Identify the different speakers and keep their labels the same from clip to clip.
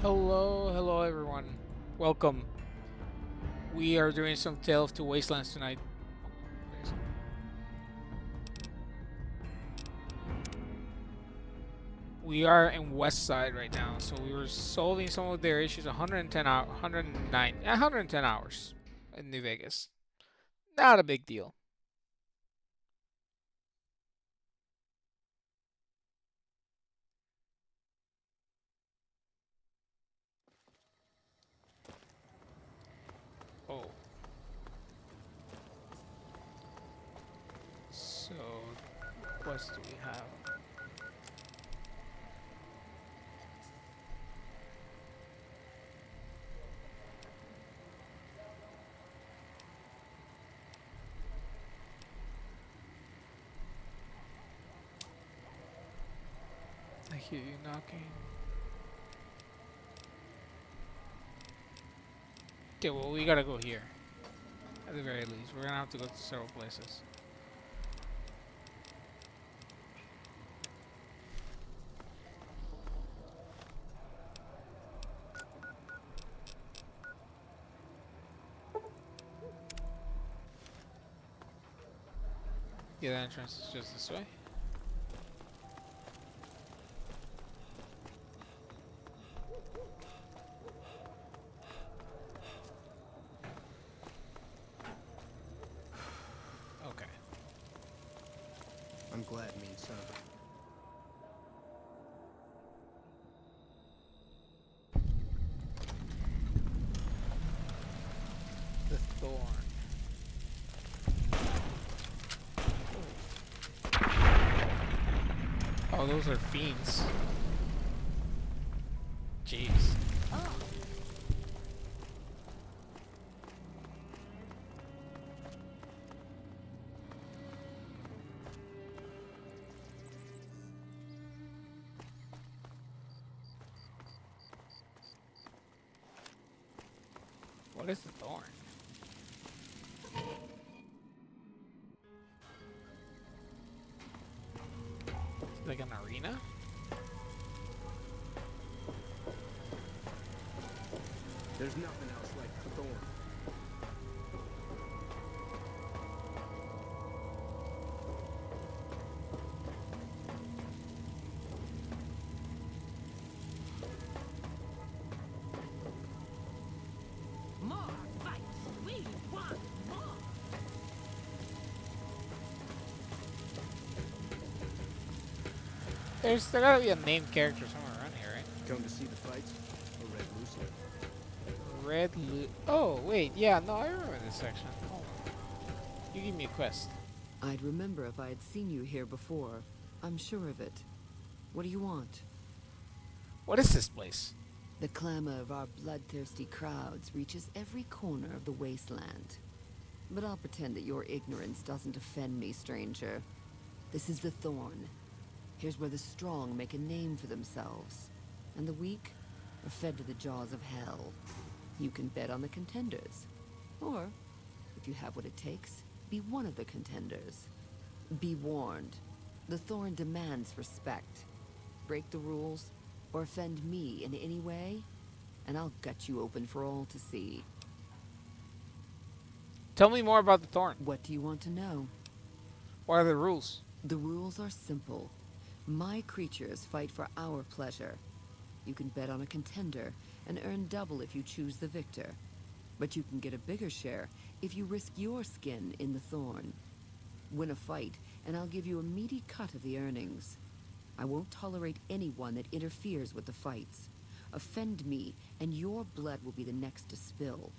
Speaker 1: Hello everyone. Welcome. We are doing some Tale of Two Wastelands tonight. We are in West Side right now, so we were solving some of their issues. 110 hours, 109, 110 hours in New Vegas. Not a big deal. Oh, so what do we have? I hear you knocking. Okay, well we gotta go here. At the very least, we're gonna have to go to several places. Yeah, the entrance is just this way. Okay.
Speaker 2: I'm glad means something.
Speaker 1: The thorn. Oh, those are fiends. Jeez.
Speaker 3: Oh,
Speaker 1: What is the thorn? Like an arena?
Speaker 2: There's nothing else like the thorn.
Speaker 3: more fights. We want more.
Speaker 1: There gotta be a named character somewhere around here, right?
Speaker 2: Come to see the fights? Or Red Loose?
Speaker 1: Oh, wait, yeah, no, I remember this section. Hold on. You give me a quest.
Speaker 4: I'd remember if I had seen you here before. I'm sure of it. What do you want?
Speaker 1: What is this place?
Speaker 4: The clamor of our bloodthirsty crowds reaches every corner of the wasteland. But I'll pretend that your ignorance doesn't offend me, stranger. This is the Thorn. Here's where the strong make a name for themselves, and the weak are fed to the jaws of hell. You can bet on the contenders. Or, if you have what it takes, be one of the contenders. Be warned. The Thorn demands respect. Break the rules, or offend me in any way, and I'll gut you open for all to see.
Speaker 1: Tell me more about the thorn.
Speaker 4: What do you want to know?
Speaker 1: What are the rules?
Speaker 4: The rules are simple. My creatures fight for our pleasure. You can bet on a contender and earn double if you choose the victor. But you can get a bigger share if you risk your skin in the thorn. Win a fight, and I'll give you a meaty cut of the earnings. I won't tolerate anyone that interferes with the fights. Offend me, and your blood will be the next to spill.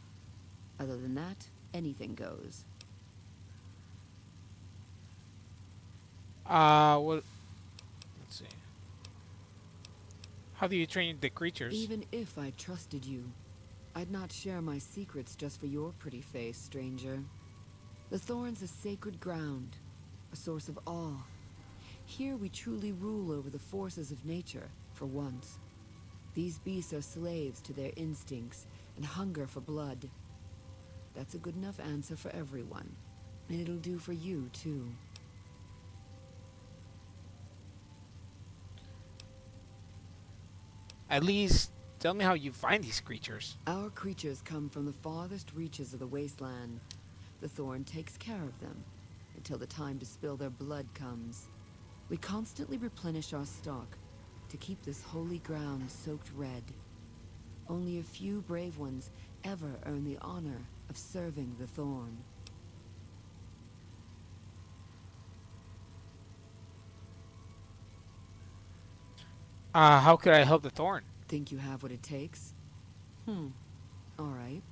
Speaker 4: Other than that, anything goes.
Speaker 1: What? Let's see. How do you train the creatures?
Speaker 4: Even if I trusted you, I'd not share my secrets just for your pretty face, stranger. The Thorn's a sacred ground, a source of awe. Here we truly rule over the forces of nature, for once. These beasts are slaves to their instincts and hunger for blood. That's a good enough answer for everyone, and it'll do for you, too.
Speaker 1: At least Tell me how you find these creatures.
Speaker 4: Our creatures come from the farthest reaches of the wasteland. The thorn takes care of them until the time to spill their blood comes. We constantly replenish our stock to keep this holy ground soaked red. Only a few brave ones ever earn the honor of serving the thorn.
Speaker 1: How could I help the thorn?
Speaker 4: Think you have what it takes? All right.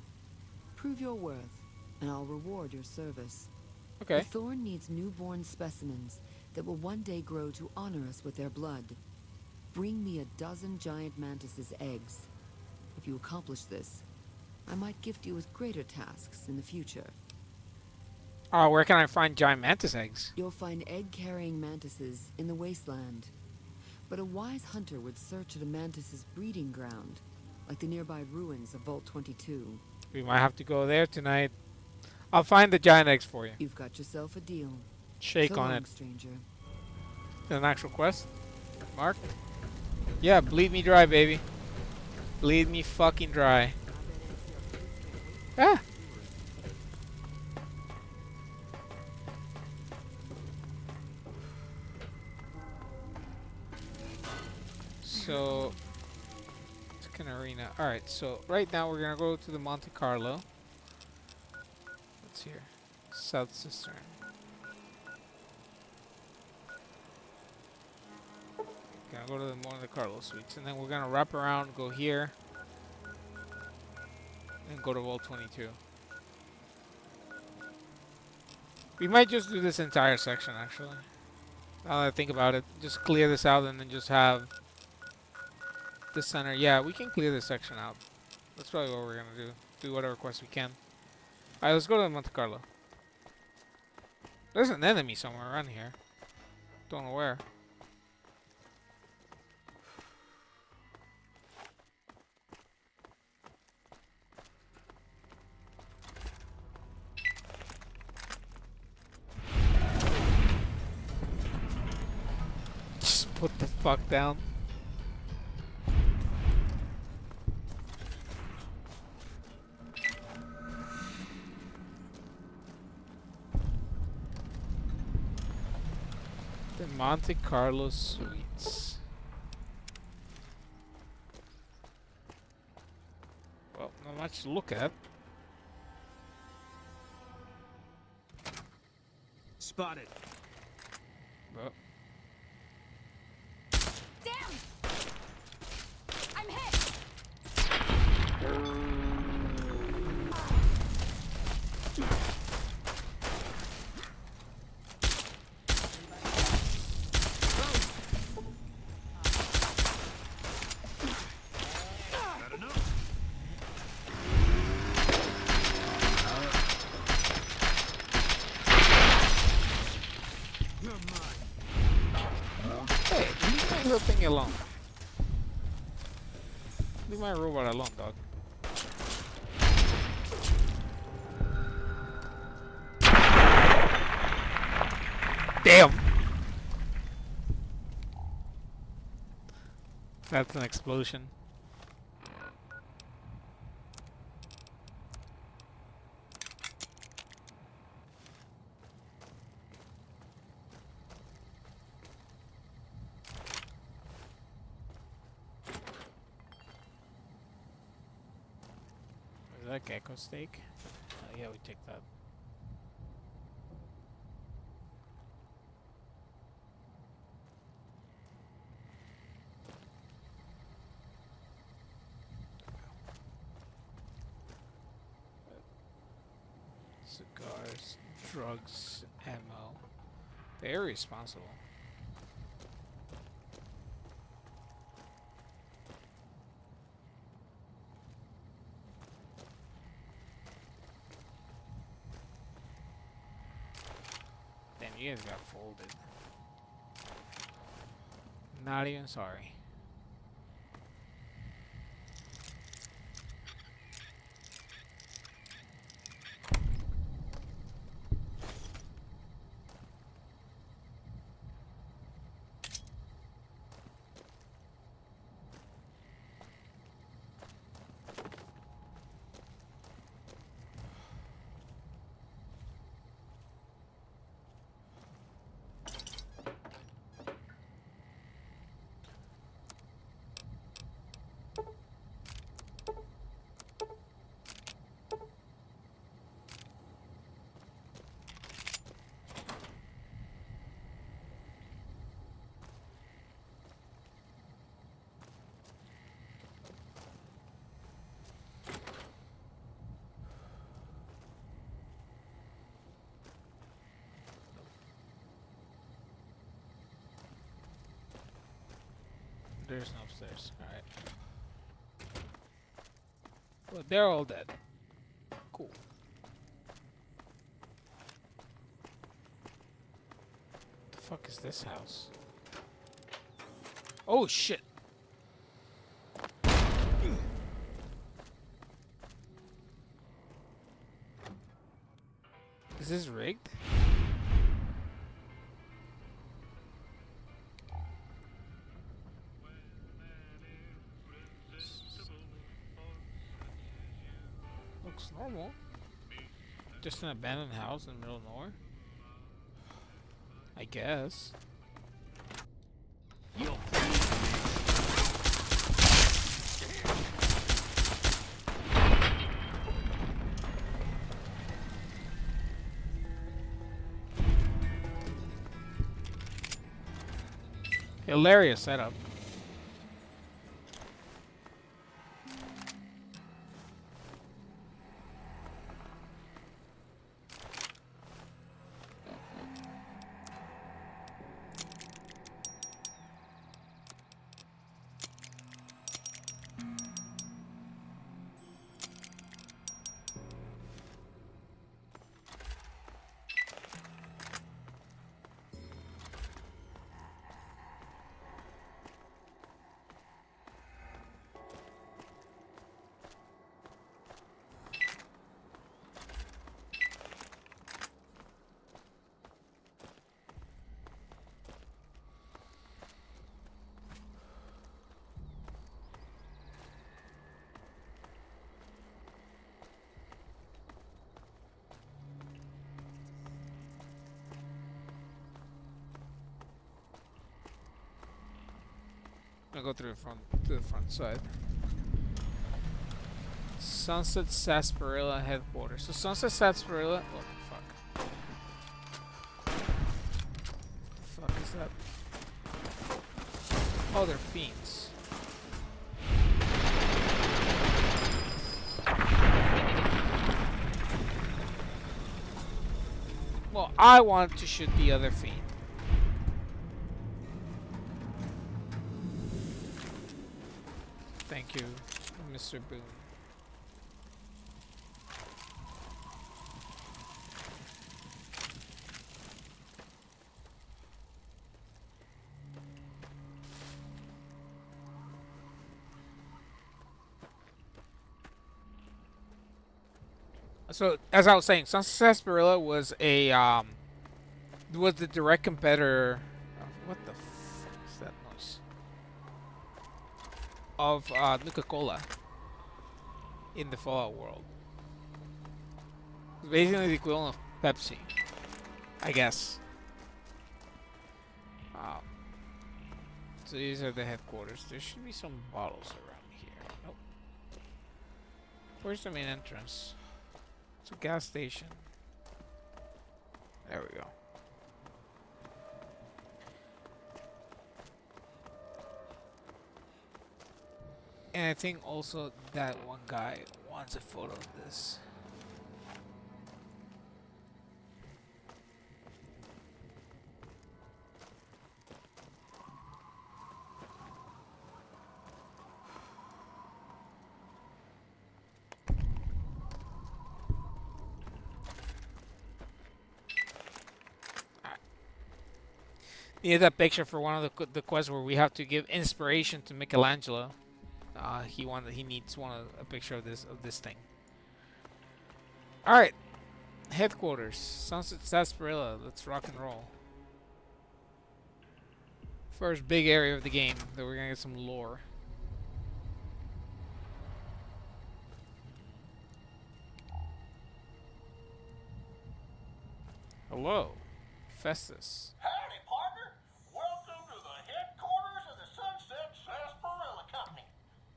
Speaker 4: Prove your worth, and I'll reward your service. The
Speaker 1: Okay.
Speaker 4: thorn needs newborn specimens that will one day grow to honor us with their blood. Bring me 12 giant mantis's eggs. If you accomplish this, I might gift you with greater tasks in the future.
Speaker 1: Where can I find giant mantis eggs?
Speaker 4: You'll find egg-carrying mantises in the wasteland. But a wise hunter would search at a mantis's breeding ground, like the nearby ruins of Vault 22.
Speaker 1: We might have to go there tonight. I'll find the giant eggs for you.
Speaker 4: You've got yourself a deal.
Speaker 1: Shake
Speaker 4: So
Speaker 1: on
Speaker 4: long,
Speaker 1: it.
Speaker 4: stranger.
Speaker 1: An actual quest? Mark? Yeah, bleed me dry, baby. Bleed me fucking dry. Ah! So, it's an arena. Alright, so right now we're gonna go to the Monte Carlo. What's here? South Cistern. Gonna go to the Monte Carlo suites, and then we're gonna wrap around, go here, and go to Vault 22. We might just do this entire section, actually. Now that I think about it, just clear this out and then just have the center. Yeah, we can clear this section out. That's probably what we're gonna do. Do whatever quest we can. Alright, let's go to Monte Carlo. There's an enemy somewhere around here. Don't know where. Just put the fuck down. The Monte Carlo suites. Well, not much to look at.
Speaker 2: Spotted.
Speaker 1: But
Speaker 3: Damn! I'm hit!
Speaker 2: Not enough. You're mine.
Speaker 1: hey, leave my little thing alone. Leave my robot alone, dog. Damn! That's an explosion. Is that gecko steak? Yeah, we take that. Cigars, drugs, ammo. Very responsible. Damn, you guys got folded. Not even sorry. There's no upstairs. Alright. Well, they're all dead. Cool. The fuck is this house? Oh shit! Is this rigged? Looks normal. Just an abandoned house in the middle of nowhere. I guess.
Speaker 2: You'll
Speaker 1: Hilarious setup. I'll go through the front side. Sunset Sarsaparilla headquarters. So Sunset Sarsaparilla. Oh fuck. The fuck is that? Oh, they're fiends. Well, I want to shoot the other fiend. Thank you, Mr. Boone. So, as I was saying, Sunset Sarsaparilla was a was the direct competitor. What the fuck is that noise? Of Nuka-Cola in the Fallout world. It's basically the equivalent of Pepsi, I guess. So these are the headquarters. There should be some bottles around here. Nope. Where's the main entrance? It's a gas station. There we go. And I think also that one guy wants a photo of this. Needed that picture for one of the quests where we have to give inspiration to Michelangelo. He needs a picture of this thing. All right, headquarters, Sunset Sarsaparilla. Let's rock and roll. First big area of the game that we're gonna get some lore. Hello, Festus.
Speaker 5: Howdy, partner. Welcome to the headquarters of the Sunset Sarsaparilla Company.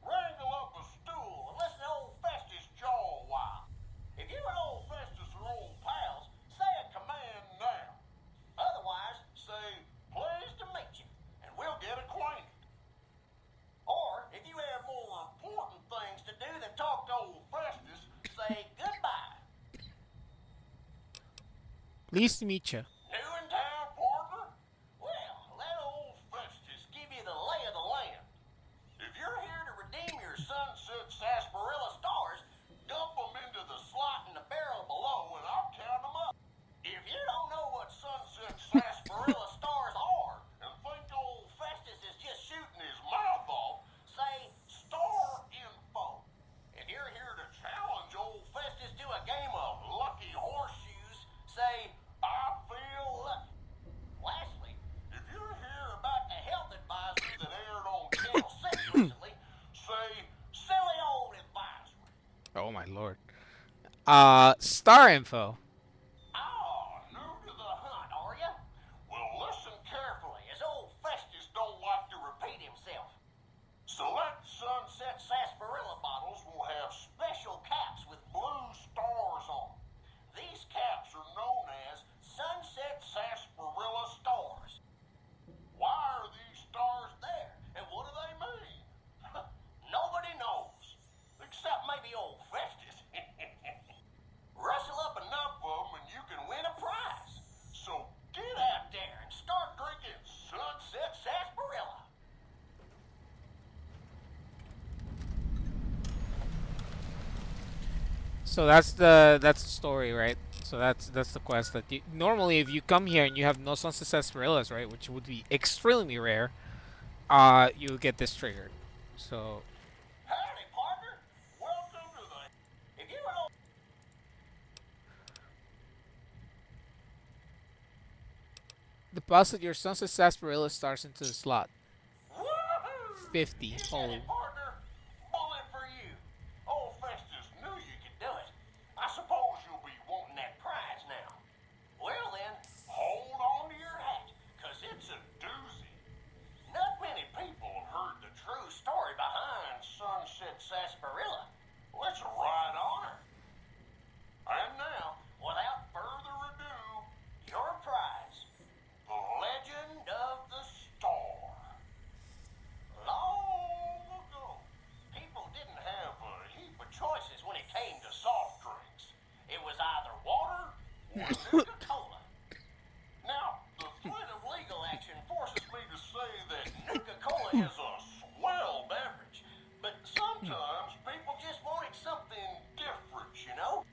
Speaker 5: Wrangle up a stool and listen to old Festus jaw a while. If you and old Festus are old pals, say a command now. Otherwise, say, pleased to meet you, and we'll get acquainted. Or, if you have more important things to do than talk to old Festus, say goodbye.
Speaker 1: Pleased to meet you.
Speaker 5: New in town, partner? Well, let old Festus give you the lay of the land. sunset sarsaparilla stars, dump them into the slot in the barrel below and I'll count them up. If you don't know what sunset sarsaparilla stars are and think old Festus is just shooting his mouth off, say star info. If you're here to challenge old Festus to a game of lucky horseshoes, say I feel lucky. Lastly, if you're here about the health advisory that aired on Channel 6 recently, say silly old advisory.
Speaker 1: Oh my lord. Star info.
Speaker 5: Ah, new to the hunt, are ya? Well, listen carefully, as old Festus don't like to repeat himself. Select sunset sarsaparilla bottles will have special caps with blue stars on them. These caps are known as sunset sarsaparilla stars. Why are these stars there, and what do they mean? Nobody knows, except maybe old Festus. Rustle up enough of them and you can win a prize. So get out there and start drinking sunset sarsaparilla.
Speaker 1: So that's the story, right? So that's the quest that you, normally if you come here and you have no sunset sarsaparillas, right, which would be extremely rare, you get this triggered. So
Speaker 5: Howdy, partner. Welcome to the... If you don't...
Speaker 1: deposit your sunset sarsaparilla stars into the slot.
Speaker 5: Woohoo!
Speaker 1: 50.
Speaker 5: You did
Speaker 1: Holy.
Speaker 5: it, partner. Bullet for you. Old Festus knew you could do it. I suppose you'll be wanting that prize now. Well then, hold on to your hat, cause it's a doozy. Not many people have heard the true story behind sunset sarsaparilla. Well, it's a right honor. And now, without further ado, your prize, the Legend of the Star. Long ago, people didn't have a heap of choices when it came to soft drinks. It was either water or Nuka-Cola. Now, the threat of legal action forces me to say that Nuka-Cola is a swell beverage, but sometimes people just wanted something different, you know?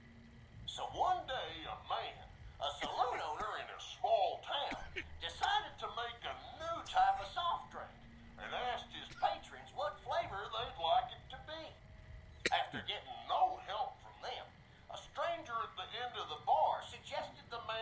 Speaker 5: So one day, a man, a saloon owner in a small town, decided to make a new type of soft drink and asked his patrons what flavor they'd like it to be. After getting no help from them, a stranger at the end of the bar suggested the man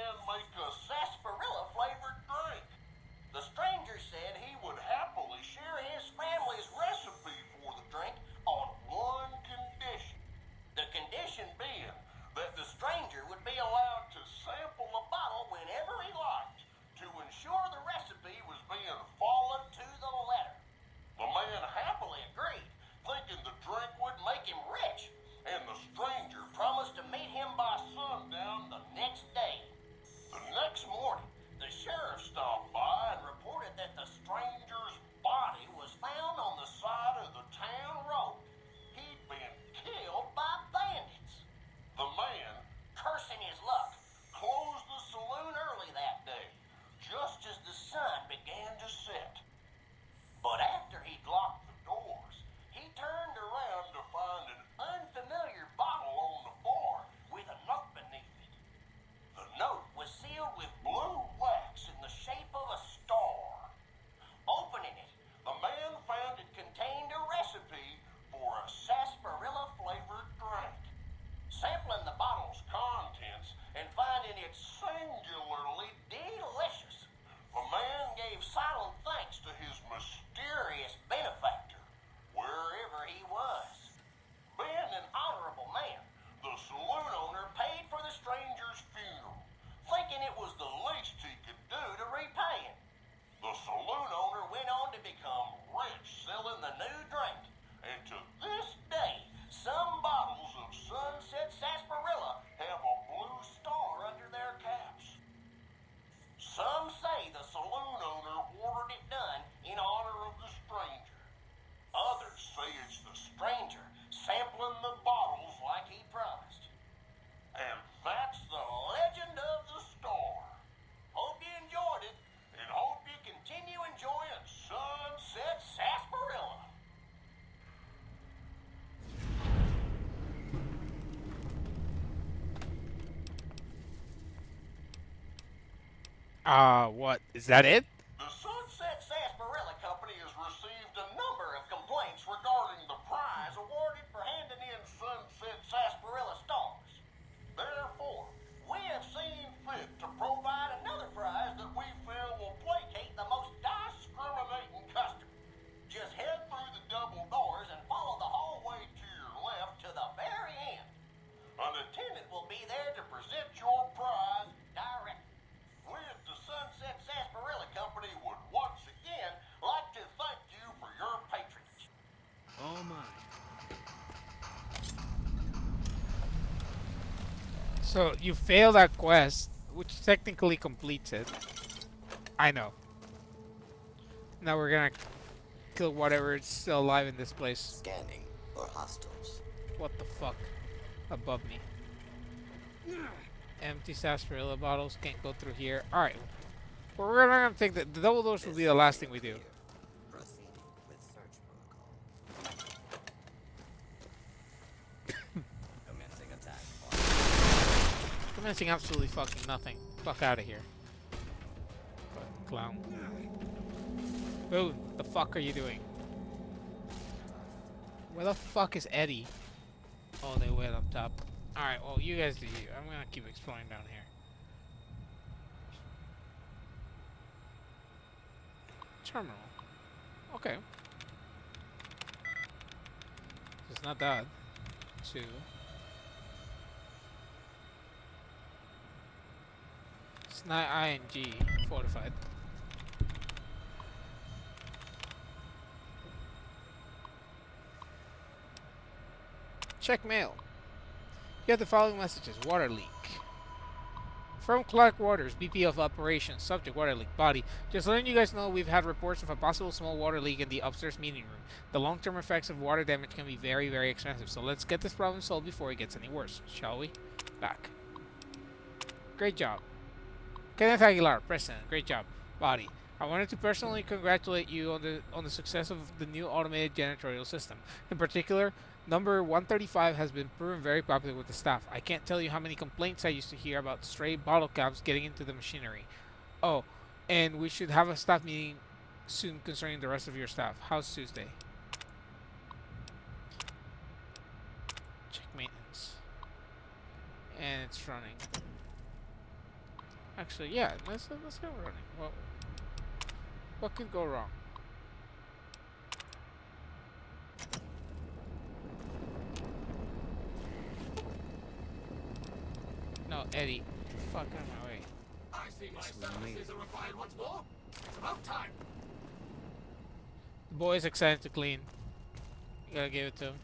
Speaker 1: What? Is that it?
Speaker 5: The Sunset Sarsaparilla Company has received a number of complaints regarding the prize awarded for handing in Sunset Sarsaparilla stars. Therefore, we have seen fit to provide another prize that we feel will placate the most discriminating customer. Just head through the double doors and follow the hallway to your left to the very end. An attendant will be there to present your prize directly. With the Sunset Sarsaparilla Company would once again like to thank you for your patronage.
Speaker 2: All mine.
Speaker 1: So you fail that quest, which technically completes it. I know. Now we're gonna kill whatever is still alive in this place.
Speaker 6: Scanning for hostiles.
Speaker 1: What the fuck? Above me. Empty sarsaparilla bottles can't go through here. Alright. Well, we're not gonna take the double doors will be the last thing we do.
Speaker 6: Proceeding with search protocol. Commencing attack.
Speaker 1: Commencing absolutely fucking nothing. Fuck out of here. Fucking clown. Boom. The fuck are you doing? Where the fuck is Eddie? Oh, they went up top. Alright, well, you guys do you. I'm gonna keep exploring down here. Terminal. Okay. It's not that. 2. It's not ING fortified. Check mail. You have the following messages. Water leak. From Clark Waters, BP of Operations. Subject, water leak. Body. Just letting you guys know we've had reports of a possible small water leak in the upstairs meeting room. The long-term effects of water damage can be very, very expensive. So let's get this problem solved before it gets any worse. Shall we? Back. Great job. Kenneth Aguilar, President. Great job. Body. I wanted to personally congratulate you on the success of the new automated janitorial system. In particular, number 135 has been proven very popular with the staff. I can't tell you how many complaints I used to hear about stray bottle caps getting into the machinery. Oh, and we should have a staff meeting soon concerning the rest of your staff. How's Tuesday? Check maintenance. And it's running. Actually, yeah, let's go running. Well, what could go wrong? No, Eddie. Fuck out of my way.
Speaker 2: I see my services are required once more. It's about time.
Speaker 1: The boy is excited to clean. You gotta give it to him.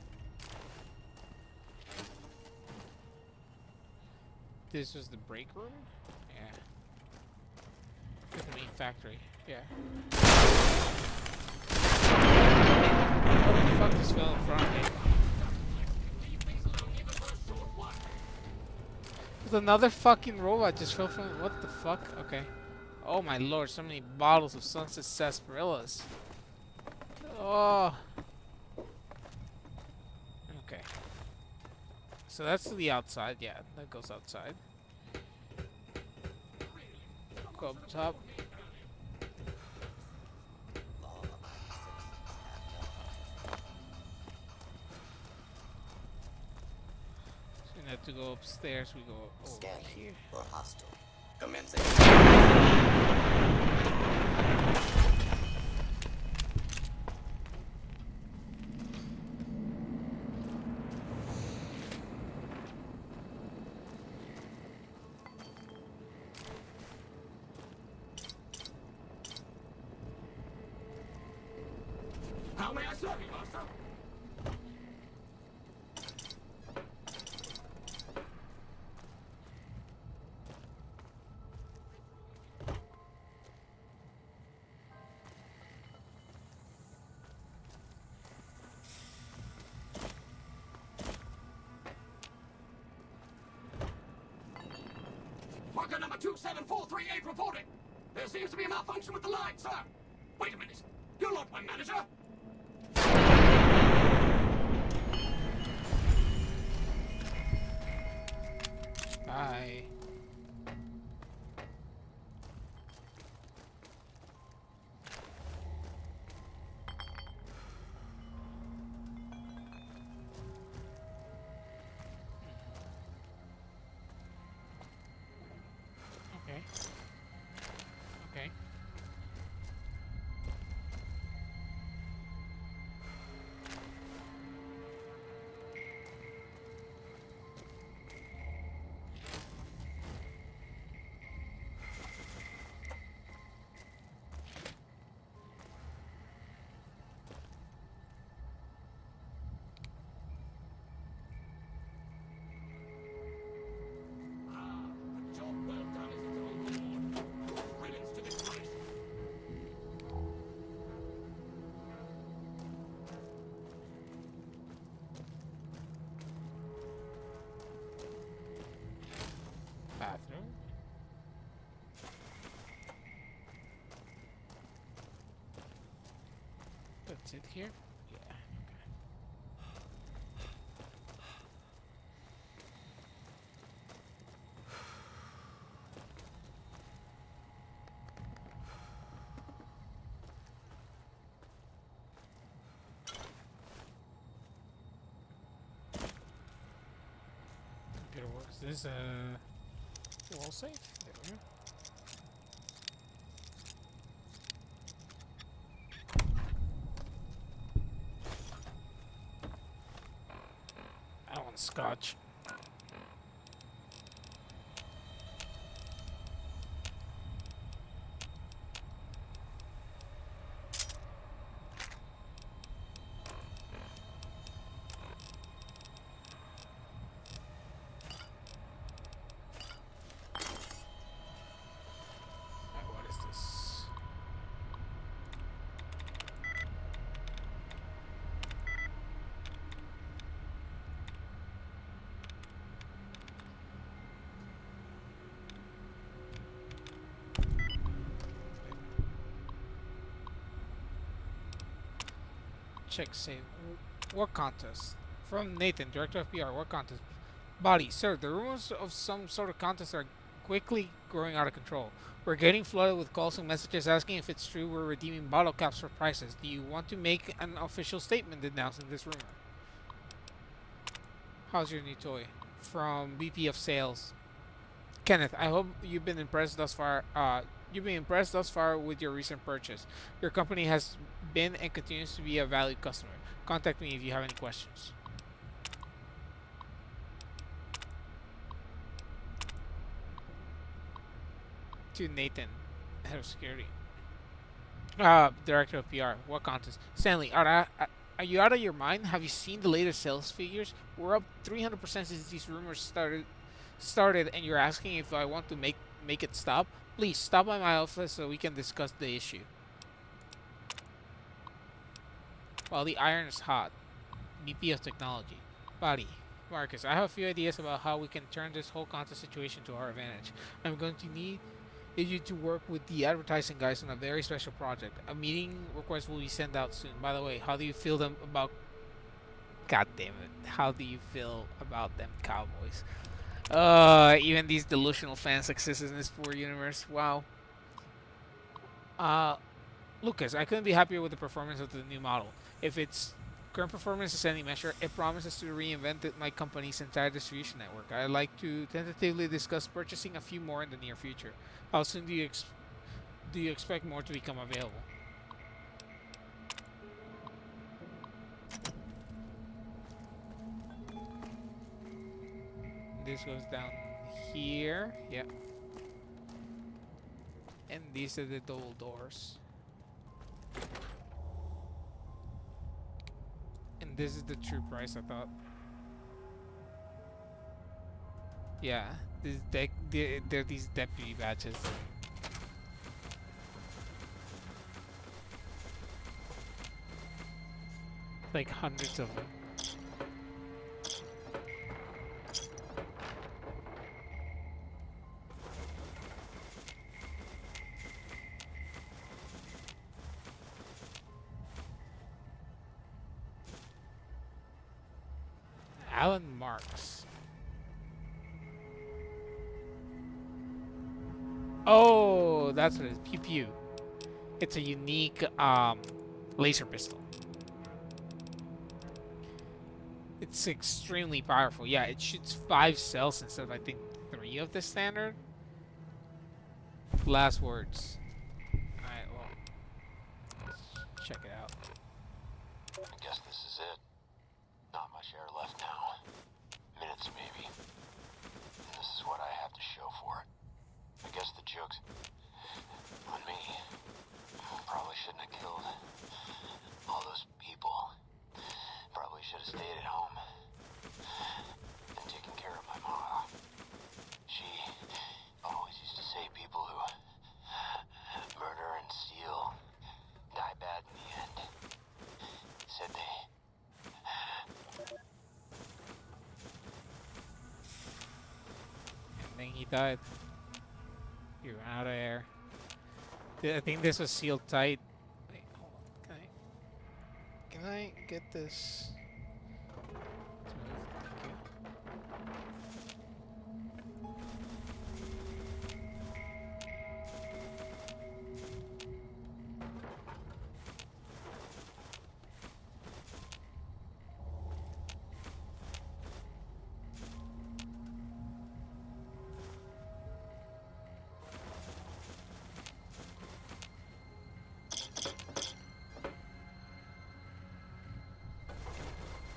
Speaker 1: This was the break room? Yeah. The main factory. Yeah. What the fuck just fell in front of me?
Speaker 2: Leave things alone even for a short while.
Speaker 1: There's another fucking robot just fell from. What the fuck? Okay. Oh my lord, so many bottles of Sunset Sarsaparillas. Oh. Okay. So that's to the outside. Yeah, that goes outside. Go up top. So we have to go upstairs. We go over
Speaker 6: Scanning
Speaker 1: here.
Speaker 6: for hostile. Commencing.
Speaker 2: How may I serve you, master? Worker number 27438 reporting. There seems to be a malfunction with the line, sir. Wait a minute. You're not my manager.
Speaker 1: Bye. Is it here? Yeah. Computer works. This wall safe? There we go. I want scotch. Alright, what is this? Check save. Work contest. From Nathan, Director of PR. Work contest. Body. Sir, the rumors of some sort of contest are quickly growing out of control. We're getting flooded with calls and messages asking if it's true we're redeeming bottle caps for prices. Do you want to make an official statement denouncing this rumor? How's your new toy? From VP of Sales. Kenneth, I hope you've been impressed thus far. With your recent purchase. Your company has been and continues to be a valued customer. Contact me if you have any questions. To Nathan, Head of Security. Director of PR. What contest? Stanley, are you out of your mind? Have you seen the latest sales figures? We're up 300% since these rumors started, and you're asking if I want to make it stop? Please stop by my office so we can discuss the issue. While the iron is hot. VP of Technology. Body. Marcus, I have a few ideas about how we can turn this whole contest situation to our advantage. I'm going to need you to work with the advertising guys on a very special project. A meeting request will be sent out soon. By the way, how do you feel about... God damn it. How do you feel about them Cowboys? Even these delusional fans exist in this poor universe. Wow. Lucas, I couldn't be happier with the performance of the new model. If its current performance is any measure, it promises to reinvent my company's entire distribution network. I'd like to tentatively discuss purchasing a few more in the near future. How soon do you expect more to become available? This goes down here. Yep. And these are the double doors. And this is the true price, I thought. Yeah, they're these deputy badges. Like hundreds of them. Alan Marks. Oh, that's what it is. Pew pew. It's a unique laser pistol. It's extremely powerful. Yeah, it shoots 5 cells instead of I think 3 of the standard. Last words. Alright, well, let's check it out.
Speaker 7: I guess this is it. Not much air left now. Minutes, maybe. And this is what I have to show for it. I guess the joke's on me. Probably shouldn't have killed all those people. Probably should have stayed at home and taken care of my mom. She always used to say people who murder and steal die bad in the end. Said they...
Speaker 1: And then he died. He ran out of air. I think this was sealed tight. Wait, hold on. Can I... I get this? Thank you.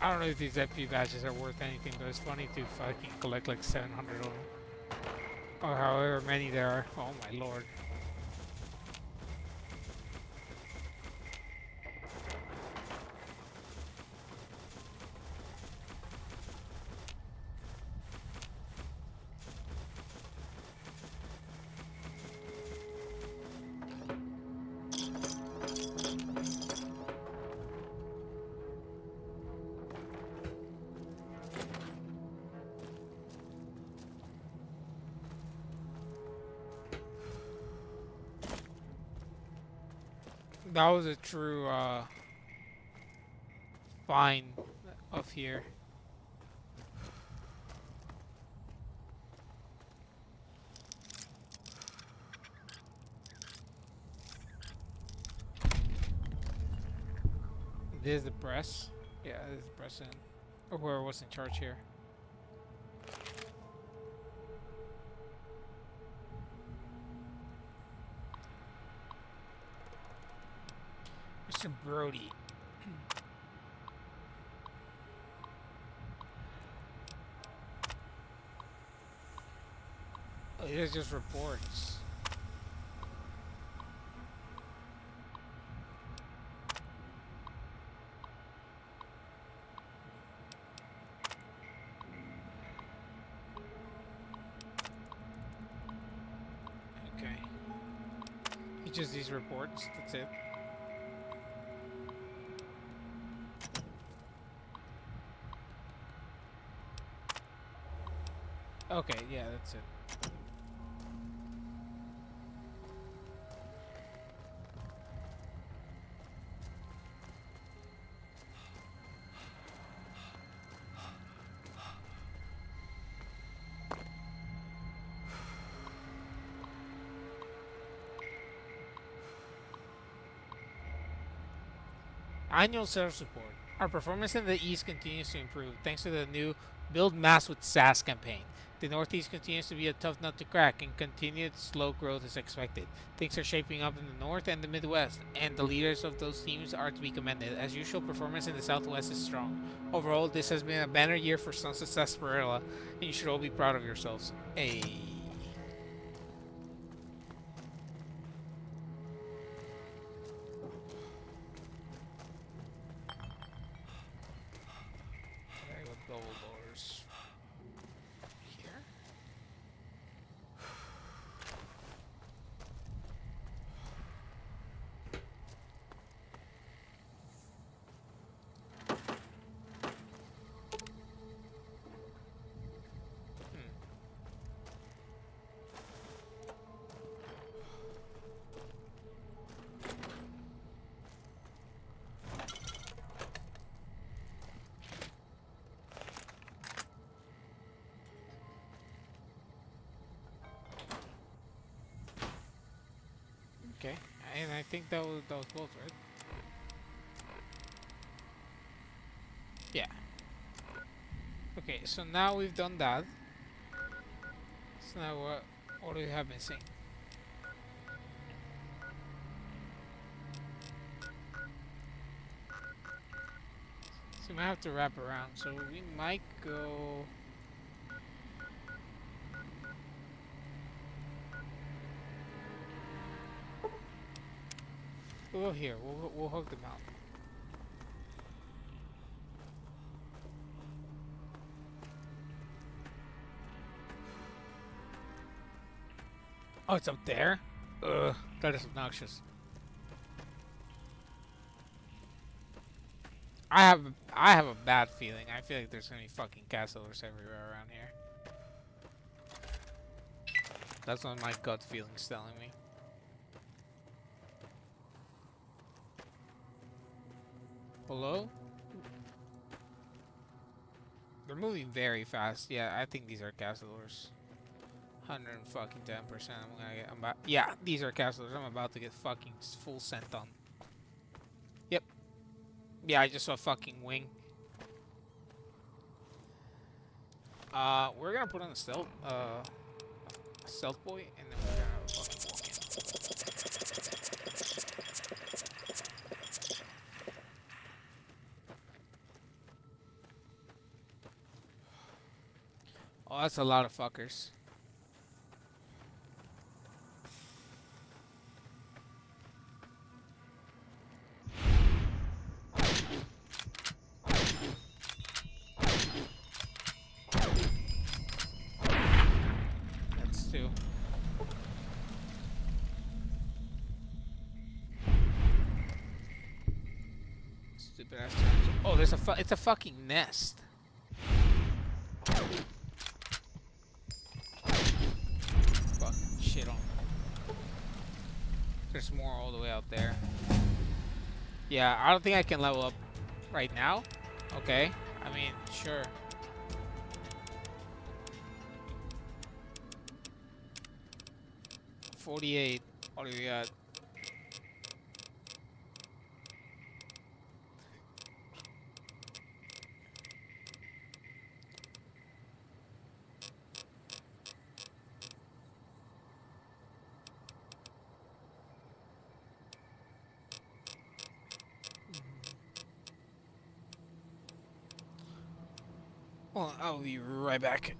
Speaker 1: I don't know if these FP badges are worth anything, but it's funny to fucking collect like 700 of them. Or however many there are. Oh my lord. That was a true find of here. This is the press. Yeah, this is the president. Or whoever was in charge here. Mr. Brody. Oh, these are just reports. Okay. It's just these reports, that's it. Okay, yeah, that's it. Annual sales report. Our performance in the East continues to improve thanks to the new Build Mass with SAS campaign. The Northeast continues to be a tough nut to crack, and continued slow growth is expected. Things are shaping up in the North and the Midwest, and the leaders of those teams are to be commended. As usual, performance in the Southwest is strong. Overall, this has been a banner year for Sunset Sarsaparilla, and you should all be proud of yourselves. Hey. Okay, with double doors. Here? Okay, and I think that was both, right? Yeah. Okay, so now we've done that. So now what do we have missing? So we might have to wrap around. So we might go. We'll go here. We'll hug them out. Oh, it's up there? Ugh, that is obnoxious. I have a bad feeling. I feel like there's gonna be fucking castles everywhere around here. That's what my gut feeling's telling me. Below? They're moving very fast. Yeah, I think these are castles. 110%. Yeah, these are castles. I'm about to get fucking full sent on. Yep. Yeah, I just saw a fucking wing. We're gonna put on a stealth boy, and then we're gonna fucking walk in. Oh, that's a lot of fuckers. That's two. Stupid ass turns. Oh, it's a fucking nest. Fucking shit on. There's more all the way out there. Yeah, I don't think I can level up right now. Okay. I mean, sure. $48. What do we got? Well, I'll be right back.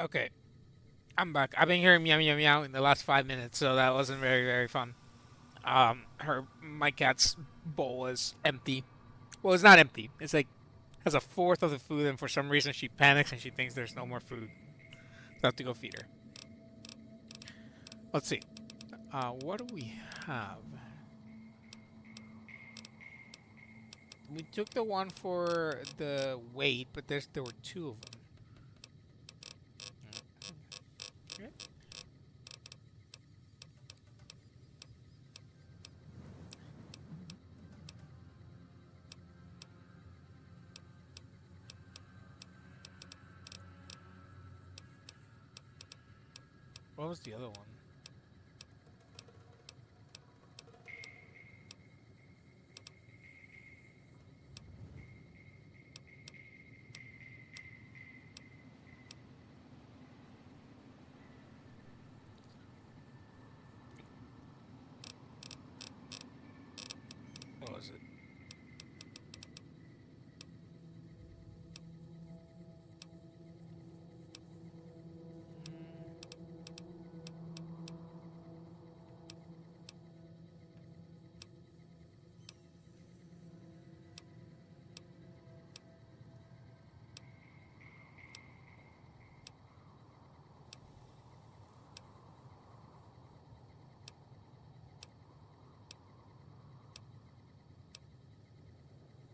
Speaker 1: Okay, I'm back. I've been hearing meow meow meow in the last 5 minutes, so that wasn't very fun. My cat's bowl is empty. Well, it's not empty. It's like has a fourth of the food, and for some reason she panics and she thinks there's no more food. So I have to go feed her. Let's see. What do we have? We took the one for the weight, but there were two of them. Okay. What was the other one? What was it?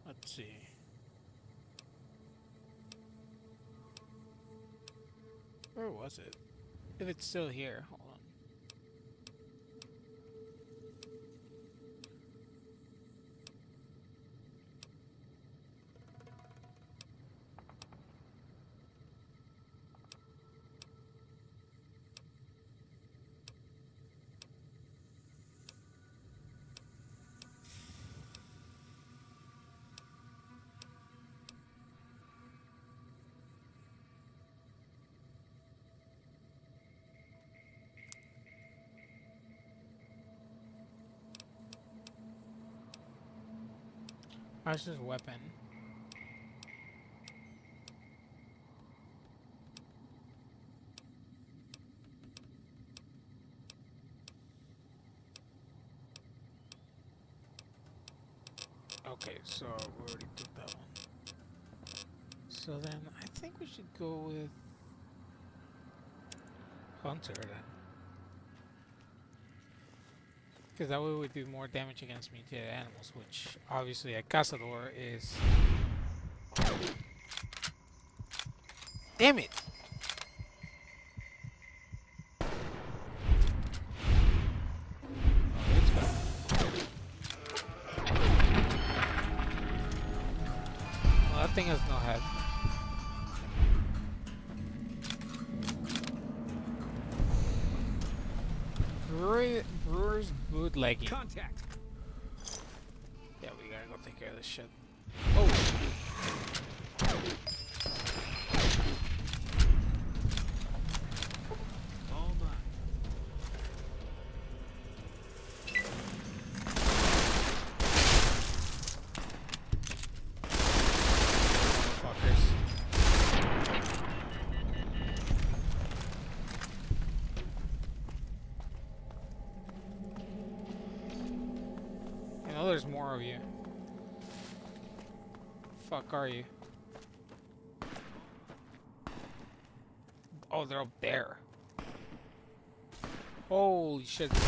Speaker 1: Let's see. Where was it? If it's still here, hold on. How's this weapon? Okay, so we already took that one. So then I think we should go with Hunter then. Because that way we do more damage against mutated animals, which obviously a cazador is. Damn it! Oh, it's fine. Well, that thing has no head. Brewer's bootlegging.
Speaker 2: Contact.
Speaker 1: Yeah, we gotta go take care of this shit. Oh!
Speaker 2: All mine.
Speaker 1: Fuckers. I know there's more of you. Fuck are you? Oh, they're up there. Holy shit. Now.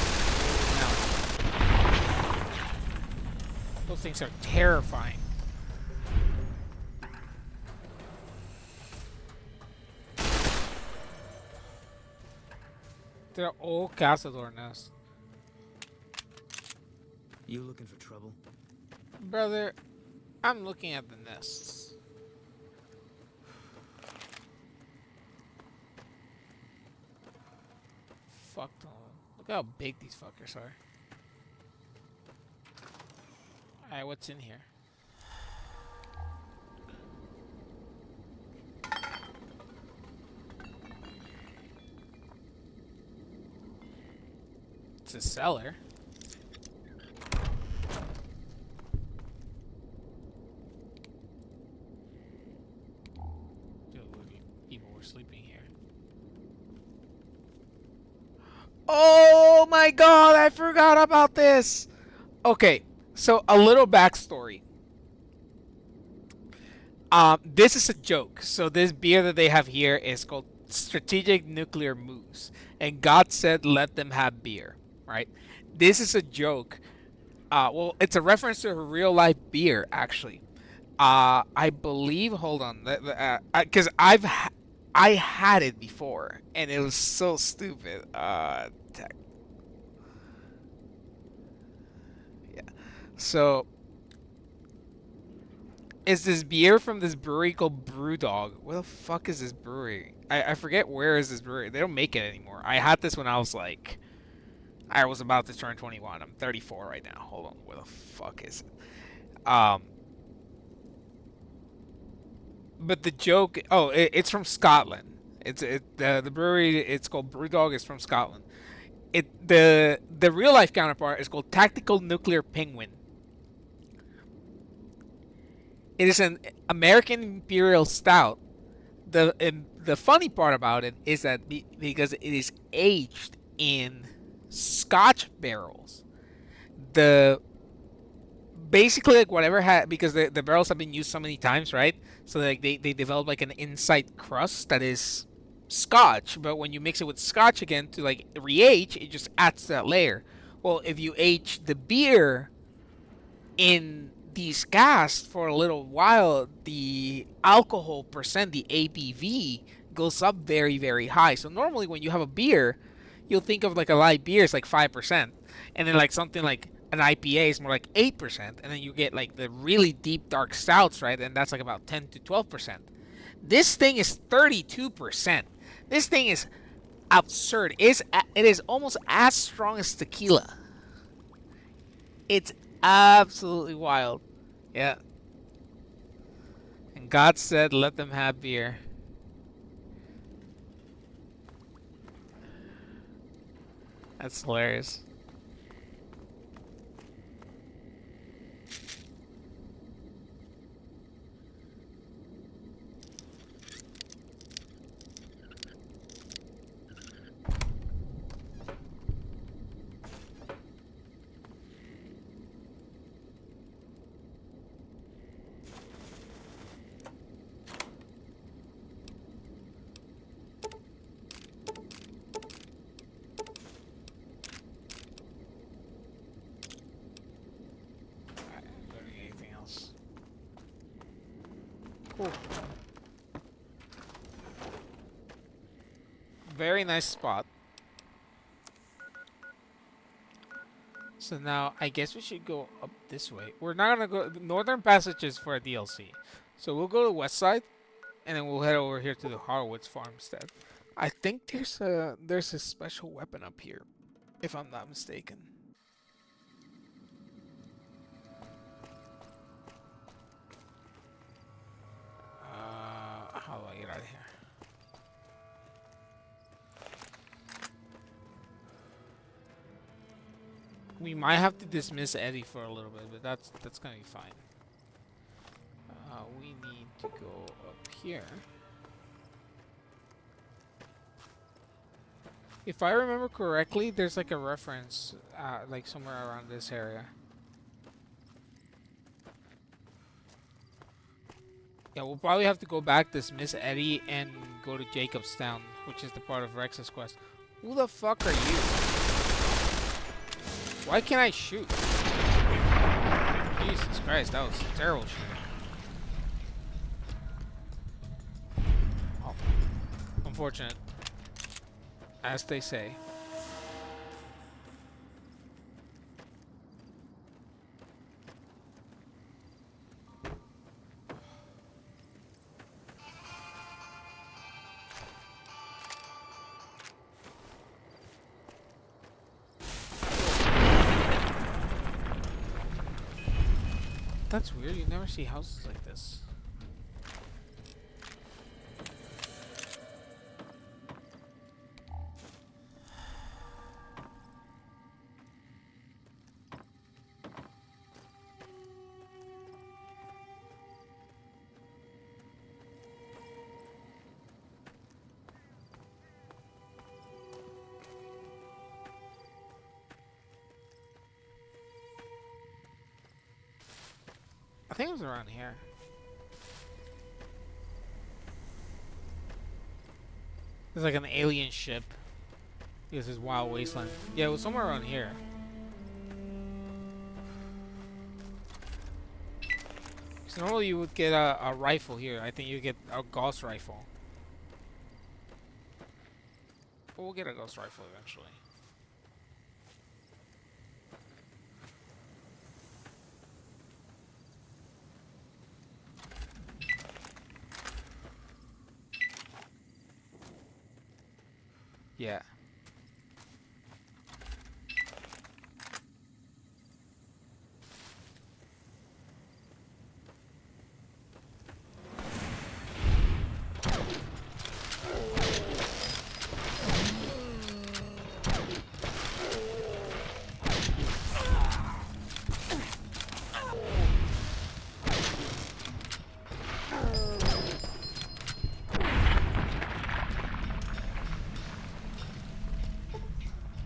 Speaker 1: Those things are terrifying. They're all cazador nests.
Speaker 2: You looking for trouble?
Speaker 1: Brother, I'm looking at the nests. Fuck them. Look how big these fuckers are. Alright, what's in here? It's a cellar. Dude, look at people were sleeping here. Oh my god, I forgot about this. Okay, so a little backstory. This is a joke. So this beer that they have here is called Strategic Nuclear Moose, and God said, "Let them have beer." Right? This is a joke. Well, it's a reference to a real life beer, actually. I believe. Hold on, because I had it before, and it was so stupid. Tech. Yeah. So is this beer from this brewery called Brewdog. Where the fuck is this brewery? I forget where is this brewery. They don't make it anymore. I had this when I was like, I was about to turn 21. I'm 34 right now. Hold on, where the fuck is it? But the joke. Oh, it's from Scotland. The brewery. It's called Brewdog. Is from Scotland. The real life counterpart is called Tactical Nuclear Penguin. It is an American Imperial Stout. The funny part about it is that because it is aged in Scotch barrels, the basically like whatever had because the barrels have been used so many times, right? So like they develop like an inside crust that is Scotch, but when you mix it with Scotch again to like re-age, it just adds to that layer. Well, if you age the beer in these casks for a little while, the alcohol percent, the ABV, goes up very, very high. So normally when you have a beer, you'll think of like a light beer is like 5%, and then like something like an IPA is more like 8%, and then you get like the really deep dark stouts, right? And that's like about 10 to 12%. This thing is 32%. This thing is absurd. It is almost as strong as tequila. It's absolutely wild. Yeah. And God said, let them have beer. That's hilarious. Alright, anything else? Cool. Very nice spot. So now I guess we should go up this way. We're not gonna go Northern Passages for a DLC. So we'll go to West Side and then we'll head over here to the Harwoods farmstead. I think there's a special weapon up here, if I'm not mistaken. How do I get out of here? We might have to dismiss Eddie for a little bit, but that's gonna be fine. We need to go up here. If I remember correctly, there's like a reference, like somewhere around this area. Yeah, we'll probably have to go back, dismiss Eddie, and go to Jacobstown, which is the part of Rex's quest. Who the fuck are you? Why can't I shoot? Jesus Christ, that was terrible shooting. Oh, unfortunate. As they say. That's weird, you never see houses like this. think it was around here. There's like an alien ship. This is Wild Wasteland. Yeah, it was somewhere around here. So normally you would get a rifle here. I think you get a ghost rifle. But we'll get a ghost rifle eventually. Yeah.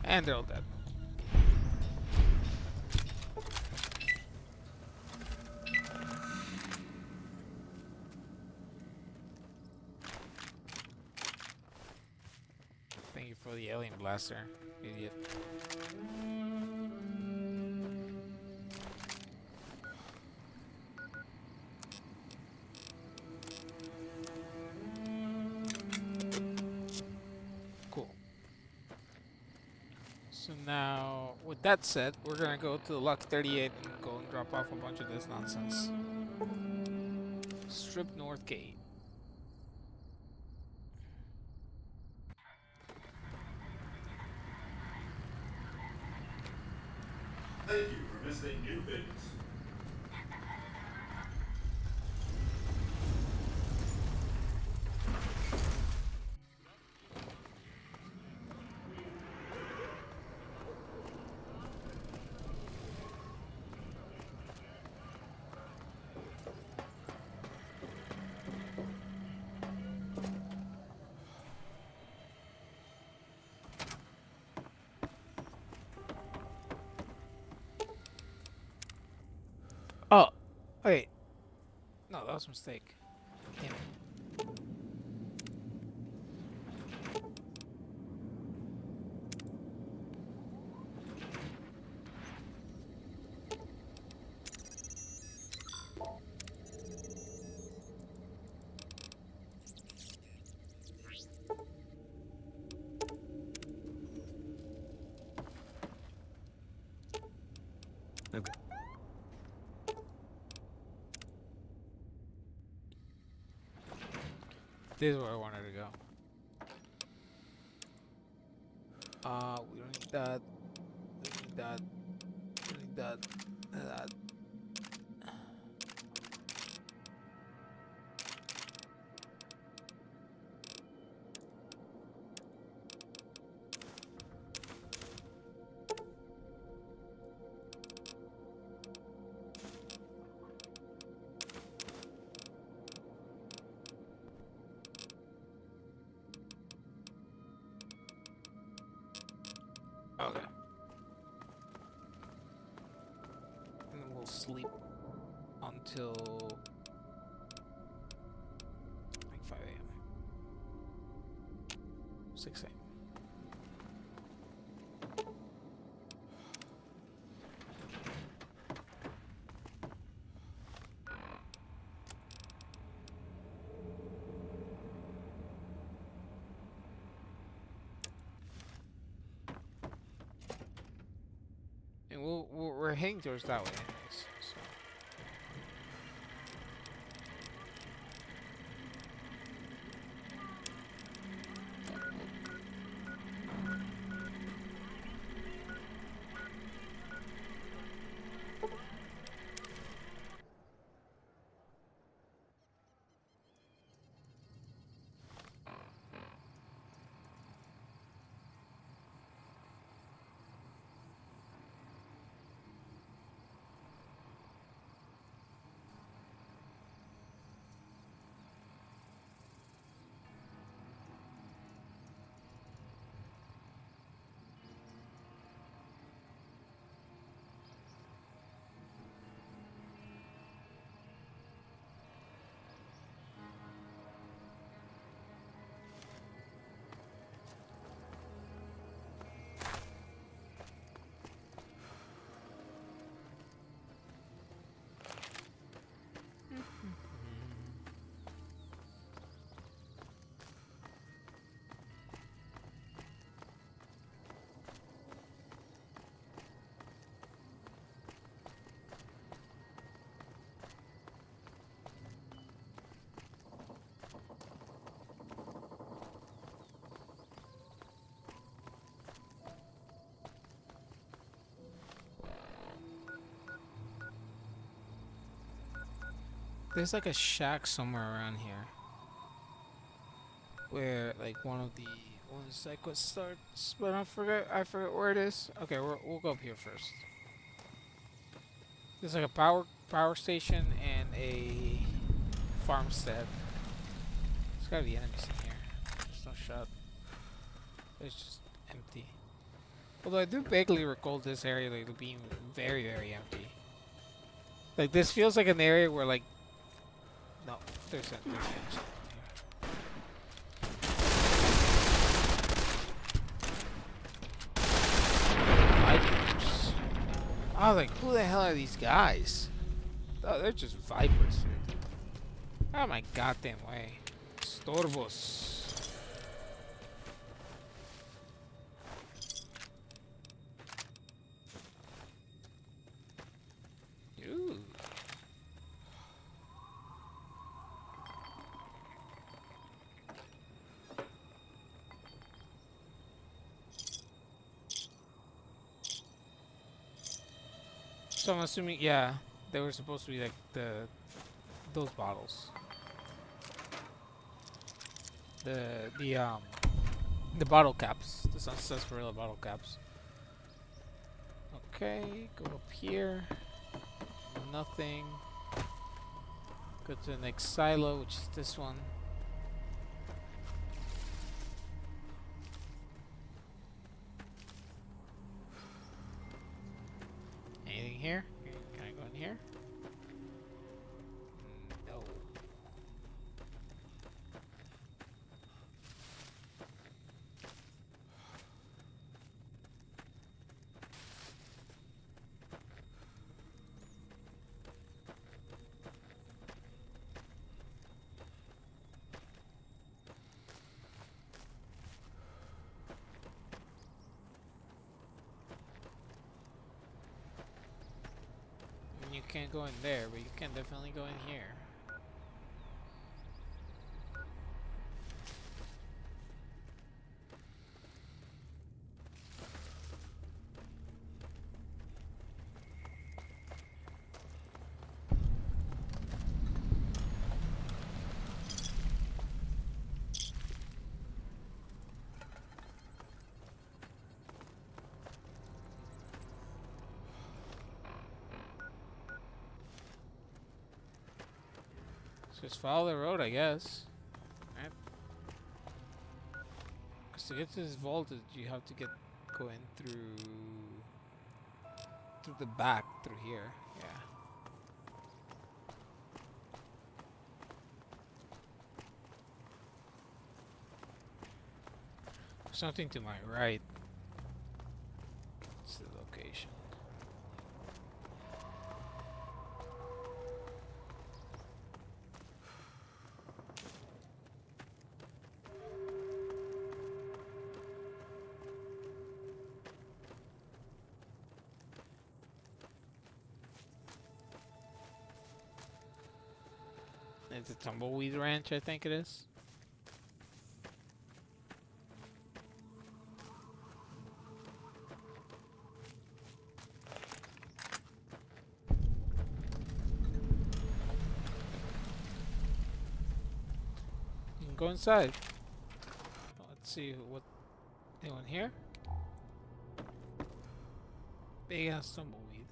Speaker 1: And they're all dead. Thank you for the alien blaster, idiot. Cool. So now, with that said, we're gonna go to the Luck 38 and go and drop off a bunch of this nonsense. Strip North Gate.
Speaker 8: Thank you for visiting New Vegas.
Speaker 1: Oh, wait. No, that was a mistake. Damn it.
Speaker 6: Okay.
Speaker 1: This is where I wanted to go. We don't need that. We don't need that. We don't need that. That. Okay. And then we'll sleep until like 5 a.m. 6 a.m. And we're heading towards that way anyways, so. There's like a shack somewhere around here where like one of the sidequests starts, but I forget where it is. Okay, we'll go up here first. There's like a power station and a farmstead. There's gotta be enemies in here. There's no shot. It's just empty. Although I do vaguely recall this area like being very, very empty. Like this feels like an area where like no, there's enemies in here. Vipers. Oh, like who the hell are these guys? Oh, they're just vipers, dude. Out of my goddamn way. Storbos. Ooh. So I'm assuming, yeah, they were supposed to be like those bottles. The bottle caps, the sarsaparilla bottle caps. Okay, go up here. Nothing. Go to the next silo, which is this one. Anything here? Can I go in here? No. You can't go in there, but you can definitely go in here. Just follow the road, I guess. Right? Because to get to this vault, you have to go in through the back, through here. Yeah. Something to my right. What's the location? It's a tumbleweed ranch, I think it is. You can go inside. Let's see what anyone here. Big ass tumbleweed.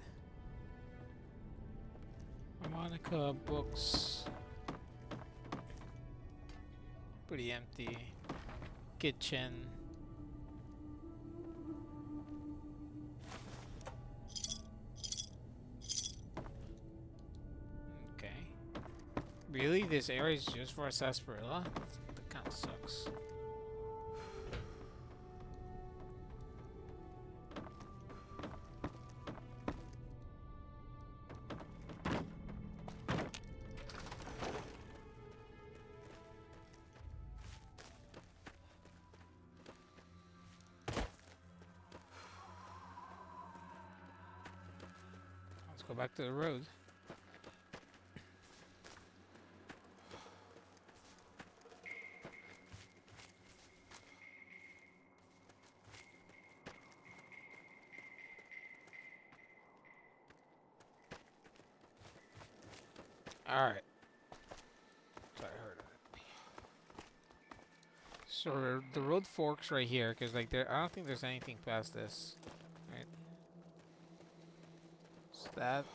Speaker 1: Harmonica, books. Pretty empty. Kitchen. Okay. Really? This area is just for a sarsaparilla? That kind of sucks. Let's go back to the road. Alright. So the road forks right here, because like I don't think there's anything past this, right? So that.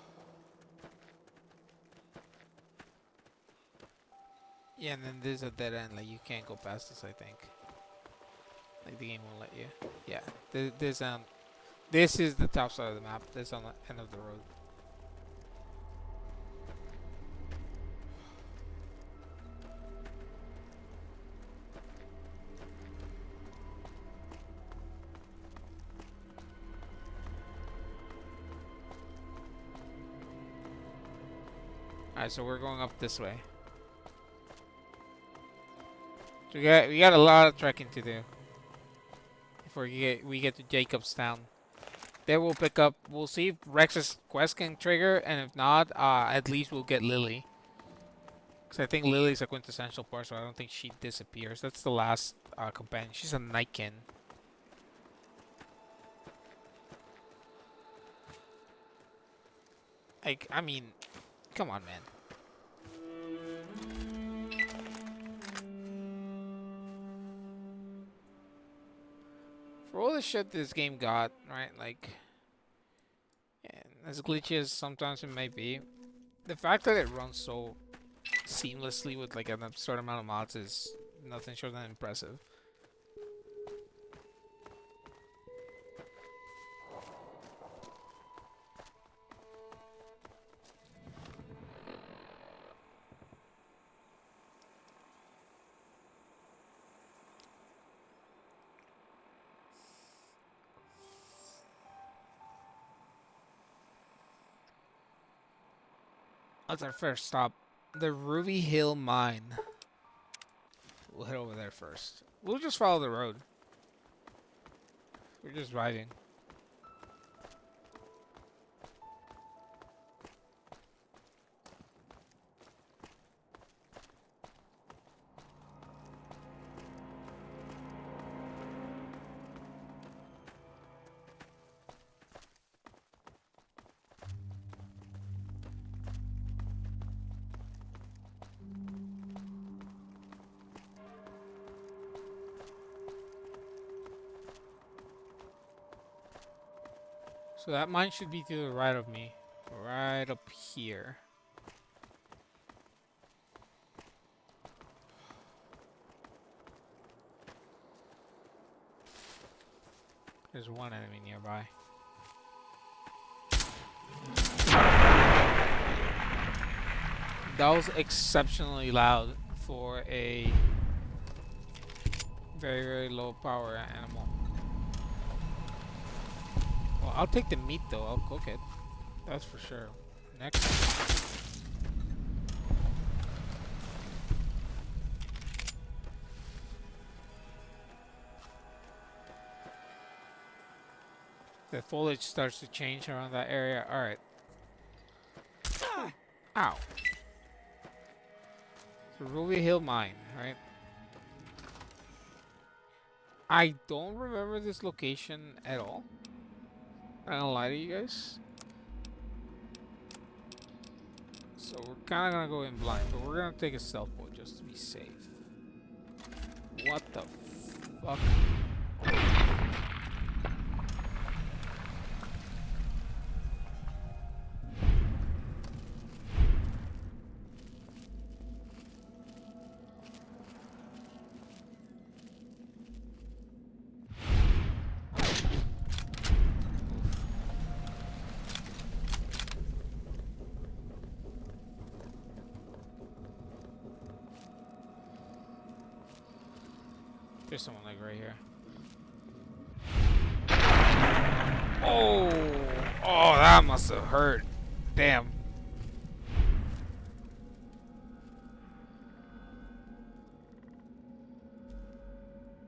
Speaker 1: Yeah, and then there's a dead end. Like you can't go past this. I think. Like the game won't let you. Yeah. This is the top side of the map. This on the end of the road. Alright, so we're going up this way. So we got a lot of trekking to do before we get to Jacobstown. Then we'll pick up. We'll see if Rex's quest can trigger, and if not, at least we'll get Lily. Because I think Lily's a quintessential part, so I don't think she disappears. That's the last companion. She's a Nightkin. Like, I mean, come on, man. For all the shit this game got, right? Like, yeah, as glitchy as sometimes it may be, the fact that it runs so seamlessly with like an absurd amount of mods is nothing short than impressive. That's our first stop. The Ruby Hill Mine. We'll head over there first. We'll just follow the road. We're just driving. So that mine should be to the right of me. Right up here. There's one enemy nearby. That was exceptionally loud for a very, very low power animal. Well, I'll take the meat though. I'll cook it. That's for sure. Next. The foliage starts to change around that area. Alright. Ow. So Ruby Hill Mine, right? I don't remember this location at all. I'm not gonna lie to you guys. So we're kind of gonna go in blind, but we're gonna take a stealth mode just to be safe. What the fuck? There's someone like right here. Oh, oh, that must have hurt. Damn.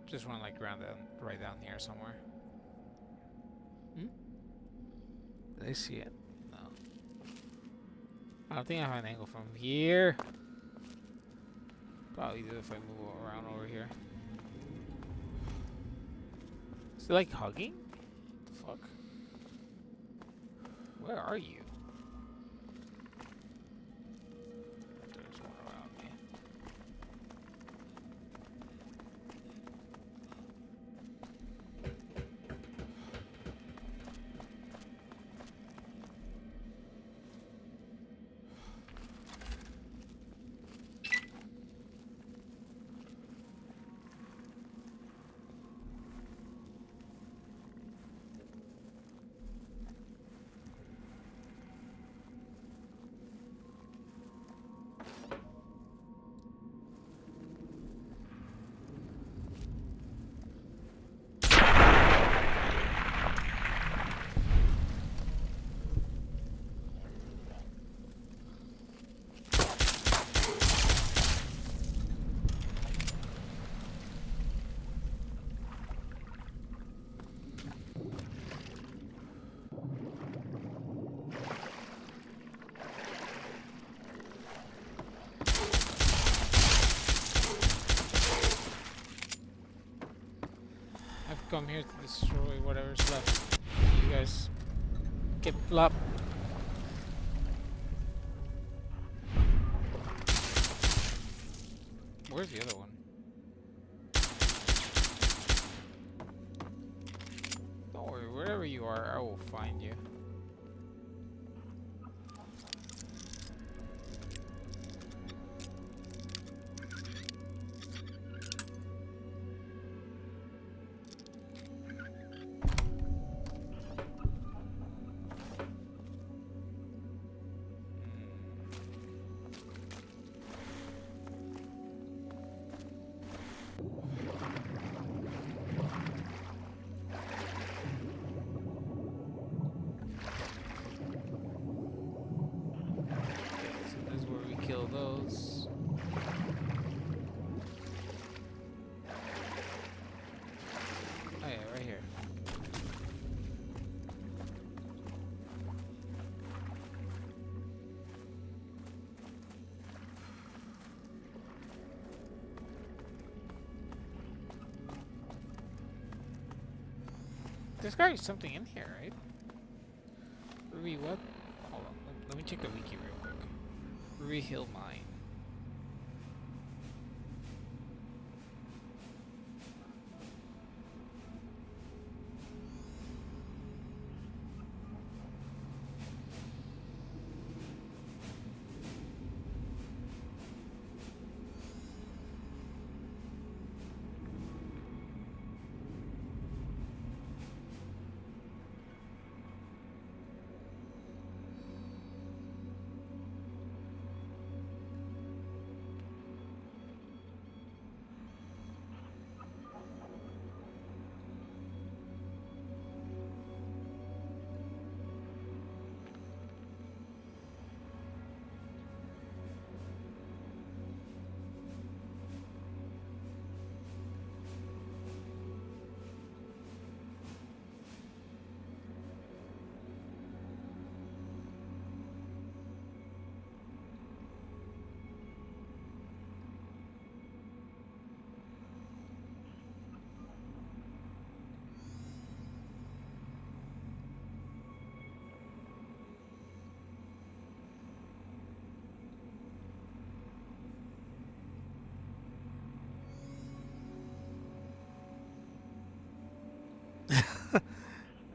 Speaker 1: Just run like right down here somewhere. Hmm? Did I see it? No. I don't think I have an angle from here. Probably do if I move around over here. Is it like hugging? What the fuck? Where are you? There's one around me. come here to destroy whatever's left. You guys get plop. Where's the other one? Don't worry, wherever you are, I will find you. So this is where we kill those. Oh yeah, right here. There's gotta be something in here, right? Ruby what? Hold on, let me check the wiki real quick. Ruby Hill Mine.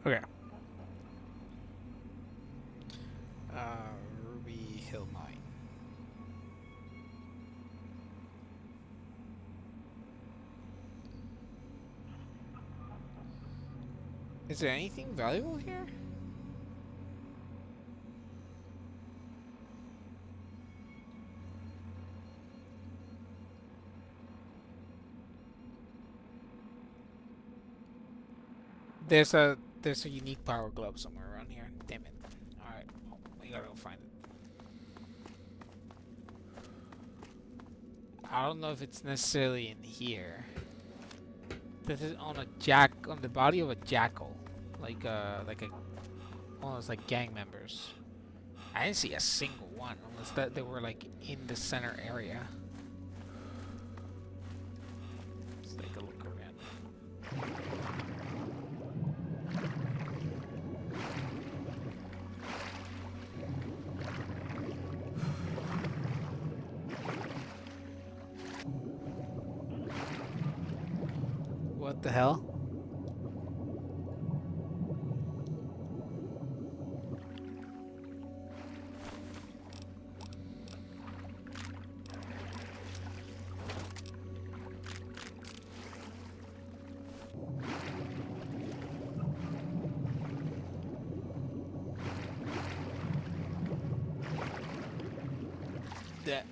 Speaker 1: Okay. Ruby Hill Mine. Is there anything valuable here? There's a unique power glove somewhere around here. Damn it. Alright. Oh, we gotta go find it. I don't know if it's necessarily in here. This is on the body of a jackal. Like a one of those like gang members. I didn't see a single one unless that they were like in the center area. Let's take a look around. What the hell? That.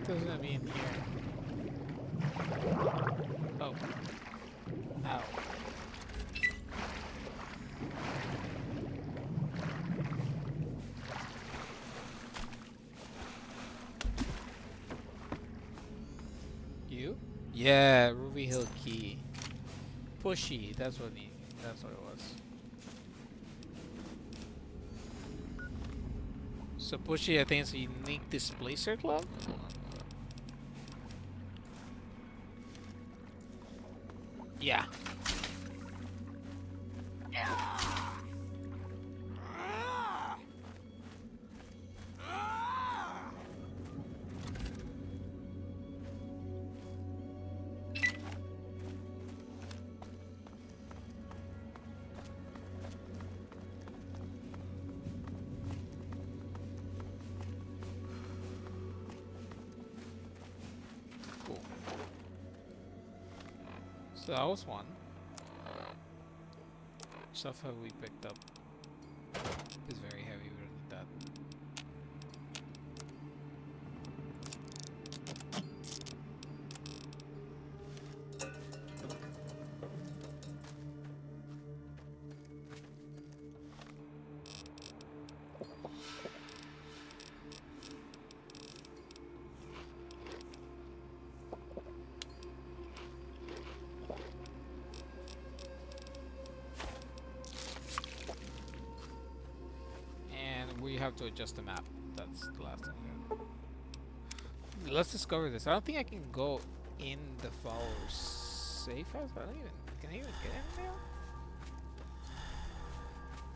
Speaker 1: Doesn't be in here. Oh. Ow. You? Yeah, Ruby Hill Key. Pushy. That's what he. That's what it was. So pushy, I think it's a unique displacer club. Yeah. Cool. So that was one. Stuff have we picked up? It's very heavy. We don't need that. We have to adjust the map. That's the last thing. Let's discover this. I don't think I can go in the follower's safe house. I don't even. Can I even get in there?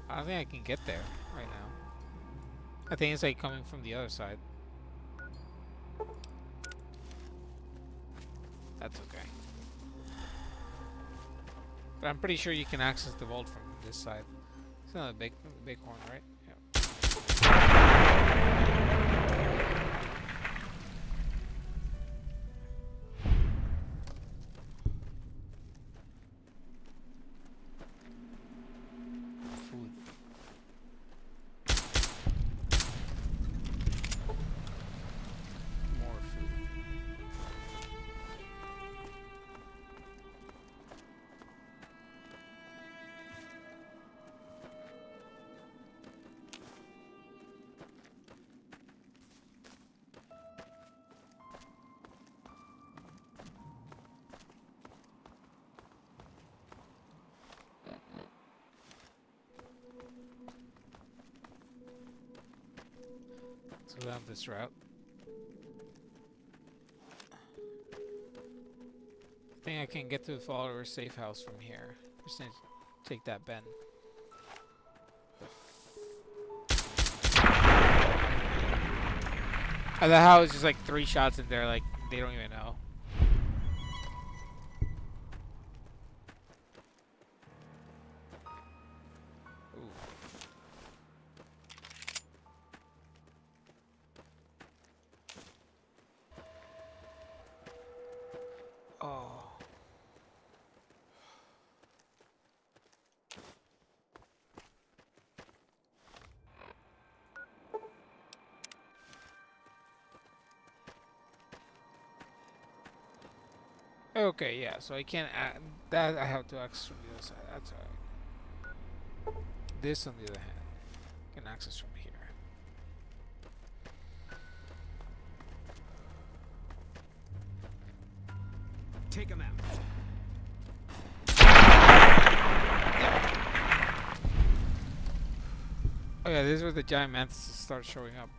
Speaker 1: I don't think I can get there right now. I think it's like coming from the other side. That's okay. But I'm pretty sure you can access the vault from this side. It's not a big horn, right? Yeah. Food. More food. So we have this route. I think I can get to the follower's safe house from here. Just need to take that bend. I love how it's just like 3 shots in there, like they don't even know. Oh. Okay, yeah, so I can't add that. I have to access from the other side. That's alright. This, on the other hand, can access from here.
Speaker 9: Take him out.
Speaker 1: Oh yeah, this is where the giant mantises start showing up.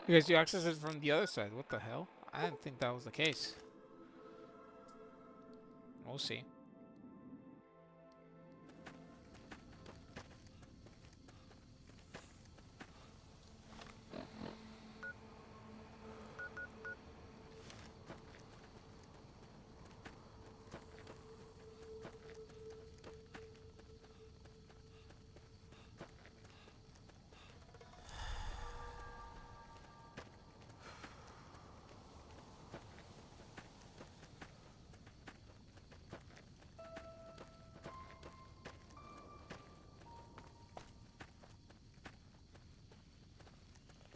Speaker 1: Because you access it from the other side. What the hell? I didn't think that was the case. We'll see.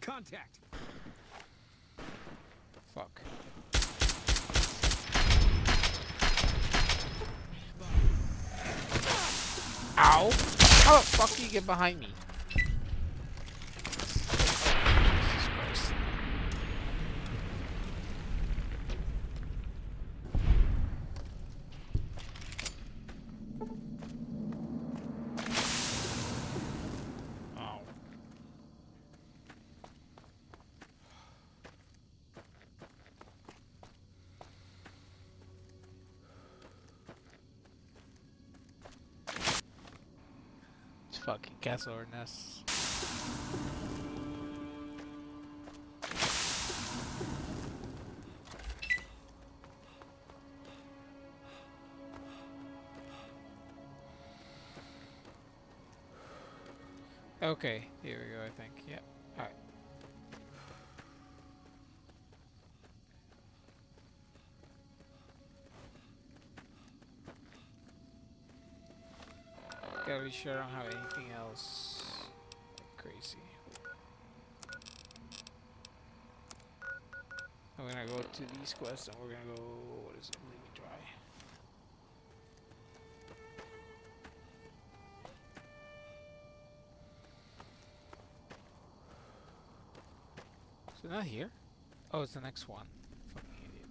Speaker 2: Contact.
Speaker 1: Fuck. Ow! How the fuck do you get behind me? Jesus Christ. Ow. It's fucking castle or nests. Okay, here we go, I think. Yep. Alright. Gotta be sure I don't have anything else crazy. I'm gonna go to these quests and we're gonna go. What is it? Let me try. Is it not here? Oh, it's the next one. Fucking idiot.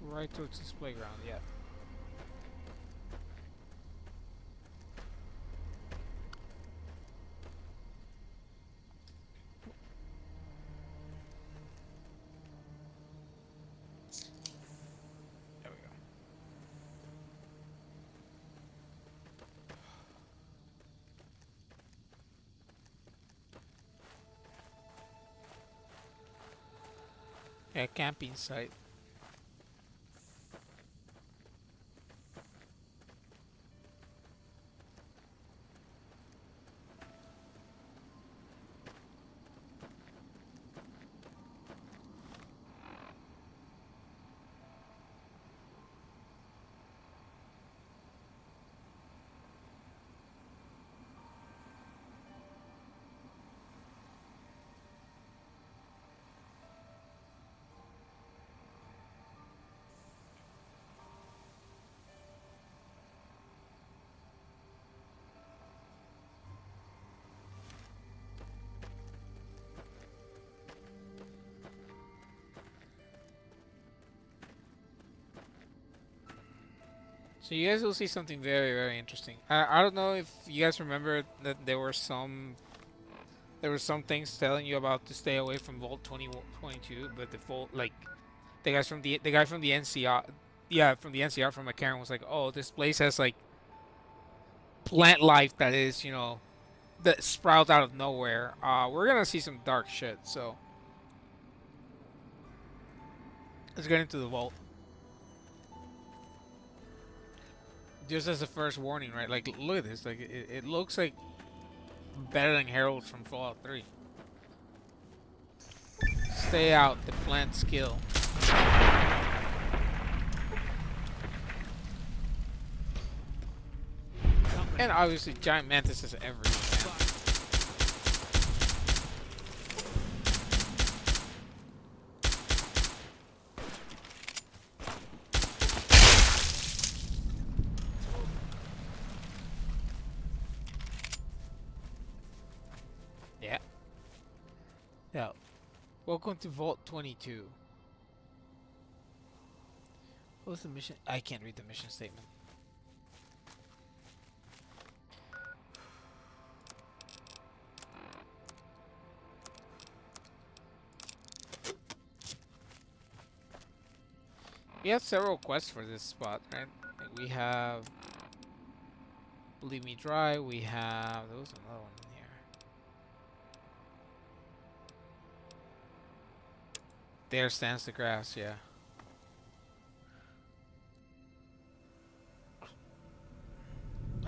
Speaker 1: Right towards this playground, yeah. There we go. Yeah, camping site. So you guys will see something very, very interesting. I don't know if you guys remember that there were some things telling you about to stay away from Vault 2022, but the Vault like the guy from the NCR, yeah, from the NCR from McCarran was like, oh, this place has like plant life that is, that sprouts out of nowhere. We're gonna see some dark shit. So let's get into the vault. Just as a first warning, right? Like, look at this. Like, it looks like better than Herald from Fallout 3. Stay out. The plant skill. And obviously, giant mantises everywhere. Yeah. Yeah. Welcome to Vault 22. What's the mission? I can't read the mission statement. We have several quests for this spot, right? Like we have Believe Me Dry. We have there was another one in here. There stands the grass. Yeah.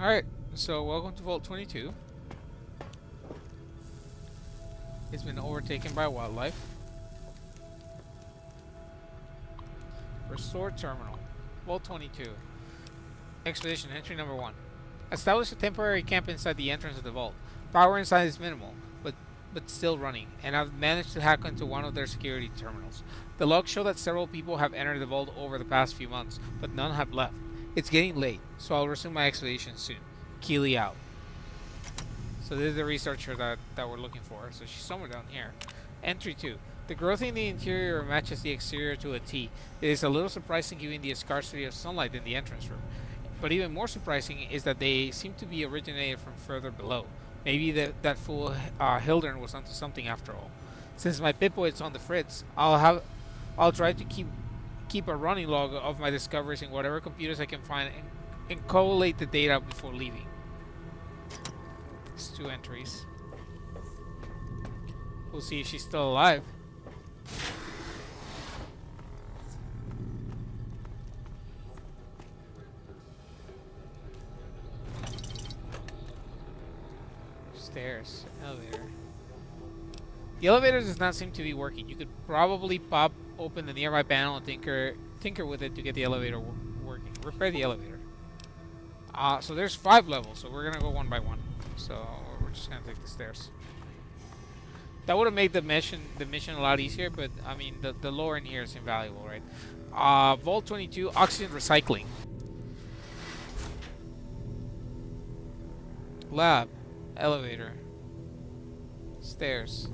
Speaker 1: All right. So welcome to Vault 22. It's been overtaken by wildlife. Restore terminal. Vault 22. Expedition entry number 1. Establish a temporary camp inside the entrance of the vault. Power inside is minimal, but still running, and I've managed to hack into one of their security terminals. The logs show that several people have entered the vault over the past few months, but none have left. It's getting late, so I'll resume my expedition soon. Keely out. So this is the researcher that we're looking for. So she's somewhere down here. Entry 2. The growth in the interior matches the exterior to a T. It is a little surprising given the scarcity of sunlight in the entrance room. But even more surprising is that they seem to be originated from further below. Maybe that fool Hildern was onto something after all. Since my Pippo is on the fritz, I'll try to keep a running log of my discoveries in whatever computers I can find and collate the data before leaving. It's 2 entries. We'll see if she's still alive. Stairs. Elevator. The elevator does not seem to be working. You could probably pop open the nearby panel and tinker with it to get the elevator working. Repair the elevator. So there's 5 levels, so we're gonna go one by one. So we're just gonna take the stairs. That would have made the mission a lot easier, but I mean the lore in here is invaluable, right? Vault 22, oxygen recycling. Lab, elevator, stairs.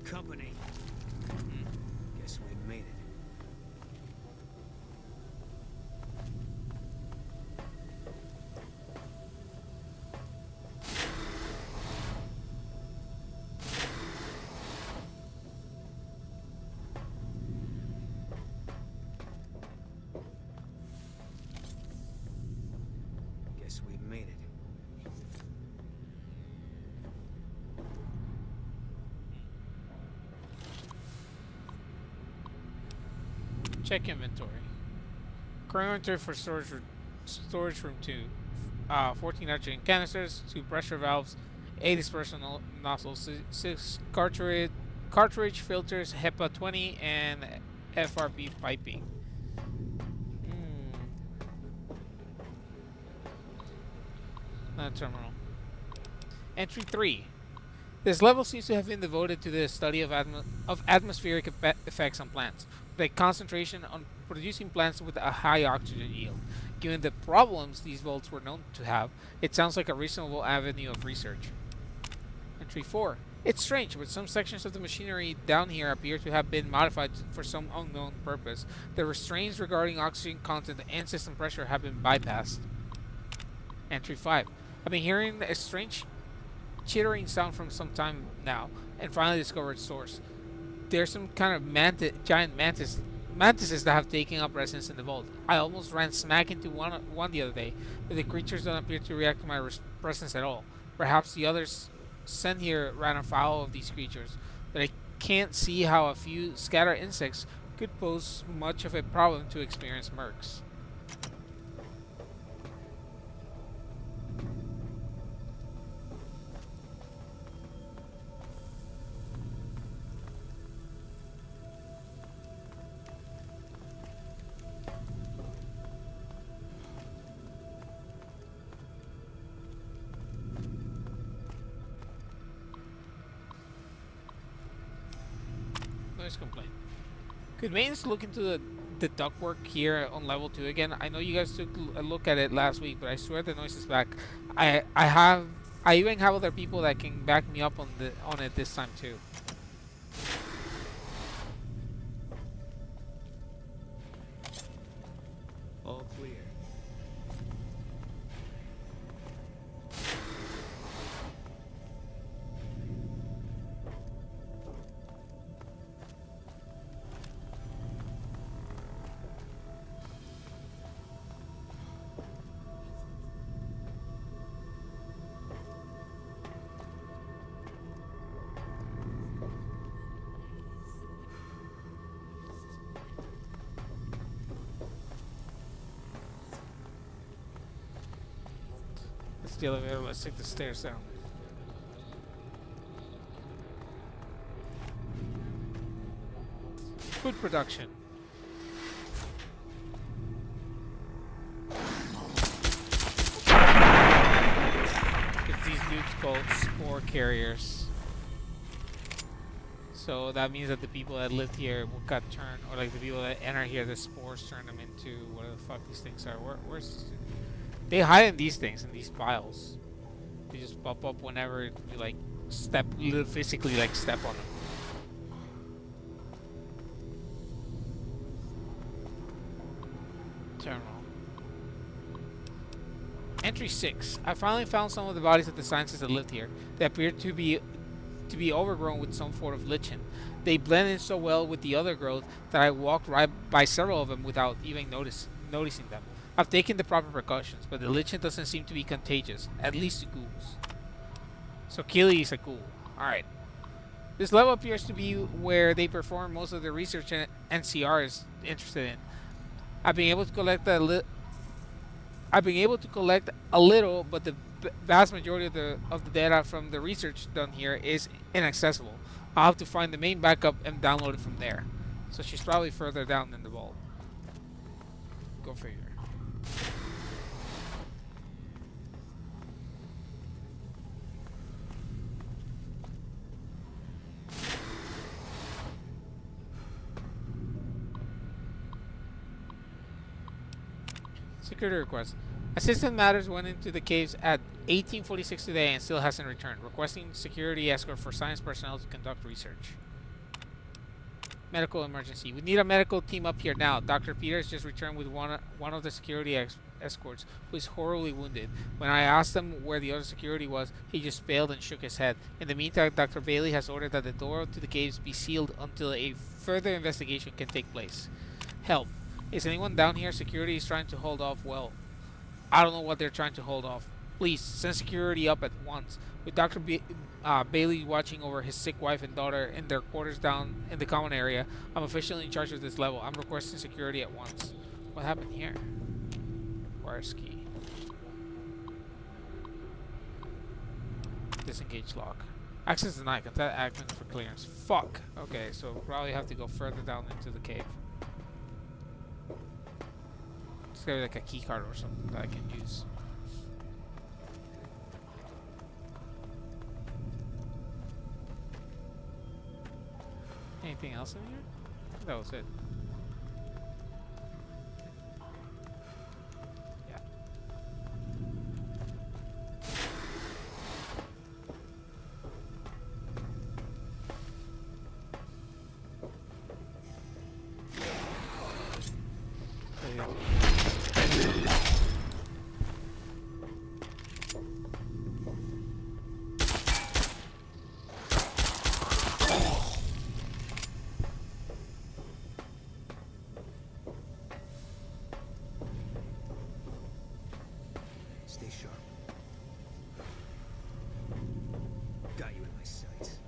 Speaker 9: Company. Guess we made it. Guess we made it.
Speaker 1: Check inventory. Current inventory for storage room 2. 14 nitrogen canisters, 2 pressure valves, 8 dispersion nozzles, 6 cartridge filters, HEPA 20, and FRP piping. Not terminal. Entry 3. This level seems to have been devoted to the study of atmospheric effects on plants, with a concentration on producing plants with a high oxygen yield. Given the problems these vaults were known to have, it sounds like a reasonable avenue of research. Entry 4. It's strange, but some sections of the machinery down here appear to have been modified for some unknown purpose. The restraints regarding oxygen content and system pressure have been bypassed. Entry 5. I've been hearing a strange chittering sound from some time now, and finally discovered its source. There's some kind of giant mantises that have taken up residence in the vault. I almost ran smack into one the other day, but the creatures don't appear to react to my presence at all. Perhaps the others sent here ran afoul of these creatures, but I can't see how a few scattered insects could pose much of a problem to experienced mercs. Complaint. Could maintenance look into the ductwork here on level 2 again? I know you guys took a look at it last week, but I swear the noise is back. I even have other people that can back me up on it this time too. the elevator. Let's take the stairs down. Food production. It's these dudes called spore carriers. So that means that the people that lived here got turned, or like the people that enter here, the spores turn them into whatever the fuck these things are. Where's this? They hide in these things, in these piles. They just pop up whenever you like physically like step on them. Terminal. Entry 6. I finally found some of the bodies of the scientists that lived here. They appear to be overgrown with some form of lichen. They blend in so well with the other growth that I walked right by several of them without even noticing them. I've taken the proper precautions, but the lichen doesn't seem to be contagious, at least to ghouls. So Keely is a ghoul. Alright. This level appears to be where they perform most of the research NCR is interested in. I've been able to collect a little, but the vast majority of the data from the research done here is inaccessible. I'll have to find the main backup and download it from there. So she's probably further down in the vault. Go figure. Security request. Assistant Matters went into the caves at 1846 today and still hasn't returned, requesting security escort for science personnel to conduct research. Medical emergency. We need a medical team up here now. Dr. Peters just returned with one of the security escorts, who is horribly wounded. When I asked him where the other security was, he just paled and shook his head. In the meantime, Dr. Bailey has ordered that the door to the caves be sealed until a further investigation can take place. Help. Is anyone down here? Security is trying to hold off. Well, I don't know what they're trying to hold off. Please, send security up at once. With Dr. Bailey watching over his sick wife and daughter in their quarters down in the common area, I'm officially in charge of this level. I'm requesting security at once. What happened here? Wires key. Disengage lock. Access denied. Contact admin for clearance. Fuck. Okay, so we'll probably have to go further down into the cave. It's gotta be like a key card or something that I can use. Anything else in here? That was it. Yeah. There you go.
Speaker 9: Stay sharp. Got you in my sights.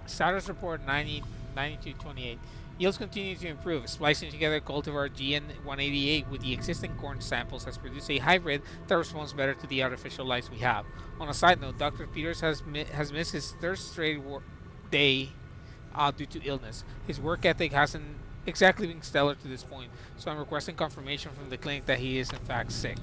Speaker 1: Status report 9228. Yields continue to improve. Splicing together cultivar GN188 with the existing corn samples has produced a hybrid that responds better to the artificial lights we have. On a side note, Dr. Peters has missed his third straight day due to illness. His work ethic hasn't exactly been stellar to this point, so I'm requesting confirmation from the clinic that he is in fact sick.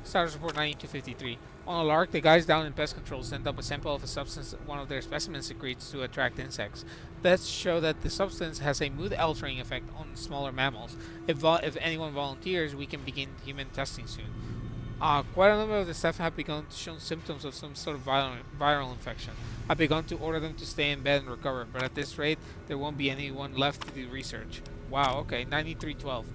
Speaker 1: Status report 9253. On a lark, the guys down in pest control sent up a sample of a substance one of their specimens secretes to attract insects. Tests show that the substance has a mood-altering effect on smaller mammals. If anyone volunteers, we can begin human testing soon. Quite a number of the staff have begun to show symptoms of some sort of viral infection. I've begun to order them to stay in bed and recover, but at this rate, there won't be anyone left to do research. Wow, okay, 9312.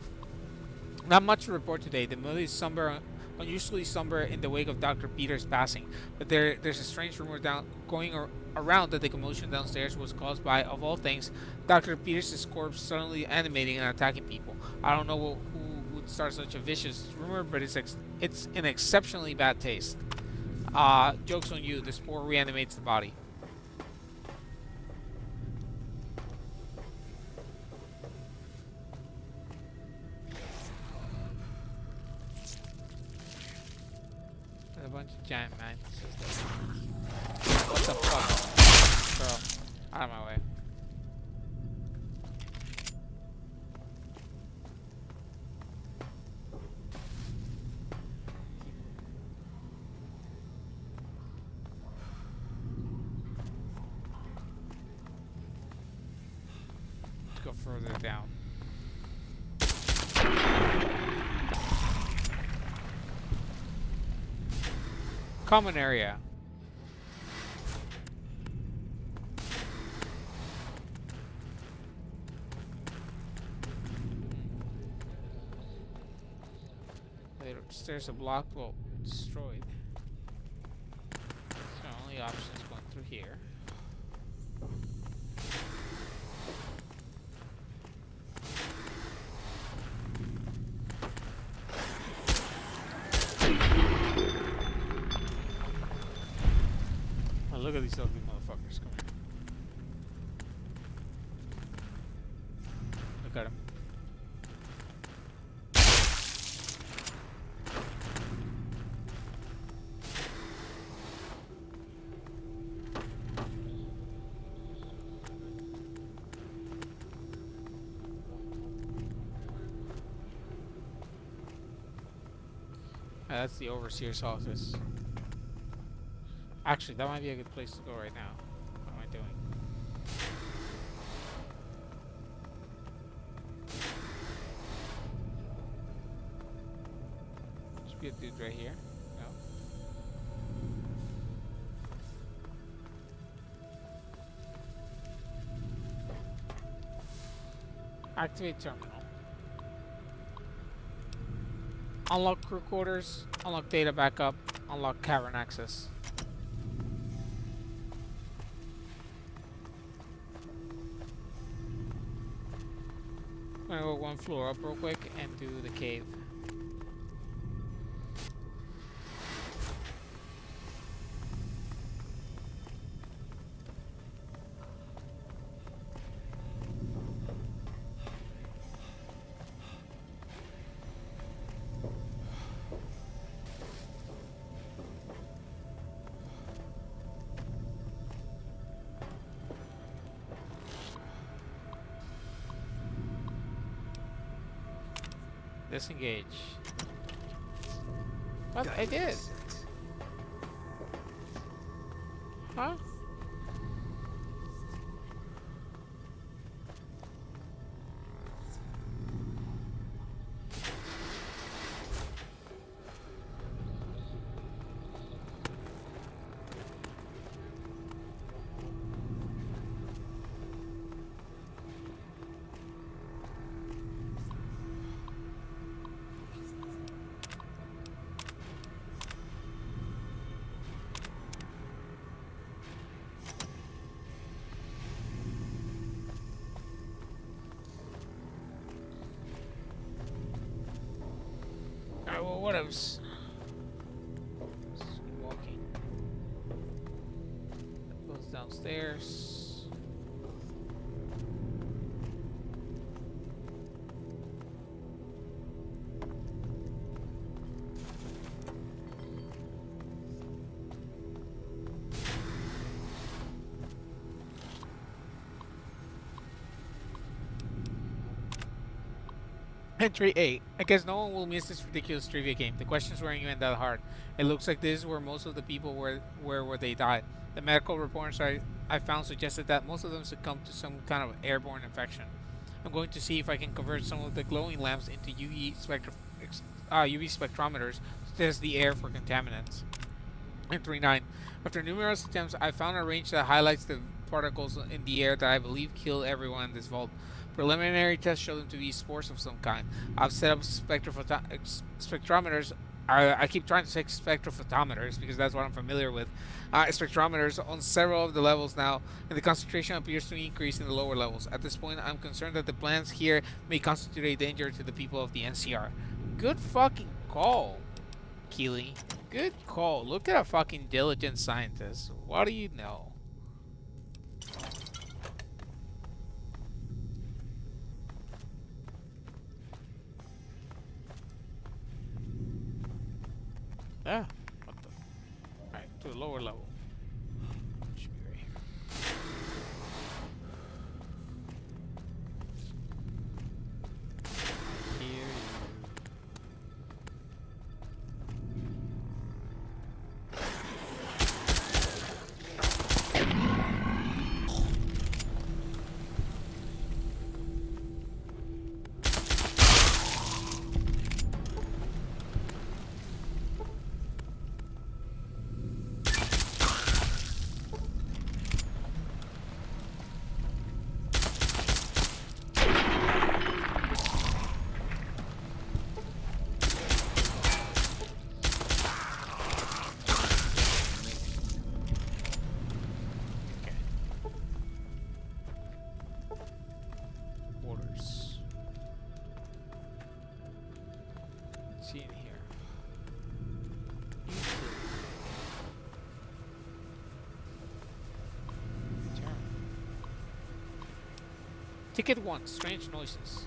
Speaker 1: Not much to report today. The mood is somber, unusually somber in the wake of Dr. Peters' passing, but there's a strange rumor going around that the commotion downstairs was caused by, of all things, Dr. Peters' corpse suddenly animating and attacking people. I don't know who would start such a vicious rumor, but it's in exceptionally bad taste. Joke's on you, the spore reanimates the body. bunch of giant mantises. What the fuck? Bro, out of my way. Let's go further down. Common area. There's a block, well, destroyed. So only option is going through here. Oh, look at these ugly motherfuckers. Come here. Look at them. That's the overseer's office. Actually, that might be a good place to go right now. What am I doing? Should be a dude right here. No. Activate terminal. Unlock crew quarters, unlock data backup, unlock cavern access. I'm gonna go one floor up real quick and do the cave. Disengage. What? I did. Huh? Alright, well, what else? Walking. Goes downstairs. Entry 8. I guess no one will miss this ridiculous trivia game. The questions weren't even that hard. It looks like this is where most of the people were where they died. The medical reports I found suggested that most of them succumbed to some kind of airborne infection. I'm going to see if I can convert some of the glowing lamps into UV spectrometers to test the air for contaminants. Entry 9. After numerous attempts, I found a range that highlights the particles in the air that I believe killed everyone in this vault. Preliminary tests show them to be spores of some kind. I've set up spectrometers. I keep trying to say spectrophotometers because that's what I'm familiar with. Spectrometers on several of the levels now, and the concentration appears to increase in the lower levels. At this point, I'm concerned that the plants here may constitute a danger to the people of the NCR. Good fucking call, Keely. Good call. Look at a fucking diligent scientist. What do you know? Ah, what the? to a lower level. Should be right here. Here. Orders. Let's see in here. Turn. Ticket 1. Strange noises.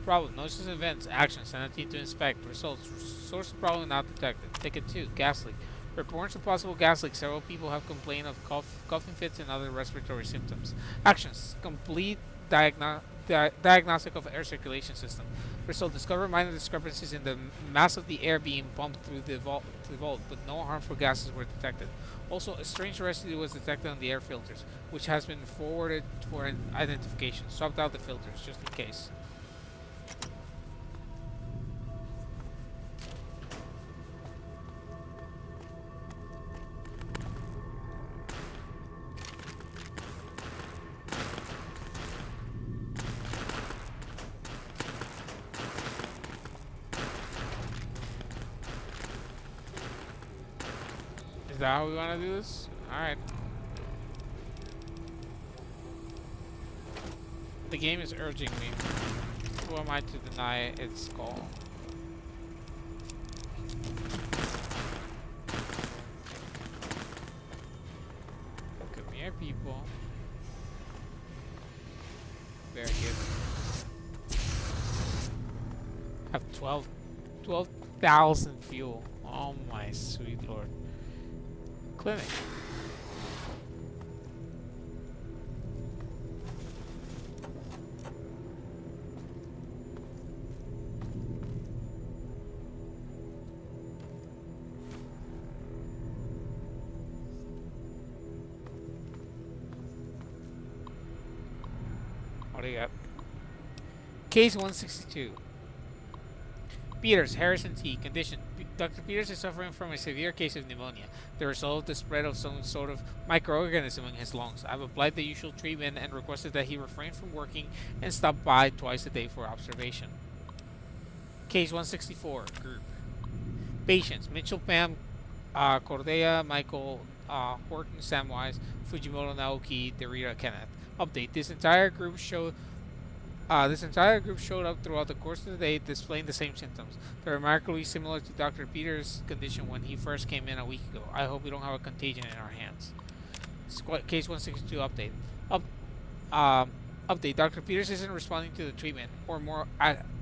Speaker 1: Problem. Noises, events, actions. Send a team to inspect. Results. Source of problem not detected. Ticket 2. Gas leak. Reports of possible gas leak. Several people have complained of coughing fits and other respiratory symptoms. Actions. Complete diagnostic of air circulation system. Result: discover minor discrepancies in the mass of the air being pumped through the vault, but no harmful gases were detected. Also, a strange residue was detected on the air filters, which has been forwarded for an identification. Swapped out the filters just in case. Is that how we want to do this? Alright. The game is urging me. Who am I to deny its call? Come here, people. Very good. Have 12,000 fuel. Oh my sweet lord. Clinic. What do you got? Case 162. Peters, Harrison T. Condition. Dr. Peters is suffering from a severe case of pneumonia, the result of the spread of some sort of microorganism in his lungs. I've applied the usual treatment and requested that he refrain from working and stop by twice a day for observation. Case 164. Group. Patients. Mitchell, Pam, Cordeya, Michael, Horton, Samwise, Fujimoto, Naoki, Derrida, Kenneth. Update. This entire group showed up throughout the course of the day, displaying the same symptoms. They're remarkably similar to Dr. Peters' condition when he first came in a week ago. I hope we don't have a contagion in our hands. Case 162 update. Update. Dr. Peters isn't responding to the treatment, or more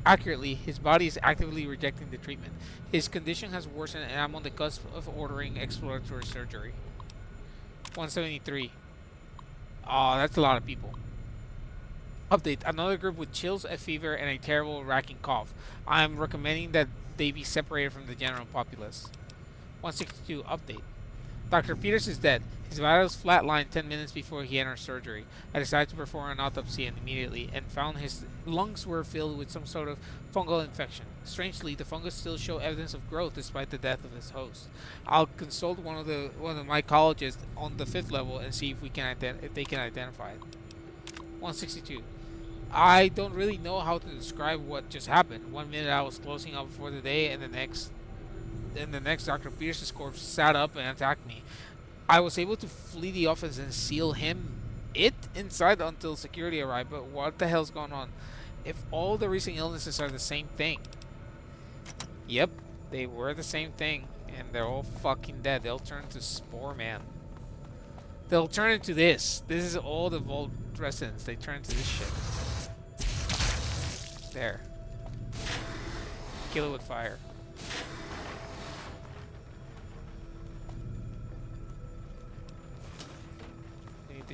Speaker 1: accurately, his body is actively rejecting the treatment. His condition has worsened, and I'm on the cusp of ordering exploratory surgery. 173. Oh, that's a lot of people. Update. Another group with chills, a fever, and a terrible racking cough. I am recommending that they be separated from the general populace. 162. Update. Dr. Peters is dead. His vitals flatlined 10 minutes before he entered surgery. I decided to perform an autopsy immediately and found his lungs were filled with some sort of fungal infection. Strangely, the fungus still show evidence of growth despite the death of his host. I'll consult one of the mycologists on the 5th level and see if they can identify it. 162. I don't really know how to describe what just happened. 1 minute I was closing up for the day, and the next Dr. Pierce's corpse sat up and attacked me. I was able to flee the office and seal it inside until security arrived, but what the hell's going on? If all the recent illnesses are the same thing. Yep, they were the same thing, and they're all fucking dead. They'll turn to Spore Man. They'll turn into this. This is all the Vault residents. They turn to this shit. There. Kill it with fire.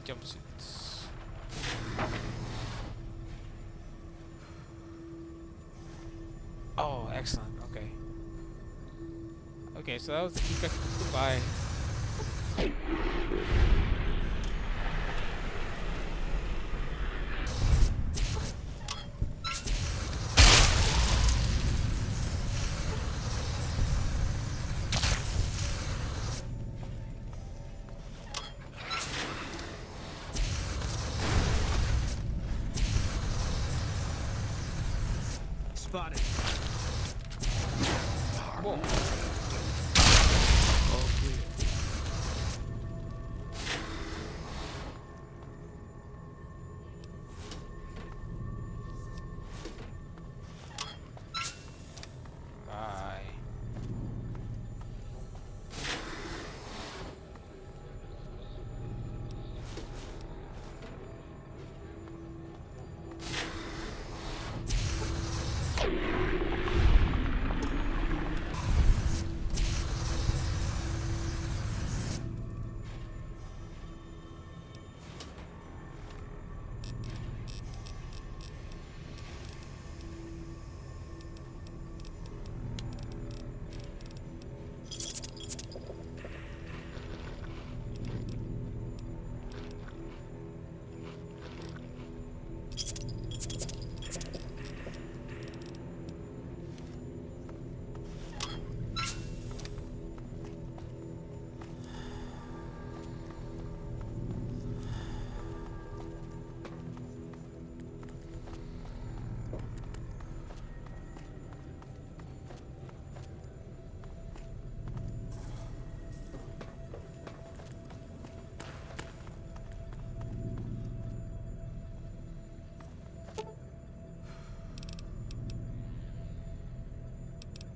Speaker 1: jumpsuits. Oh, excellent. Okay. Okay, so that was the defect. Goodbye.
Speaker 9: Spotted.
Speaker 1: Whoa.
Speaker 9: All clear.
Speaker 1: Bye.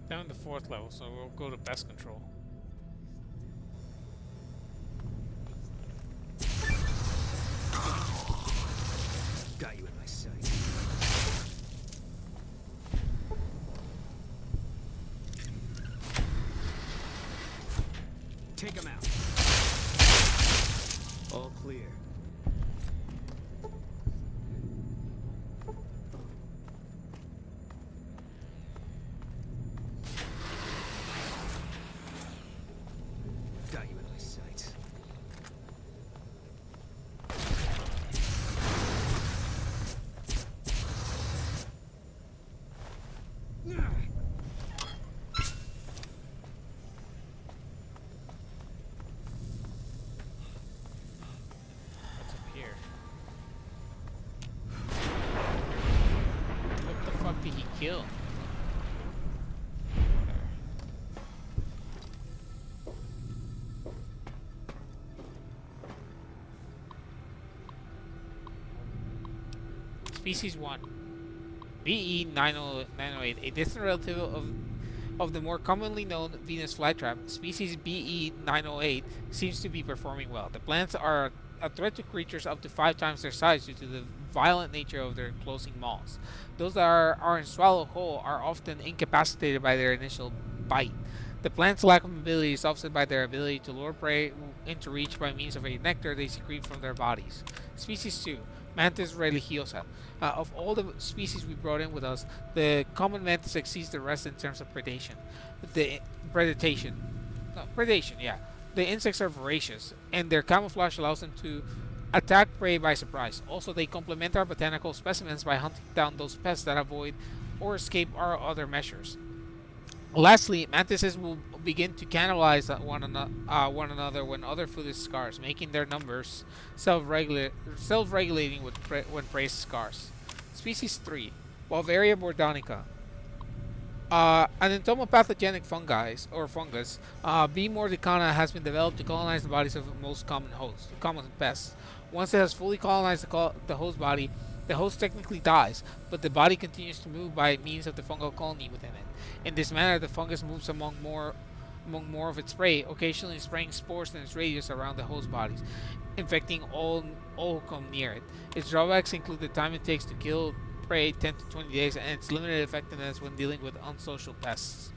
Speaker 1: Down to 4th level, so we'll go to pest control.
Speaker 9: Got you in my sights. Take him out. All clear. Got you in my sights.
Speaker 1: What's up here? What the fuck did he kill? Species 1. BE 908, a distant relative of the more commonly known Venus flytrap. Species BE 908 seems to be performing well. The plants are a threat to creatures up to 5 times their size due to the violent nature of their enclosing maws. Those that are in swallow whole are often incapacitated by their initial bite. The plant's lack of mobility is offset by their ability to lure prey into reach by means of a nectar they secrete from their bodies. Species 2. Mantis religiosa. Of all the species we brought in with us, the common mantis exceeds the rest in terms of predation. Predation, yeah. The insects are voracious, and their camouflage allows them to attack prey by surprise. Also, they complement our botanical specimens by hunting down those pests that avoid or escape our other measures. Lastly, mantises will begin to cannibalize one another when other food is scarce, making their numbers self-regulating when prey is scarce. Species 3. Bavaria bordonica. An entomopathogenic fungus, B. mordicana, has been developed to colonize the bodies of most common pests. Once it has fully colonized the host body, the host technically dies, but the body continues to move by means of the fungal colony within it. In this manner, the fungus moves among more of its prey, occasionally spraying spores in its radius around the host bodies, infecting all who come near it. Its drawbacks include the time it takes to kill prey, 10 to 20 days, and its limited effectiveness when dealing with unsocial pests.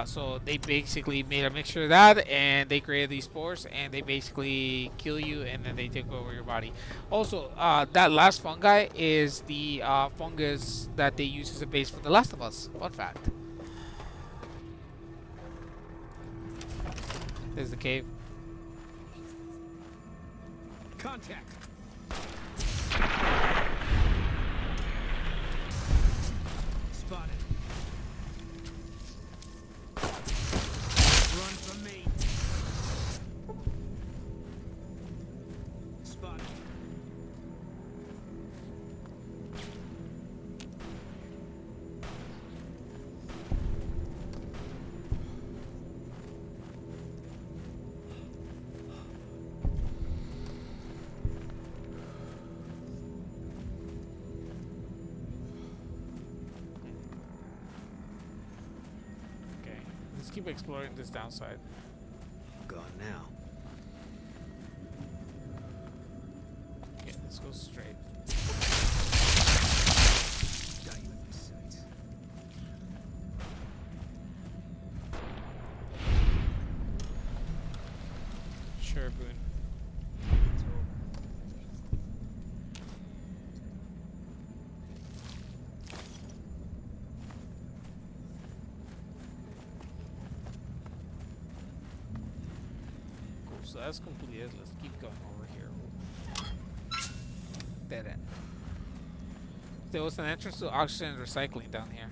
Speaker 1: So they basically made a mixture of that, and they created these spores, and they basically kill you, and then they take over your body. Also, that last fungi is the fungus that they use as a base for The Last of Us. Fun fact. There's the cave.
Speaker 9: Contact. Spotted. Run from me. Spotted.
Speaker 1: Okay, let's keep exploring this downside.
Speaker 9: Gone now.
Speaker 1: Okay, let's go straight.
Speaker 9: Got you in my sights.
Speaker 1: Sure, Boone.
Speaker 9: It's over.
Speaker 1: Cool, so that's completed. Let's keep going over here. Dead end. There was an entrance to oxygen and recycling down here.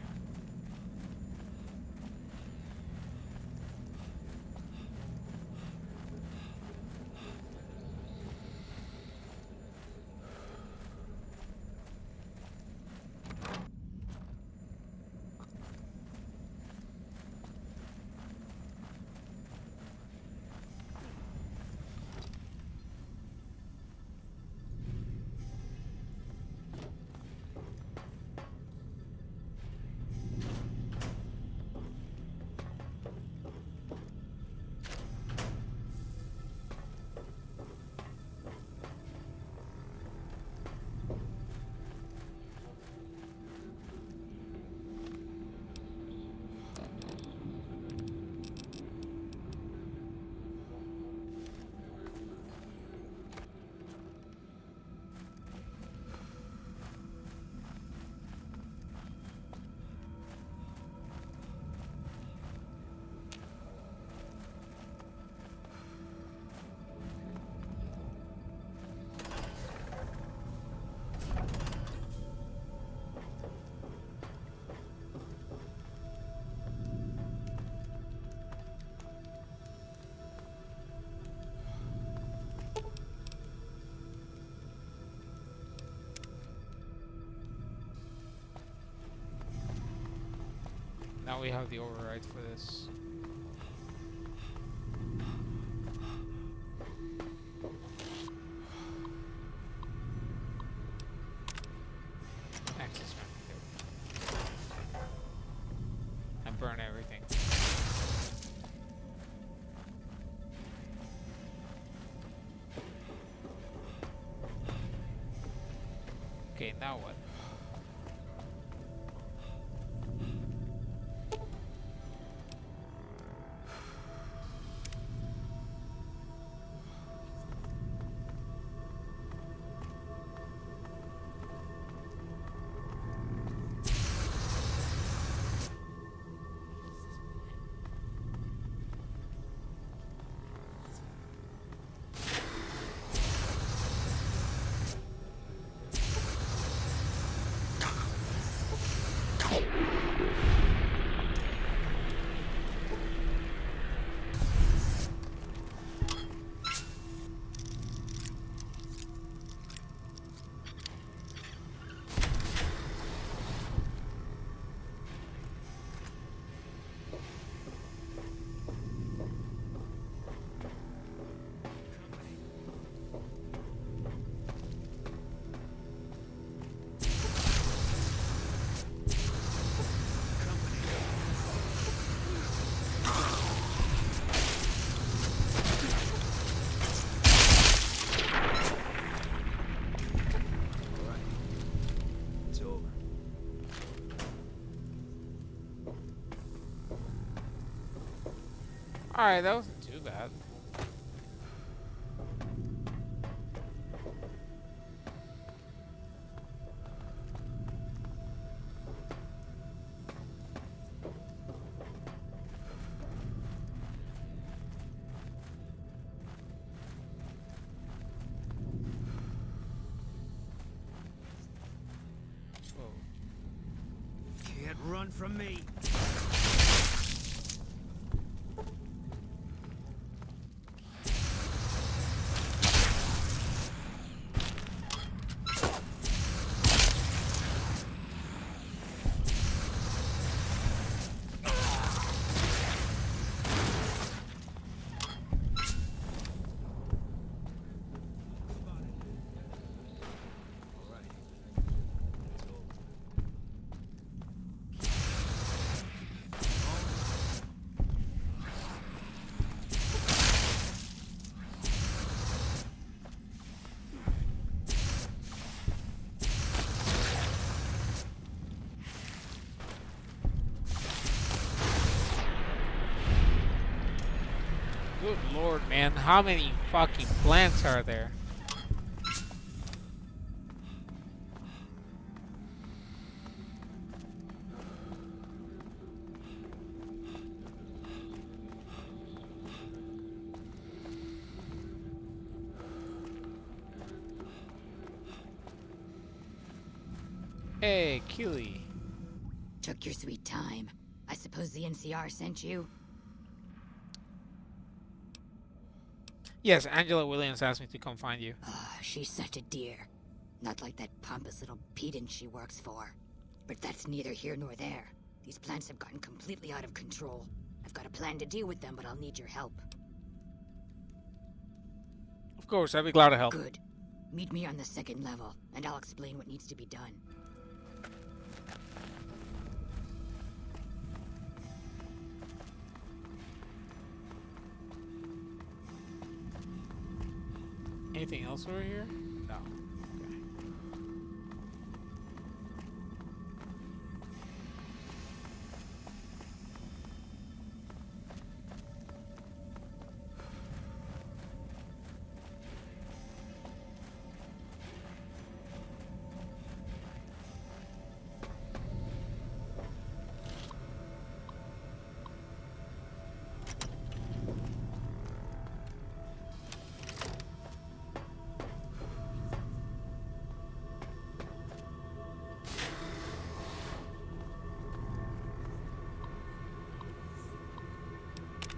Speaker 1: Now we have the override for this. Access map. And burn everything. Okay, now what? Alright, that wasn't too bad. Whoa.
Speaker 9: Can't run from me.
Speaker 1: Good lord, man. How many fucking plants are there? Hey, Keely.
Speaker 10: Took your sweet time. I suppose the NCR sent you?
Speaker 1: Yes, Angela Williams asked me to come find you.
Speaker 10: Ah, she's such a dear. Not like that pompous little pedant she works for. But that's neither here nor there. These plants have gotten completely out of control. I've got a plan to deal with them, but I'll need your help.
Speaker 1: Of course, I'd be glad to help.
Speaker 10: Good. Meet me on the second level, and I'll explain what needs to be done.
Speaker 1: Anything else over here? No. Okay.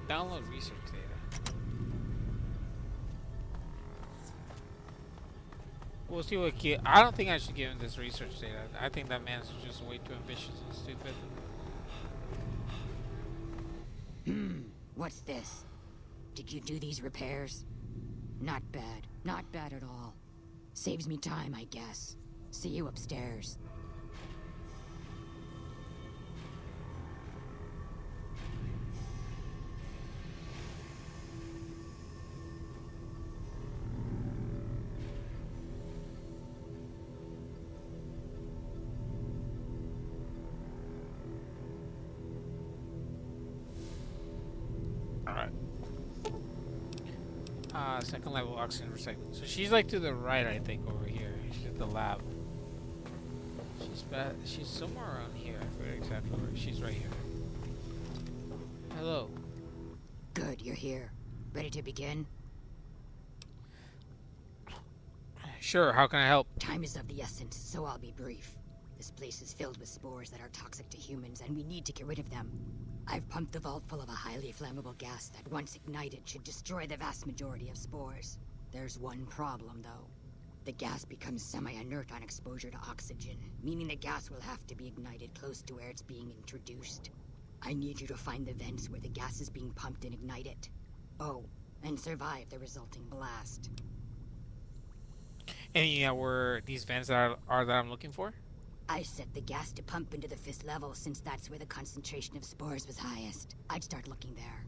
Speaker 1: Download research data. We'll see what I don't think I should give him this research data. I think that man's just way too ambitious and stupid.
Speaker 10: What's this? Did you do these repairs? Not bad. Not bad at all. Saves me time, I guess. See you upstairs.
Speaker 1: Second level oxygen recycling. So she's like to the right, I think, over here. She's at the lab. She's somewhere around here. I forget exactly where. She's right here. Hello.
Speaker 10: Good, you're here. Ready to begin?
Speaker 1: Sure, how can I help?
Speaker 10: Time is of the essence, so I'll be brief. This place is filled with spores that are toxic to humans, and we need to get rid of them. I've pumped the vault full of a highly flammable gas that, once ignited, should destroy the vast majority of spores. There's one problem, though. The gas becomes semi-inert on exposure to oxygen, meaning the gas will have to be ignited close to where it's being introduced. I need you to find the vents where the gas is being pumped and ignite it. Oh, and survive the resulting blast.
Speaker 1: Any where these vents are that I'm looking for?
Speaker 10: I set the gas to pump into the 5th level since that's where the concentration of spores was highest. I'd start looking there.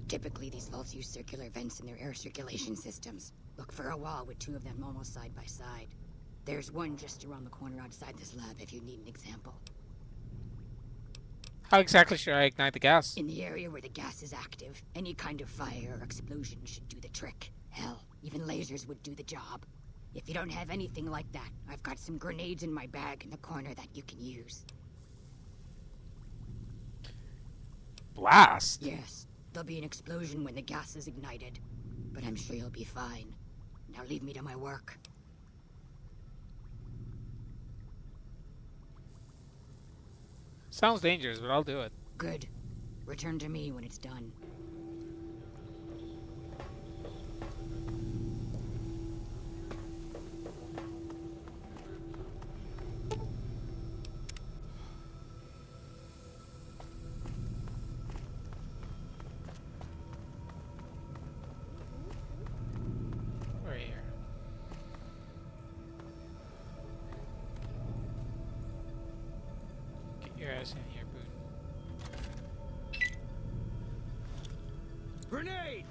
Speaker 10: Typically, these vaults use circular vents in their air circulation systems. Look for a wall with 2 of them almost side by side. There's one just around the corner outside this lab if you need an example.
Speaker 1: How exactly should I ignite the gas?
Speaker 10: In the area where the gas is active, any kind of fire or explosion should do the trick. Hell, even lasers would do the job. If you don't have anything like that, I've got some grenades in my bag in the corner that you can use.
Speaker 1: Blast?
Speaker 10: Yes, there'll be an explosion when the gas is ignited, but I'm sure you'll be fine. Now leave me to my work.
Speaker 1: Sounds dangerous, but I'll do it.
Speaker 10: Good. Return to me when it's done.
Speaker 1: Right here. Get your ass in here, boot.
Speaker 9: Grenade!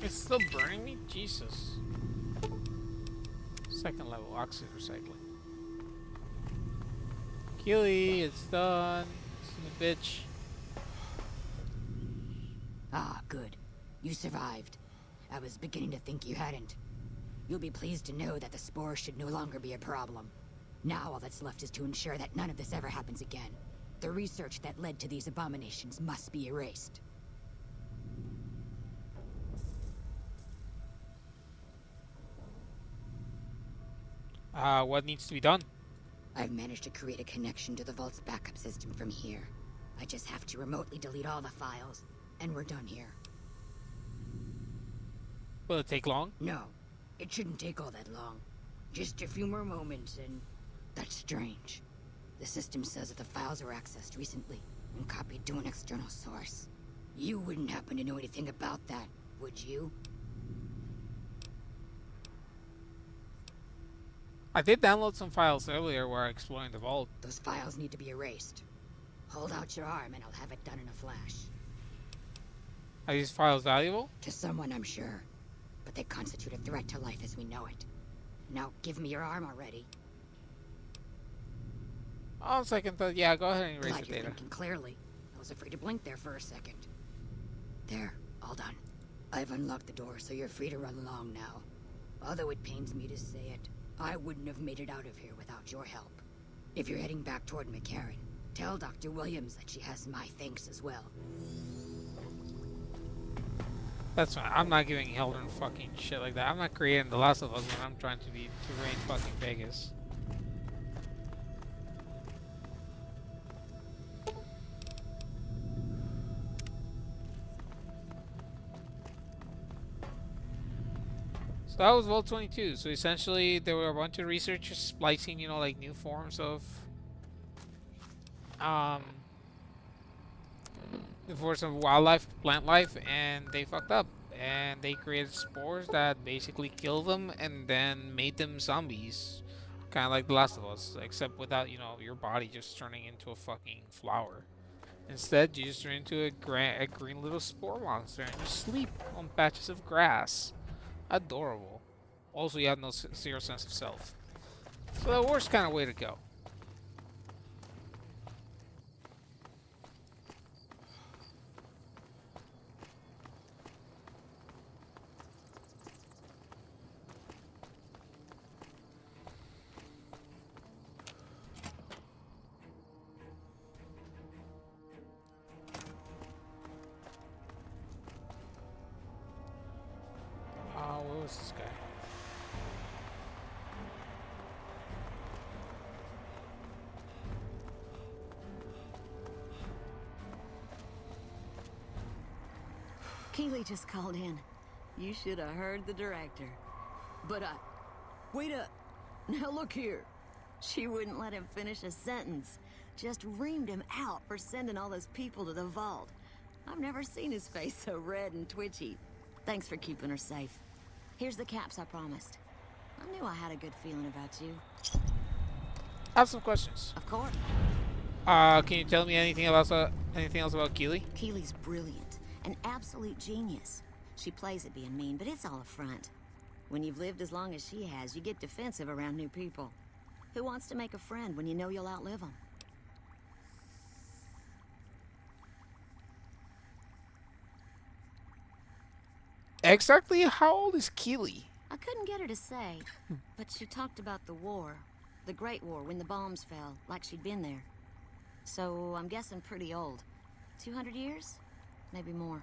Speaker 1: It's still burning me? Jesus. Second level, oxygen recycling. Keely, it's done. Son of a bitch.
Speaker 10: Ah, good. You survived. I was beginning to think you hadn't. You'll be pleased to know that the spores should no longer be a problem. Now all that's left is to ensure that none of this ever happens again. The research that led to these abominations must be erased.
Speaker 1: What needs to be done?
Speaker 10: I've managed to create a connection to the Vault's backup system from here. I just have to remotely delete all the files, and we're done here.
Speaker 1: Will it take long?
Speaker 10: No, it shouldn't take all that long. Just a few more moments, and that's strange. The system says that the files were accessed recently and copied to an external source. You wouldn't happen to know anything about that, would you?
Speaker 1: I did download some files earlier while exploring the vault.
Speaker 10: Those files need to be erased. Hold out your arm and I'll have it done in a flash.
Speaker 1: Are these files valuable?
Speaker 10: To someone, I'm sure. But they constitute a threat to life as we know it. Now, give me your arm already.
Speaker 1: Oh, second thought. Yeah, go ahead and erase
Speaker 10: Glad
Speaker 1: the
Speaker 10: you're
Speaker 1: data.
Speaker 10: thinking clearly. I was afraid to blink there for a second. There, all done. I've unlocked the door, so you're free to run along now. Although it pains me to say it, I wouldn't have made it out of here without your help. If you're heading back toward McCarran, tell Dr. Williams that she has my thanks as well.
Speaker 1: That's fine. I'm not giving Heldren fucking shit like that. I'm not creating The Last of Us when I'm trying to reign fucking Vegas. So that was Vault 22. So essentially, there were a bunch of researchers splicing, you know, like new forms of, for some wildlife, plant life, and they fucked up. And they created spores that basically killed them and then made them zombies. Kind of like The Last of Us, except without, you know, your body just turning into a fucking flower. Instead, you just turn into a green little spore monster and you sleep on patches of grass. Adorable. Also, you have no zero sense of self. So the worst kind of way to go. Where was this guy?
Speaker 4: Keely just called in. You should have heard the director. But wait up. Now look here. She wouldn't let him finish a sentence. Just reamed him out for sending all those people to the vault. I've never seen his face so red and twitchy. Thanks for keeping her safe. Here's the caps I promised. I knew I had a good feeling about you.
Speaker 1: I have some questions.
Speaker 4: Of course.
Speaker 1: Can you tell me anything else about Keely?
Speaker 11: Keely's brilliant, an absolute genius. She plays at being mean, but it's all a front. When you've lived as long as she has, you get defensive around new people. Who wants to make a friend when you know you'll outlive them?
Speaker 1: Exactly how old is Keely?
Speaker 11: I couldn't get her to say, but she talked about the war. The Great War, when the bombs fell, like she'd been there. So, I'm guessing pretty old. 200 years? Maybe more.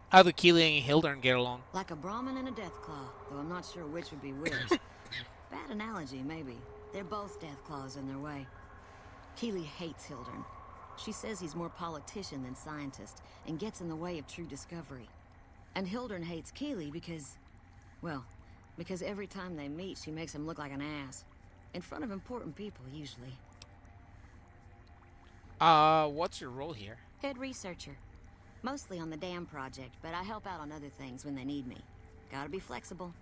Speaker 1: How do Keely and Hildern get along?
Speaker 11: Like a Brahmin and a Deathclaw, though I'm not sure which would be which. Bad analogy, maybe. They're both Deathclaws in their way. Keely hates Hildern. She says he's more politician than scientist, and gets in the way of true discovery. And Hildern hates Keely because... well, because every time they meet, she makes him look like an ass. In front of important people, usually.
Speaker 1: What's your role here?
Speaker 11: Head researcher. Mostly on the dam project, but I help out on other things when they need me. Gotta be flexible.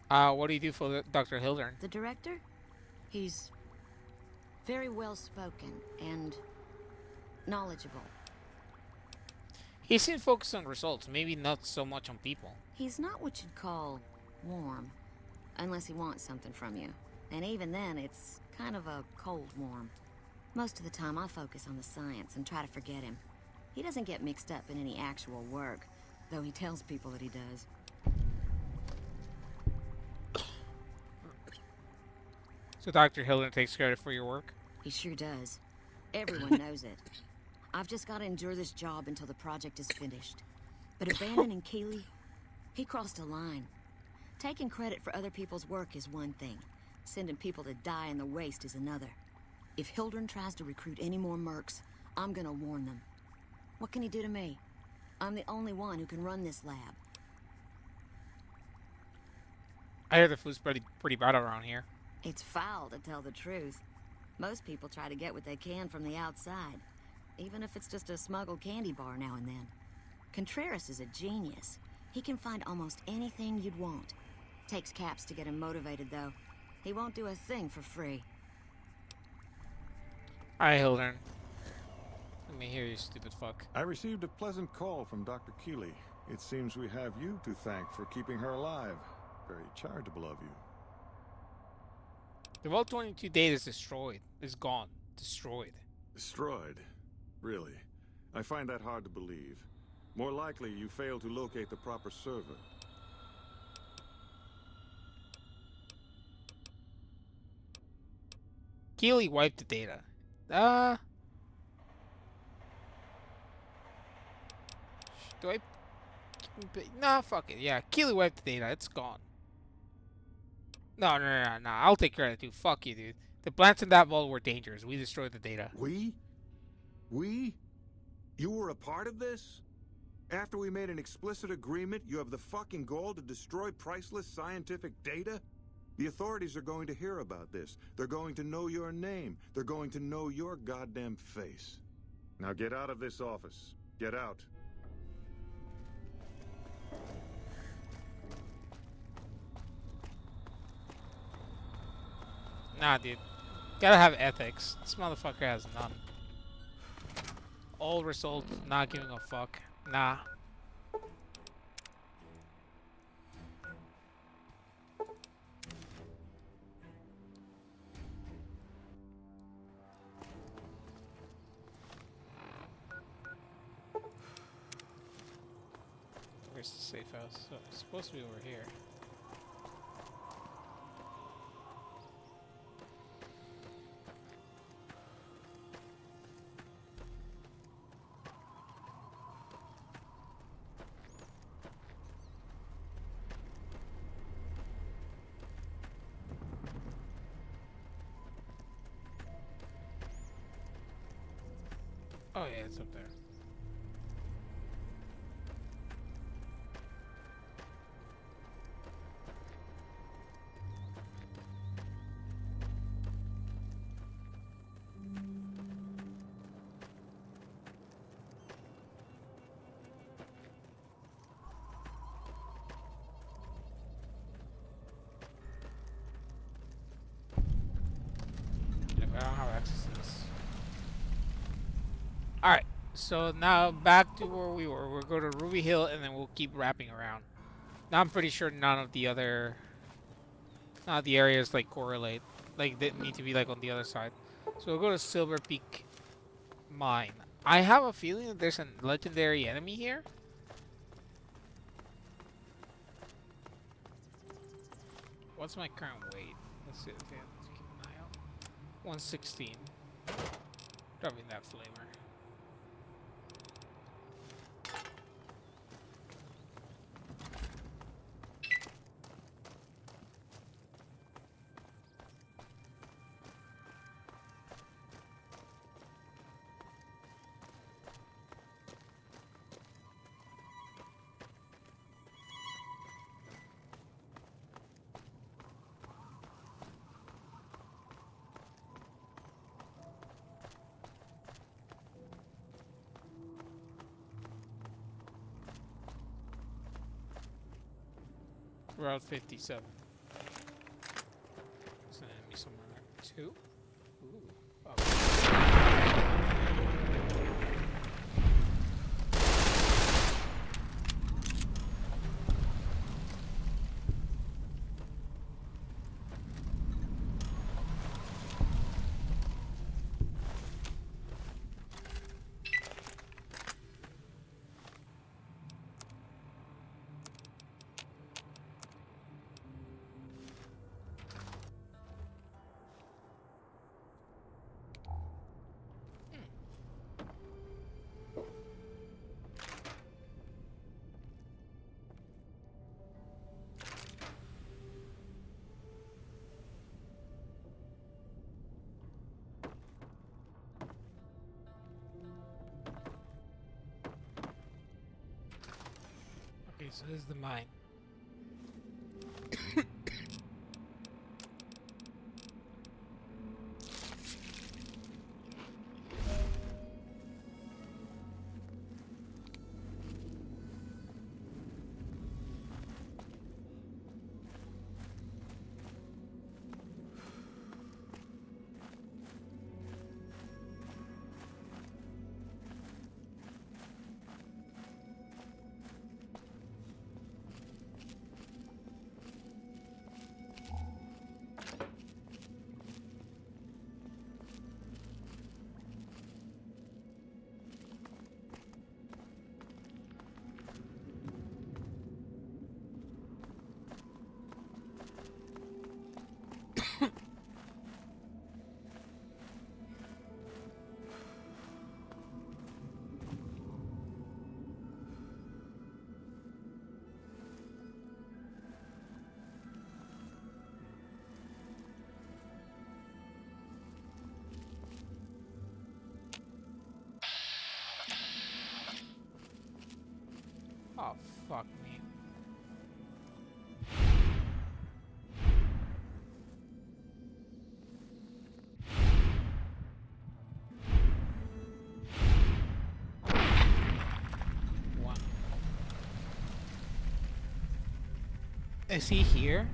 Speaker 1: What do you do for Dr. Hildern?
Speaker 11: The director? He's very well spoken and knowledgeable.
Speaker 1: He seems focused on results, maybe not so much on people.
Speaker 11: He's not what you'd call warm, unless he wants something from you. And even then, it's kind of a cold warm. Most of the time, I focus on the science and try to forget him. He doesn't get mixed up in any actual work, though he tells people that he does.
Speaker 1: So Dr. Hildern takes credit for your work?
Speaker 11: He sure does. Everyone knows it. I've just got to endure this job until the project is finished. But abandoning Keely, he crossed a line. Taking credit for other people's work is one thing. Sending people to die in the waste is another. If Hildern tries to recruit any more mercs, I'm gonna warn them. What can he do to me? I'm the only one who can run this lab.
Speaker 1: I hear the food's pretty bad around here.
Speaker 11: It's foul, to tell the truth. Most people try to get what they can from the outside, even if it's just a smuggled candy bar now and then. Contreras is a genius. He can find almost anything you'd want. Takes caps to get him motivated, though. He won't do a thing for free.
Speaker 1: Alright, Hildern. Let me hear you, stupid fuck.
Speaker 12: I received a pleasant call from Dr. Keely. It seems we have you to thank for keeping her alive. Very charitable of you.
Speaker 1: The Vault-22 data is destroyed. It's gone. Destroyed.
Speaker 12: Destroyed? Really? I find that hard to believe. More likely, you failed to locate the proper server.
Speaker 1: Keely wiped the data. Do I... Nah, fuck it. Yeah, Keely wiped the data. It's gone. No. I'll take credit, dude. Fuck you, dude. The plants in that vault were dangerous. We destroyed the data.
Speaker 12: We? We? You were a part of this? After we made an explicit agreement, you have the fucking gall to destroy priceless scientific data? The authorities are going to hear about this. They're going to know your name. They're going to know your goddamn face. Now get out of this office. Get out.
Speaker 1: Nah, dude. Gotta have ethics. This motherfucker has none. All result, not giving a fuck. Nah. Where's the safe house? Oh, it's supposed to be over here. Oh yeah, it's up there. All right. So now back to where we were. We'll go to Ruby Hill and then we'll keep wrapping around. Now I'm pretty sure none of the other, none of the areas like correlate, like they need to be like on the other side. So we'll go to Silver Peak Mine. I have a feeling that there's a legendary enemy here. What's my current weight? Let's see. Okay, let's keep an eye out. 116. Probably that flavor. Route 57. There's an enemy somewhere there. 2? Ooh. Oh. Okay, so this is the mine. Oh, fuck me. One. Is he here?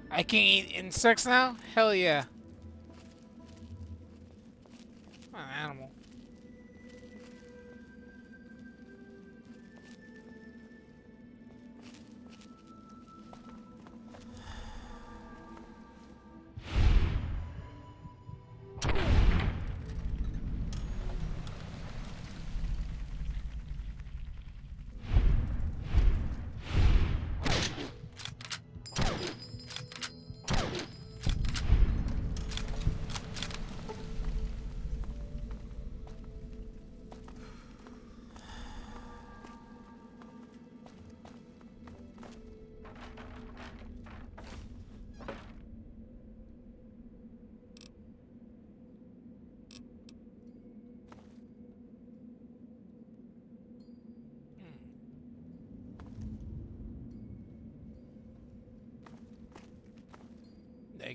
Speaker 1: I can eat insects now? Hell yeah. I'm an animal.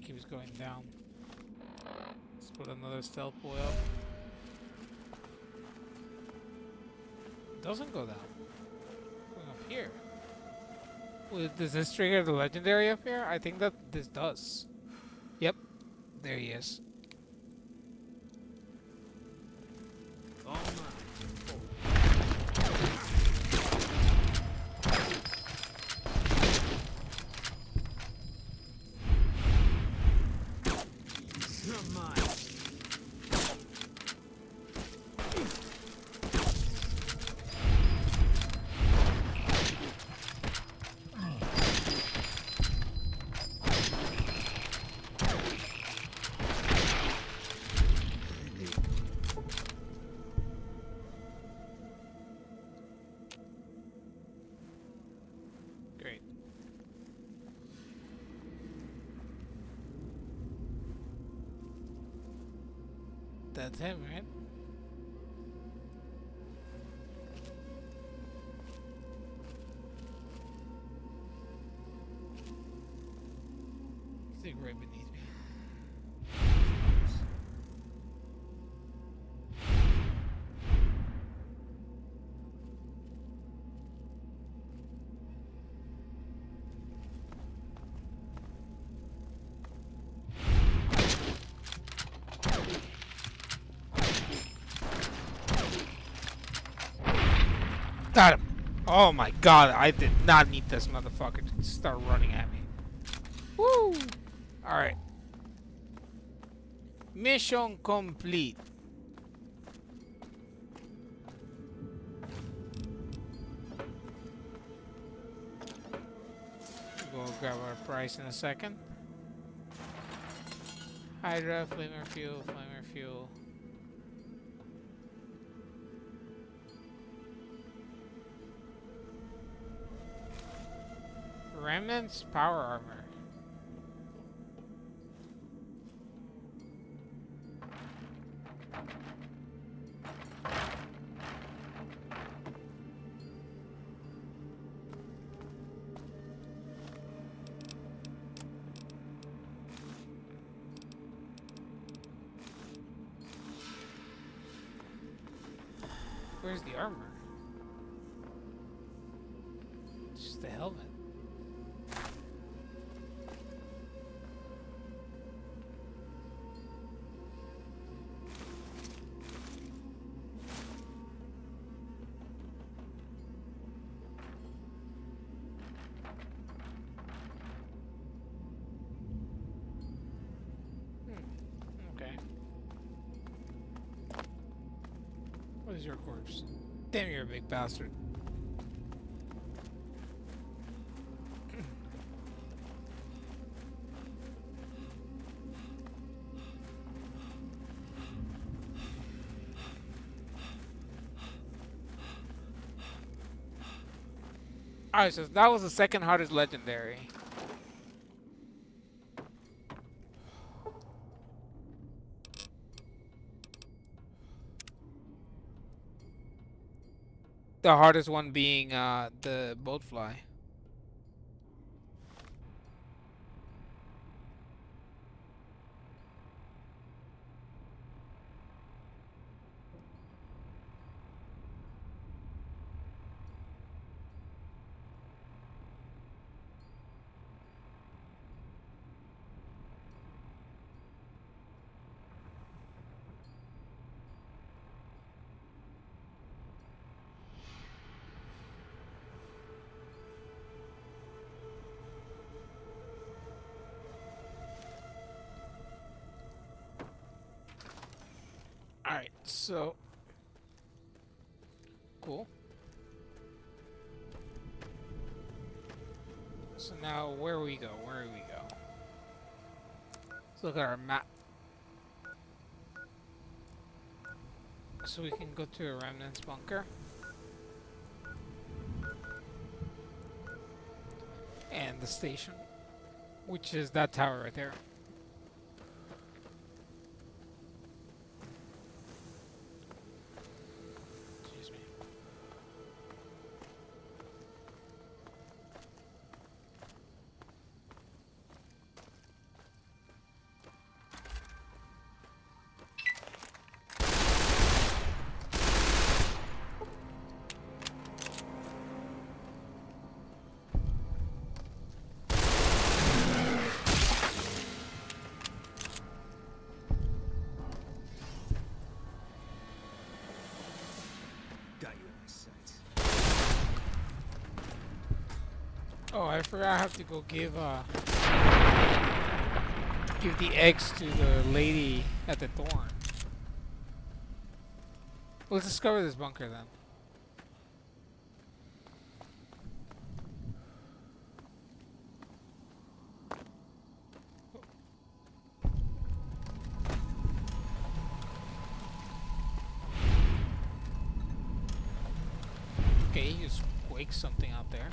Speaker 1: it keeps going down. Let's put another stealth oil. It doesn't go down. It's going up here. Does this trigger the legendary up here? I think that this does. Yep. There he is.
Speaker 9: All mine. You're mine.
Speaker 1: Great. That's him, right? He's like right beneath me. Got him! Oh my god, I did not need this motherfucker to start running at me. Woo! Alright. Mission complete. We'll grab our price in a second. Hydra, flamer fuel, flamer fuel. Remnant's power armor. Where's the armor? It's just the helmet. Okay. What is your corpse? Damn, you're a big bastard. Alright, so that was the second hardest legendary. The hardest one being the boat fly. Alright, so cool. So now where we go? Where do we go? Let's look at our map. So we can go to a remnant's bunker. And the station, which is that tower right there. Excuse me. forgot I have to go give the eggs to the lady at the thorn. Let's discover this bunker then. Okay, you just quake something out there.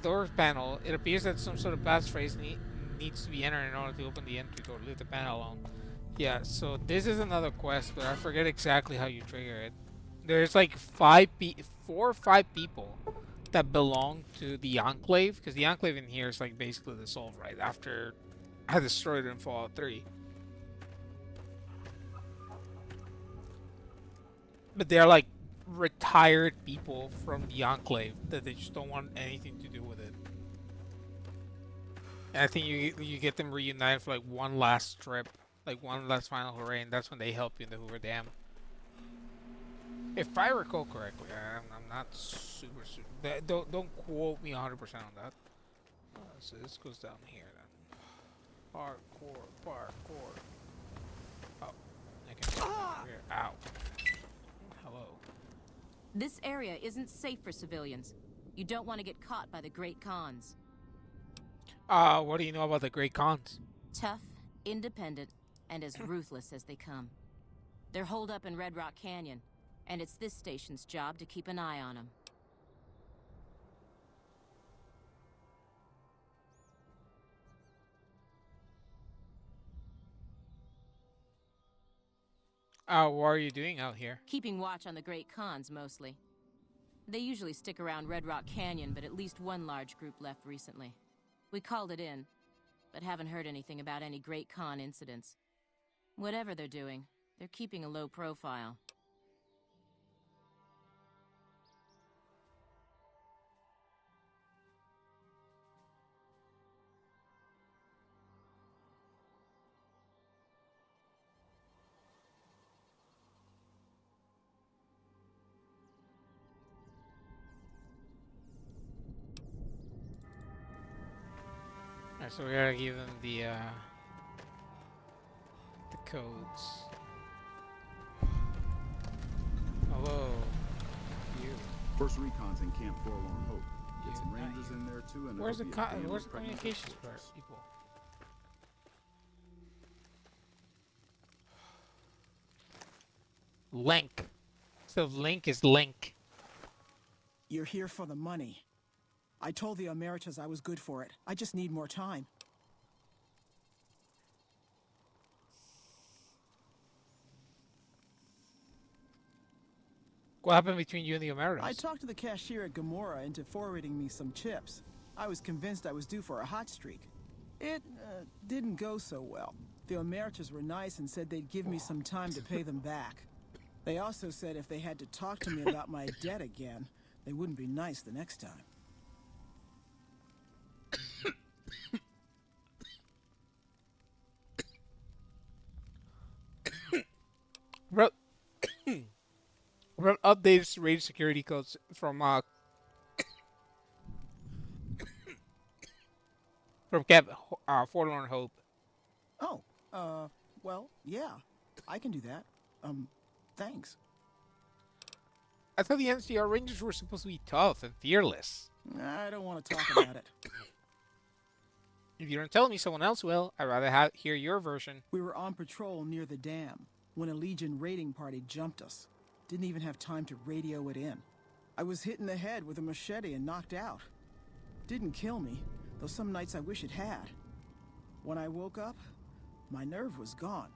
Speaker 1: Door panel. It appears that some sort of passphrase needs to be entered in order to open the entry door. Leave the panel alone. Yeah, so this is another quest, but I forget exactly how you trigger it. There's like 4 or 5 people that belong to the Enclave, because the Enclave in here is like basically the soul right after I destroyed it in Fallout 3. But they're like retired people from the Enclave that they just don't want anything to do with it. And I think you get them reunited for like one last trip, like one last final hooray, and that's when they help you in the Hoover Dam. If I recall correctly, I'm not super. Don't quote me 100% on that. So this goes down here then. Parkour. Oh, I can go over here. Ow. Hello.
Speaker 11: This area isn't safe for civilians. You don't want to get caught by the Great Khans.
Speaker 1: What do you know about the Great Khans?
Speaker 11: Tough, independent, and as ruthless as they come. They're holed up in Red Rock Canyon, and it's this station's job to keep an eye on them.
Speaker 1: What are you doing out here?
Speaker 11: Keeping watch on the Great Khans, mostly. They usually stick around Red Rock Canyon, but at least one large group left recently. We called it in, but haven't heard anything about any Great Khan incidents. Whatever they're doing, they're keeping a low profile.
Speaker 1: Alright, so we gotta give them the codes. Hello. You.
Speaker 13: First recon's in Camp Forlorn Hope. Get some rangers in there too, and
Speaker 1: where's the communications part, people? Link. Instead of link is link.
Speaker 14: You're here for the money. I told the Emeritus I was good for it. I just need more time.
Speaker 1: What happened between you and the Emeritus?
Speaker 14: I talked to the cashier at Gamora into forwarding me some chips. I was convinced I was due for a hot streak. It didn't go so well. The Emeritus were nice and said they'd give me some time to pay them back. They also said if they had to talk to me about my debt again, they wouldn't be nice the next time.
Speaker 1: Wrote updated range security codes from Camp Forlorn Hope.
Speaker 14: Oh, well, yeah, I can do that. Thanks.
Speaker 1: I thought the NCR Rangers were supposed to be tough and fearless.
Speaker 14: I don't want to talk about it.
Speaker 1: If you don't tell me, someone else will. I'd rather hear your version.
Speaker 14: We were on patrol near the dam when a Legion raiding party jumped us. Didn't even have time to radio it in. I was hit in the head with a machete and knocked out. Didn't kill me, though some nights I wish it had. When I woke up, my nerve was gone.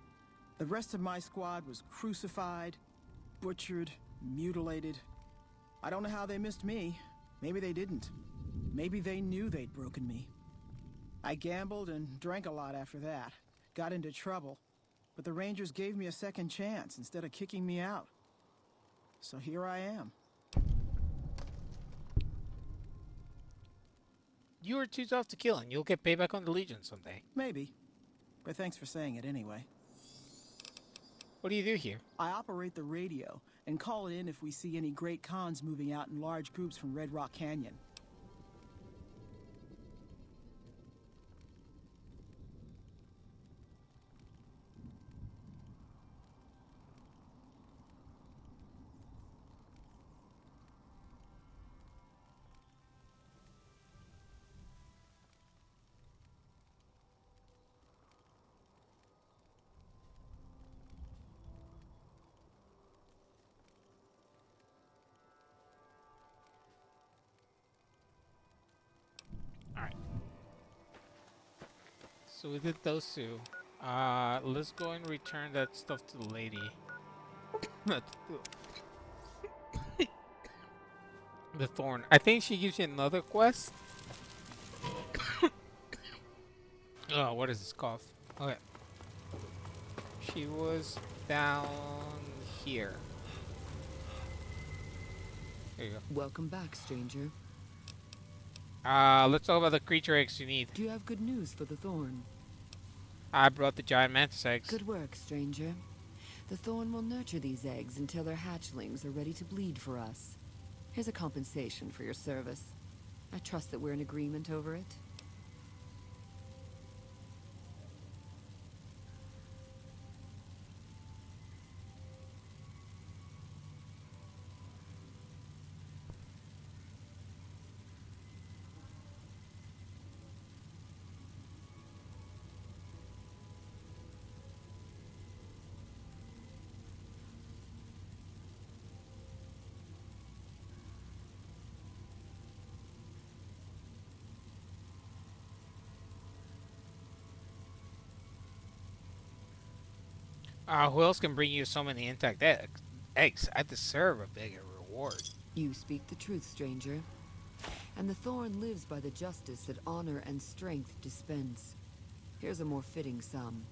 Speaker 14: The rest of my squad was crucified, butchered, mutilated. I don't know how they missed me. Maybe they didn't. Maybe they knew they'd broken me. I gambled and drank a lot after that. Got into trouble. But the Rangers gave me a second chance instead of kicking me out. So here I am.
Speaker 1: You were too tough to kill, and you'll get payback on the Legion someday.
Speaker 14: Maybe. But thanks for saying it anyway.
Speaker 1: What do you do here?
Speaker 14: I operate the radio and call it in if we see any great cons moving out in large groups from Red Rock Canyon.
Speaker 1: Alright. So we did those two. Let's go and return that stuff to the lady. The thorn. I think she gives you another quest. Oh, what is this cough? Okay. She was down here. There you go.
Speaker 4: Welcome back, stranger.
Speaker 1: Let's talk about the creature eggs you need.
Speaker 4: Do you have good news for the Thorn?
Speaker 1: I brought the giant mantis eggs.
Speaker 4: Good work, stranger. The Thorn will nurture these eggs until their hatchlings are ready to bleed for us. Here's a compensation for your service. I trust that we're in agreement over it.
Speaker 1: Who else can bring you so many intact eggs? I deserve a bigger reward.
Speaker 4: You speak the truth, stranger. And the Thorn lives by the justice that honor and strength dispense. Here's a more fitting sum.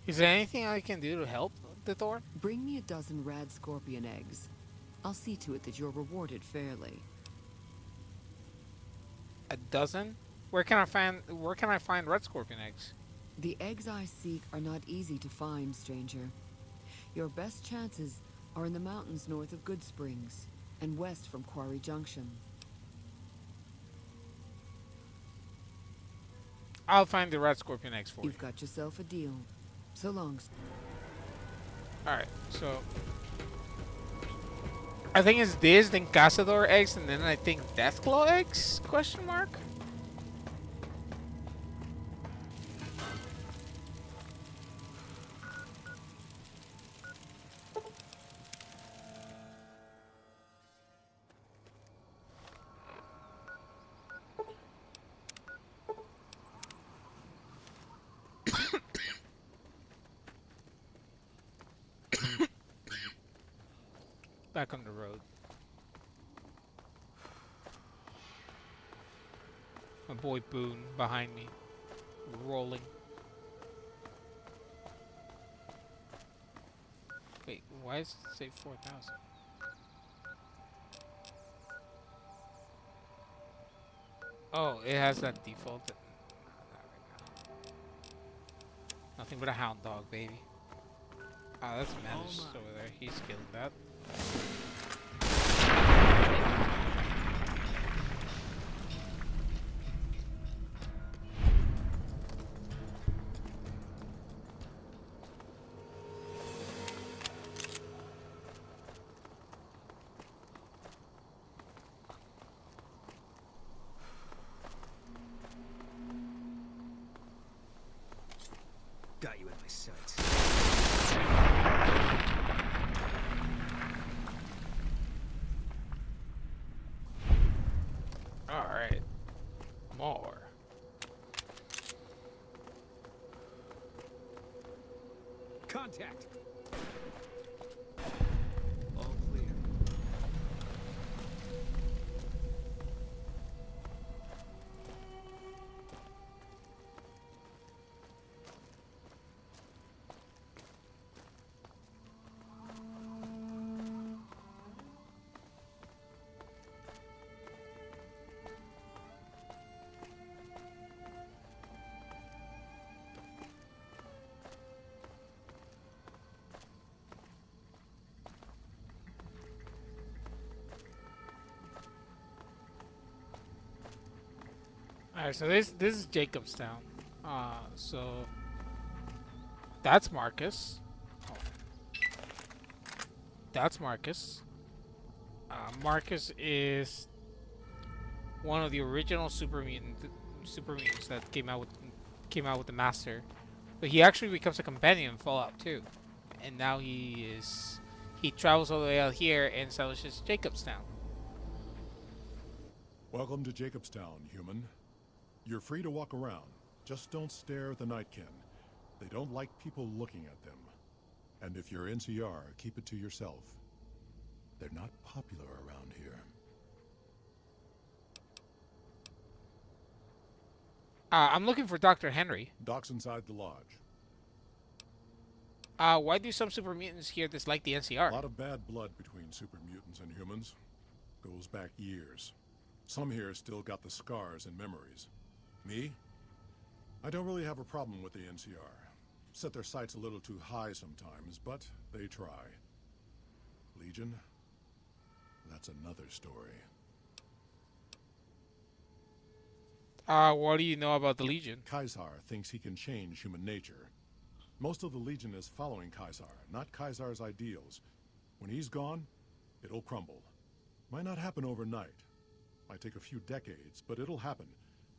Speaker 1: Is there anything I can do to help the Thorn?
Speaker 4: Bring me a dozen rad scorpion eggs. I'll see to it that you're rewarded fairly.
Speaker 1: A dozen? Where can I find red scorpion eggs?
Speaker 4: The eggs I seek are not easy to find, stranger. Your best chances are in the mountains north of Good Springs and west from Quarry Junction.
Speaker 1: I'll find the red scorpion eggs for you.
Speaker 4: You've got yourself a deal. So long.
Speaker 1: Alright, so I think it's this, then Cazador eggs, and then I think Deathclaw eggs? Question mark? Back on the road. My boy Boone behind me, rolling. Wait, why does it say 4,000? Oh, it has that default. Not right now. Nothing but a hound dog, baby. Ah, that's Manus over there. He's killing that.
Speaker 9: Got you in my sights.
Speaker 1: Alright. More.
Speaker 9: Contact. All clear.
Speaker 1: All right, so this is Jacobstown. So that's Marcus. Oh, that's Marcus. Marcus is one of the original super mutants that came out with the Master. But he actually becomes a companion in Fallout 2, and now he travels all the way out here and establishes Jacobstown.
Speaker 15: Welcome to Jacobstown, human. You're free to walk around. Just don't stare at the Nightkin. They don't like people looking at them. And if you're NCR, keep it to yourself. They're not popular around here.
Speaker 1: I'm looking for Dr. Henry.
Speaker 15: Doc's inside the lodge.
Speaker 1: Why do some super mutants here dislike the NCR?
Speaker 15: A lot of bad blood between super mutants and humans. Goes back years. Some here still got the scars and memories. Me? I don't really have a problem with the NCR. Set their sights a little too high sometimes, but they try. Legion? That's another story.
Speaker 1: What do you know about the Legion?
Speaker 15: Caesar thinks he can change human nature. Most of the Legion is following Caesar, not Caesar's ideals. When he's gone, it'll crumble. Might not happen overnight. Might take a few decades, but it'll happen.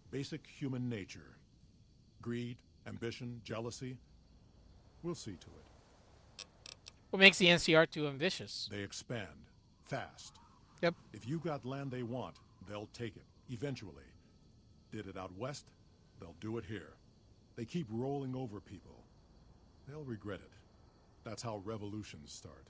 Speaker 15: Basic human nature. Greed, ambition, jealousy. We'll see to it.
Speaker 1: What makes the NCR too ambitious?
Speaker 15: They expand. Fast.
Speaker 1: Yep.
Speaker 15: If you got land they want, they'll take it. Eventually. Did it out west, they'll do it here. They keep rolling over people. They'll regret it. That's how revolutions start.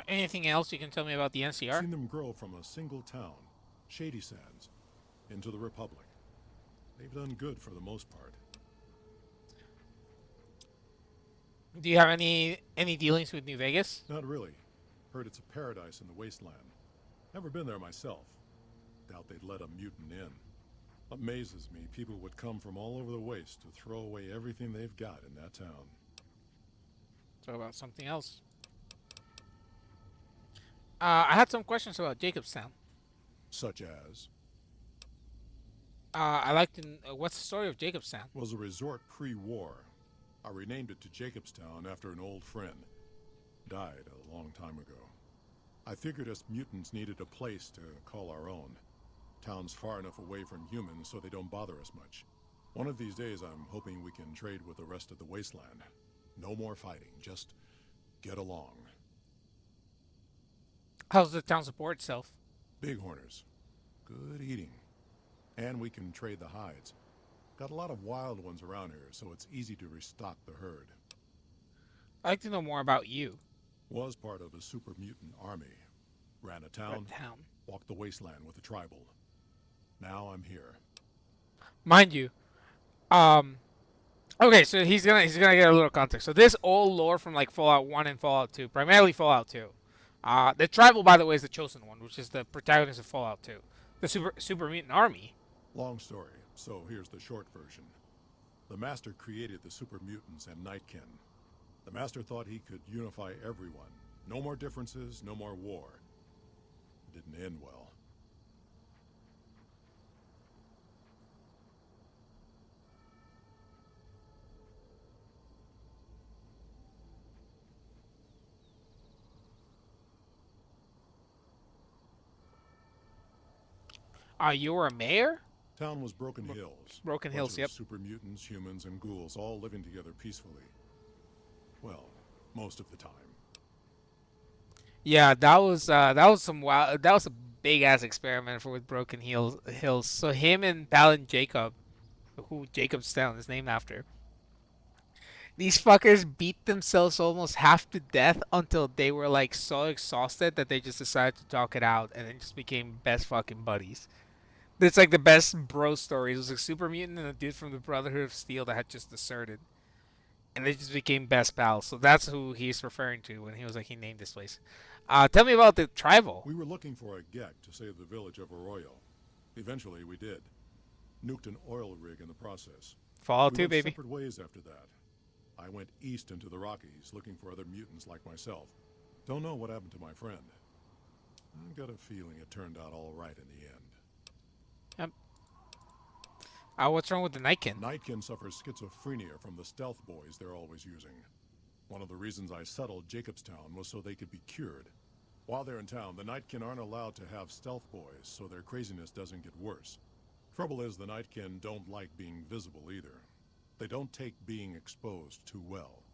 Speaker 1: Anything else you can tell me about the NCR?
Speaker 15: Seen them grow from a single town, Shady Sands, into the Republic. They've done good for the most part.
Speaker 1: Do you have any dealings with New Vegas?
Speaker 15: Not really. Heard it's a paradise in the wasteland. Never been there myself. Doubt they'd let a mutant in. Amazes me people would come from all over the waste to throw away everything they've got in that town.
Speaker 1: Talk about something else. I had some questions about Jacobstown.
Speaker 15: Such as?
Speaker 1: I'd like to what's the story of Jacobstown?
Speaker 15: Was a resort pre-war. I renamed it to Jacobstown after an old friend. Died a long time ago. I figured us mutants needed a place to call our own. Town's far enough away from humans so they don't bother us much. One of these days I'm hoping we can trade with the rest of the wasteland. No more fighting, just get along.
Speaker 1: How's the town support itself?
Speaker 15: Bighorners. Good eating. And we can trade the hides. Got a lot of wild ones around here, so it's easy to restock the herd.
Speaker 1: I'd like to know more about you.
Speaker 15: Was part of a super mutant army. Ran a town. Walked the wasteland with the tribal. Now I'm here.
Speaker 1: Mind you, okay, so he's gonna get a little context. So this old lore from like Fallout 1 and Fallout 2, primarily Fallout 2. The tribal, by the way, is the chosen one, which is the protagonist of Fallout 2. The super mutant army.
Speaker 15: Long story, so here's the short version. The Master created the super mutants and Nightkin. The Master thought he could unify everyone. No more differences, no more war. Didn't end well.
Speaker 1: You were a mayor?
Speaker 15: Town was Broken Hills.
Speaker 1: Broken Hills, yep.
Speaker 15: Super mutants, humans, and ghouls all living together peacefully. Well, most of the time.
Speaker 1: Yeah, that was some wild. That was a big ass experiment with Broken Hills. So him and Paladin Jacob, who Jacobstown is named after, These fuckers beat themselves almost half to death until they were like so exhausted that they just decided to talk it out and then just became best fucking buddies. It's like the best bro stories. It was a super mutant and a dude from the Brotherhood of Steel that had just deserted. And they just became best pals. So that's who he's referring to when he was like, he named this place. Tell me about the tribal.
Speaker 15: We were looking for a Gek to save the village of Arroyo. Eventually, we did. Nuked an oil rig in the process.
Speaker 1: Fallout
Speaker 15: We
Speaker 1: 2,
Speaker 15: went
Speaker 1: baby.
Speaker 15: separate ways after that. I went east into the Rockies, looking for other mutants like myself. Don't know what happened to my friend. I've got a feeling it turned out all right in the end.
Speaker 1: Yep. What's wrong with the Nightkin?
Speaker 15: Nightkin suffers schizophrenia from the stealth boys they're always using. One of the reasons I settled Jacobstown was so they could be cured. While they're in town, the Nightkin aren't allowed to have stealth boys, so their craziness doesn't get worse. Trouble is, the Nightkin don't like being visible either. They don't take being exposed too well.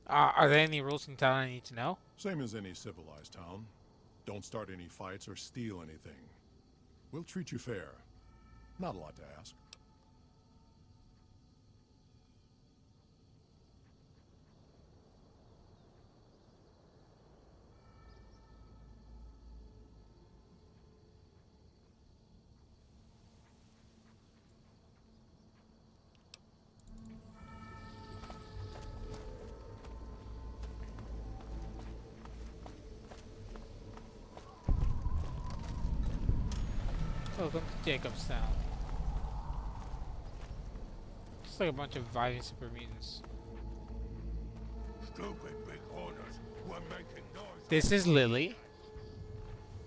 Speaker 1: Are there any rules in town I need to know?
Speaker 15: Same as any civilized town. Don't start any fights or steal anything. We'll treat you fair. Not a lot to ask.
Speaker 1: Welcome to Jacobstown. Just like a bunch of vibing super mutants.
Speaker 5: Stupid big orders were making noise.
Speaker 1: This is Lily.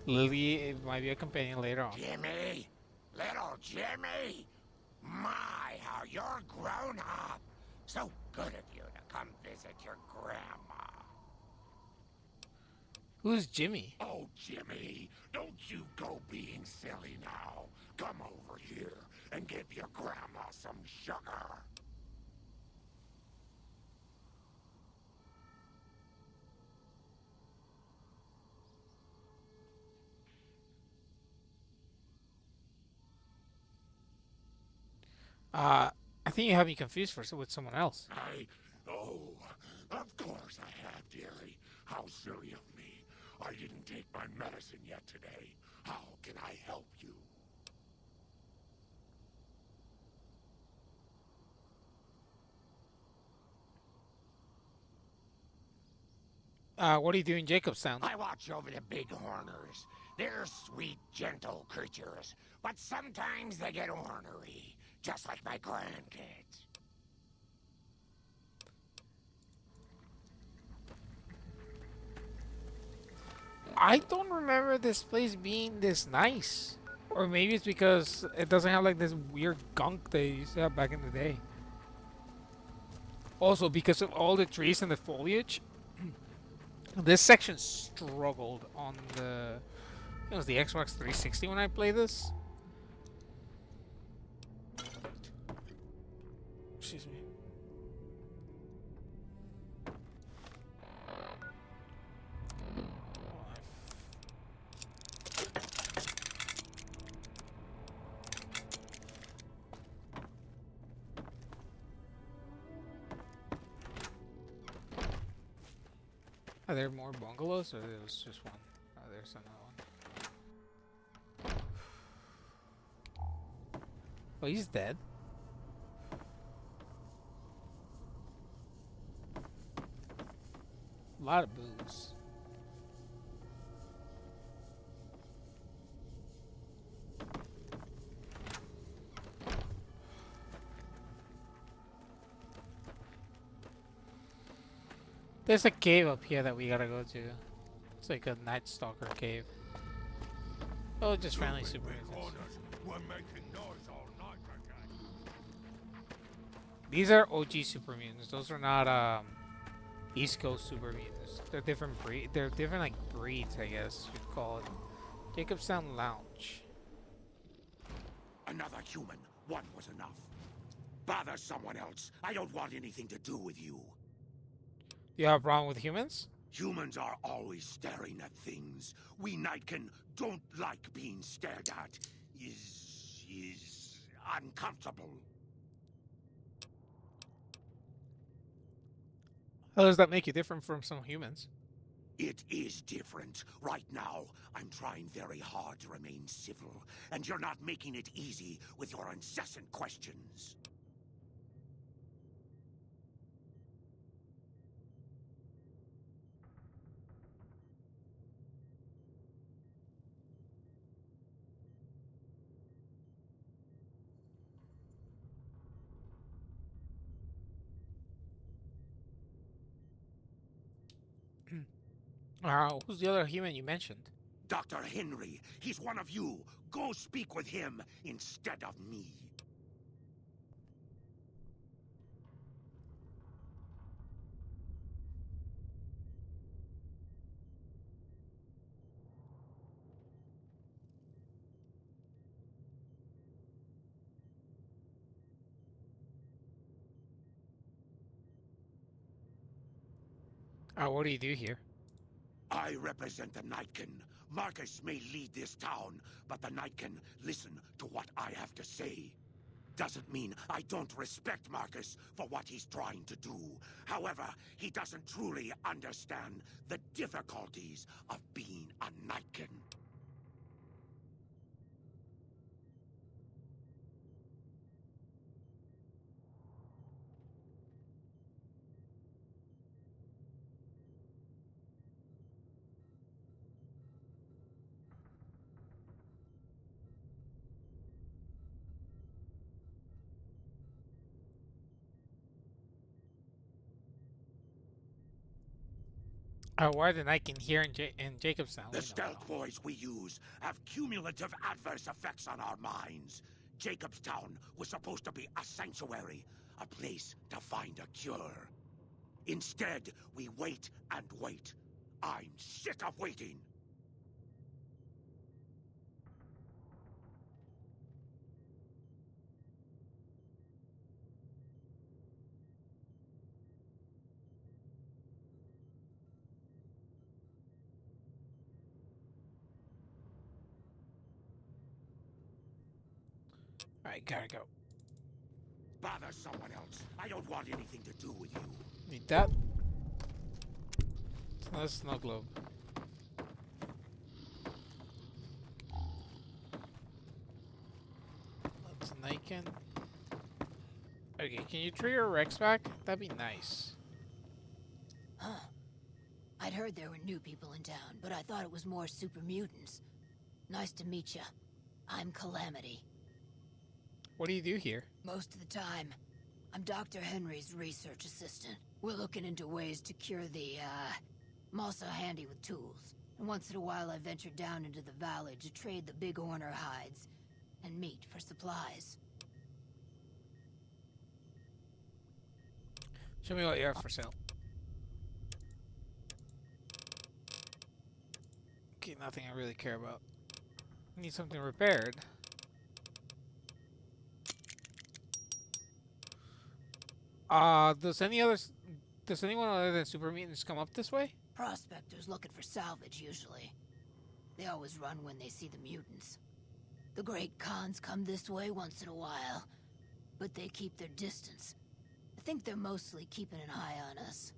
Speaker 1: Lily it might be a companion later on.
Speaker 2: Jimmy! Little Jimmy! My, how you're grown up! So good of you to come visit your grandma.
Speaker 1: Who's Jimmy?
Speaker 2: Oh, Jimmy, don't you go being silly now. Come over here and give your grandma some sugar.
Speaker 1: I think you have me confused with someone else.
Speaker 2: Oh, of course I have, dearie. How silly of me. I didn't take my medicine yet today. How can I help you?
Speaker 1: What are you doing, Jacobstown?
Speaker 2: I watch over the big horners. They're sweet, gentle creatures, but sometimes they get ornery, just like my grandkids.
Speaker 1: I don't remember this place being this nice. Or maybe it's because it doesn't have like this weird gunk they used to have back in the day. Also, because of all the trees and the foliage, this section struggled on the... I think it was the Xbox 360 when I played this. Excuse me. Are there more bungalows, or there was just one? Oh, there's another one. Oh, he's dead. A lot of booze. There's a cave up here that we gotta go to. It's like a Night Stalker cave. Oh, just friendly super mutants. These are OG super mutants. Those are not East Coast super mutants. They're different breed. They're different like breeds, I guess you'd call it. Jacobstown Lounge.
Speaker 2: Another human. One was enough. Bother someone else. I don't want anything to do with you.
Speaker 1: You have a problem with humans?
Speaker 2: Humans are always staring at things. We Nightkin don't like being stared at. Is uncomfortable.
Speaker 1: How does that make you different from some humans?
Speaker 2: It is different. Right now, I'm trying very hard to remain civil, and you're not making it easy with your incessant questions.
Speaker 1: Wow, who's the other human you mentioned?
Speaker 2: Dr. Henry, he's one of you. Go speak with him instead of me.
Speaker 1: What do you do here?
Speaker 2: I represent the Nightkin. Marcus may lead this town, but the Nightkin listen to what I have to say. Doesn't mean I don't respect Marcus for what he's trying to do. However, he doesn't truly understand the difficulties of being a Nightkin.
Speaker 1: Why the Niken here in Jacobstown?
Speaker 2: The stealth boys we use have cumulative adverse effects on our minds. Jacobstown was supposed to be a sanctuary, a place to find a cure. Instead, we wait and wait. I'm sick of waiting.
Speaker 1: Alright, gotta go.
Speaker 2: Bother someone else. I don't want anything to do with you.
Speaker 1: Need that? It's another snow globe. That's a Niken. Okay, can you trigger your Rex back? That'd be nice.
Speaker 10: Huh. I'd heard there were new people in town, but I thought it was more super mutants. Nice to meet you. I'm Calamity.
Speaker 1: What do you do here?
Speaker 10: Most of the time, I'm Dr. Henry's research assistant. We're looking into ways to cure the, I'm also handy with tools. And once in a while I venture down into the valley to trade the big horner hides and meat for supplies.
Speaker 1: Show me what you have for sale. Okay, nothing I really care about. Need something repaired. Does anyone other than super mutants come up this way?
Speaker 10: Prospectors looking for salvage, usually. They always run when they see the mutants. The great Khans come this way once in a while, but they keep their distance. I think they're mostly keeping an eye on us.